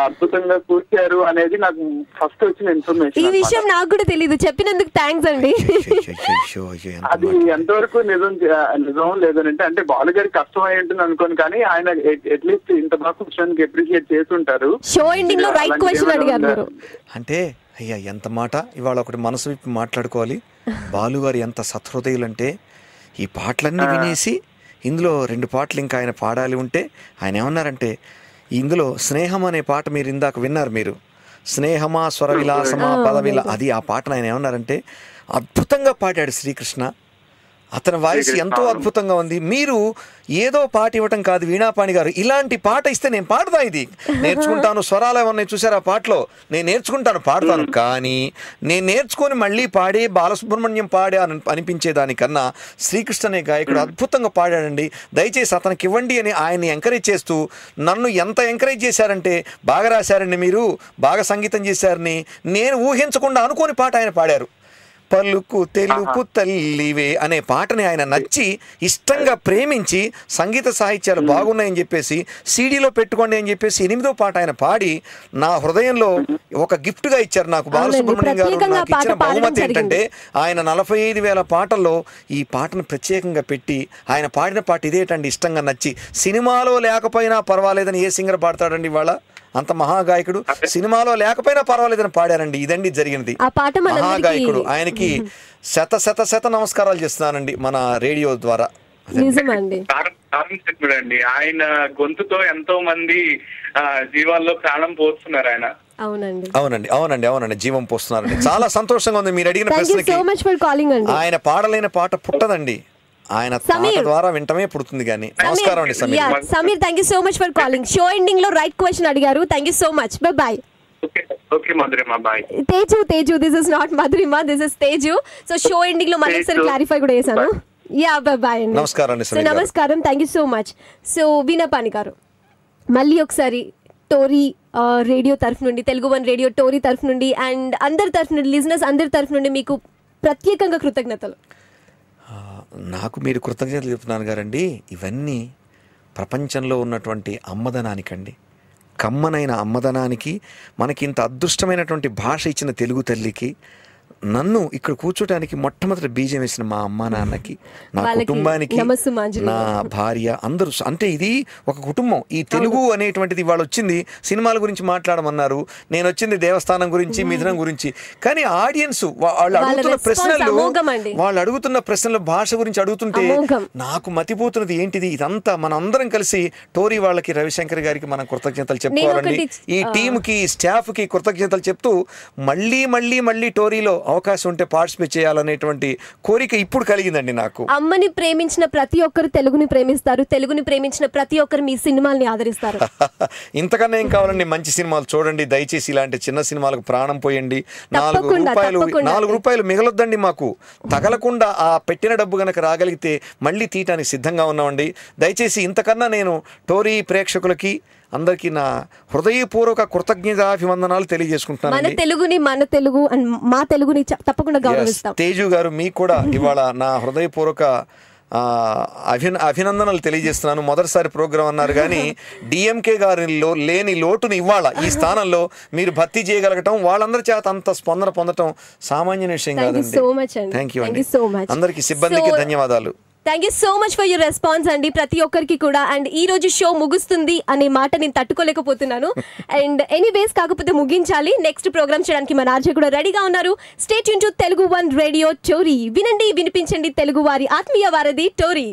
అద్భుతంగా కూర్చారు అనేది నాకు ఫస్ట్ వచ్చిన ఇన్ఫర్మేషన్. ఈ విషయం నాకు కూడా తెలియదు, చెప్పినందుకు థ్యాంక్స్ అండి. అది ఎంతవరకు నిజం లేదనంటే, అంటే బాలు గారికి కష్టం అయి ఉంటుంది అనుకోను, కానీ ఆయన అట్లీస్ట్ ఇంత బాగా కూర్చోడానికి అప్రిషియేట్ చేస్తుంటారు. షో ఎండింగ్ లో రైట్ క్వశ్చన్ అడిగారు. అంటే అయ్యా ఎంత మాట ఇవాళ ఒకటి మనసు విప్పి మాట్లాడుకోవాలి. బాలుగారు ఎంత సత్హృదయులంటే ఈ పాటలన్నీ వినేసి ఇందులో 2 పాటలు ఇంకా ఆయన పాడాలి ఉంటే ఆయన ఏమన్నారంటే, ఇందులో స్నేహం అనే పాట మీరు ఇందాక విన్నారు, మీరు స్నేహమా స్వరవిలాసమా పదవిలా, అది ఆ పాటను ఆయన ఏమన్నారంటే అద్భుతంగా పాడాడు శ్రీకృష్ణ. అతని వాయిస్ ఎంతో అద్భుతంగా ఉంది. మీరు ఏదో పాట ఇవ్వటం కాదు వీణాపాణి గారు, ఇలాంటి పాట ఇస్తే నేను పాడతా, ఇది నేర్చుకుంటాను. స్వరాలు ఏమన్నాయి చూసారా పాటలో, నేను నేర్చుకుంటాను, పాడతాను. కానీ నేను నేర్చుకొని మళ్ళీ పాడే బాలసుబ్రహ్మణ్యం పాడే అనిపించేదానికన్నా శ్రీకృష్ణ అనే గాయకుడు అద్భుతంగా పాడాడండి, దయచేసి అతనికి ఇవ్వండి అని ఆయన్ని ఎంకరేజ్ చేస్తూ నన్ను ఎంత ఎంకరేజ్ చేశారంటే, బాగా రాశారండి మీరు, బాగా సంగీతం చేశారని నేను ఊహించకుండా అనుకోని పాట ఆయన పాడారు. పలుకు తెలుపు తల్లివే అనే పాటని ఆయన నచ్చి ఇష్టంగా ప్రేమించి సంగీత సాహిత్యాలు బాగున్నాయని చెప్పేసి సీడీలో పెట్టుకోండి అని చెప్పేసి 8వ పాట ఆయన పాడి నా హృదయంలో ఒక గిఫ్ట్ గా ఇచ్చారు నాకు. బాలసుబ్రహ్మణ్యం గారు నాకు ఇచ్చిన బహుమతి ఏంటంటే ఆయన 45,000 పాటల్లో ఈ పాటను ప్రత్యేకంగా పెట్టి ఆయన పాడిన పాట ఇదేటండి, ఇష్టంగా నచ్చి. సినిమాలో లేకపోయినా పర్వాలేదని ఏ సింగర్ పాడతాడండి ఇవాళ? అంత మహాగాయకుడు సినిమాలో లేకపోయినా పర్వాలేదని పాడారండి. ఇదండి జరిగినది. మహాగాయకుడు, ఆయనకి శత నమస్కారాలు చేస్తున్నానండి మన రేడియో ద్వారా. అండి ఆయన గొంతుతో ఎంతో మంది జీవాల్లో ప్రాణం పోస్తున్నారు ఆయన. అవునండి జీవం పోస్తున్నారండి. చాలా సంతోషంగా ఉంది మీరు అడిగిన ప్రశ్నకి. ఆయన పాడలేని పాట పుట్టదండి, ఆయన పాట ద్వారా వింటమే పుడుతుంది. కానీ నమస్కారం అండి Sameer. Thank you so much for calling. Show ending లో రైట్ క్వశ్చన్ అడిగారు. Thank you so much. Bye. Okay Madhurima, bye. Teju this is not Madhurima, this is Teju. So show ending లో మళ్ళీ ఒకసారి క్లారిఫై కూడా చేశాను. యా బాయ్ అండి. నమస్కారం, thank you so much. So Veenapani గారు, మళ్ళీ ఒకసారి టోరీ రేడియో తరఫు నుండి, తెలుగు వన్ రేడియో టోరీ తరఫు నుండి అండ్ అందరి తరఫు నుండి, లిజనర్స్ అందరి తరఫు నుండి మీకు ప్రత్యేకంగా కృతజ్ఞతలు. నాకు మీరు కృతజ్ఞతలు చెప్తున్నాను గారండి. ఇవన్నీ ప్రపంచంలో ఉన్నటువంటి అమ్మదనానికండి, కమ్మనైన అమ్మదనానికి, మనకి ఇంత అదృష్టమైనటువంటి భాష ఇచ్చిన తెలుగు తల్లికి, నన్ను ఇక్కడ కూర్చోటానికి మొట్టమొదటి బీజం వేసిన మా అమ్మ నాన్నకి, నా కుటుంబానికి, నా భార్య, అందరూ. అంటే ఇది ఒక కుటుంబం. ఈ తెలుగు అనేటువంటిది వాళ్ళు వచ్చింది సినిమాల గురించి మాట్లాడమన్నారు, నేను వచ్చింది దేవస్థానం గురించి, మిథునం గురించి. కానీ ఆడియన్స్ వాళ్ళు అడుగుతున్న ప్రశ్నలు భాష గురించి అడుగుతుంటే నాకు మతిపోతున్నది ఏంటిది, ఇదంతా మనందరం కలిసి టోరీ వాళ్ళకి, రవిశంకర్ గారికి మనం కృతజ్ఞతలు చెప్పుకోవాలండి. ఈ టీంకి, స్టాఫ్కి కృతజ్ఞతలు చెప్తూ మళ్ళీ మళ్ళీ మళ్ళీ టోరీలో అవకాశం ఉంటే పార్టిసిపేట్ చేయాలనేటువంటి కోరిక ఇప్పుడు కలిగిందండి నాకు. అమ్మని ప్రేమించిన ప్రతి ఒక్కరు తెలుగుని ప్రేమిస్తారు, తెలుగుని ప్రేమించిన ప్రతి ఒక్కరు మీ సినిమాల్ని ఆదరిస్తారు. ఇంతకన్నా ఏం కావాలండి? మంచి సినిమాలు చూడండి దయచేసి. ఇలాంటి చిన్న సినిమాలకు ప్రాణం పోయండి. 4 రూపాయలు మిగలొద్దండి మాకు. తగలకుండా ఆ పెట్టిన డబ్బు గనక రాగలిగితే మళ్ళీ తీయటానికి సిద్ధంగా ఉన్నామండి. దయచేసి ఇంతకన్నా నేను టోరీ ప్రేక్షకులకి అందరికీ నా హృదయపూర్వక కృతజ్ఞతాభివందనాలు తెలియజేసుకుంటున్నాను. మన తెలుగు అండ్ మా తెలుగుని తప్పకుండా గౌరవిస్తాం. తేజు గారు, మీకు కూడా ఇవాళ నా హృదయపూర్వక అభినందనలు తెలియజేస్తున్నాను. మొదటిసారి ప్రోగ్రాం అన్నారు కానీ డిఎంకే గారిలో లేని లోటుని ఇవాళ ఈ స్థానంలో మీరు భర్తీ చేయగలగటం, వాళ్ళందరి చేత అంత స్పందన పొందటం సామాన్య విషయం కాదండి. థ్యాంక్ యూ అండి. అందరికి సిబ్బందికి ధన్యవాదాలు. Thank you so much for your response అండి, ప్రతి ఒక్కరికి కూడా. అండ్ ఈ రోజు షో ముగుస్తుంది అనే మాట నేను తట్టుకోలేకపోతున్నాను. అండ్ ఎనీవేస్, కాకపోతే ముగించాలి. నెక్స్ట్ ప్రోగ్రామ్ చేయడానికి మన ఆర్జే కూడా రెడీగా ఉన్నారు. Stay tune to Telugu one radio Tori. వినండి, వినిపించండి తెలుగు వారి ఆత్మీయ వారధి టోరీ.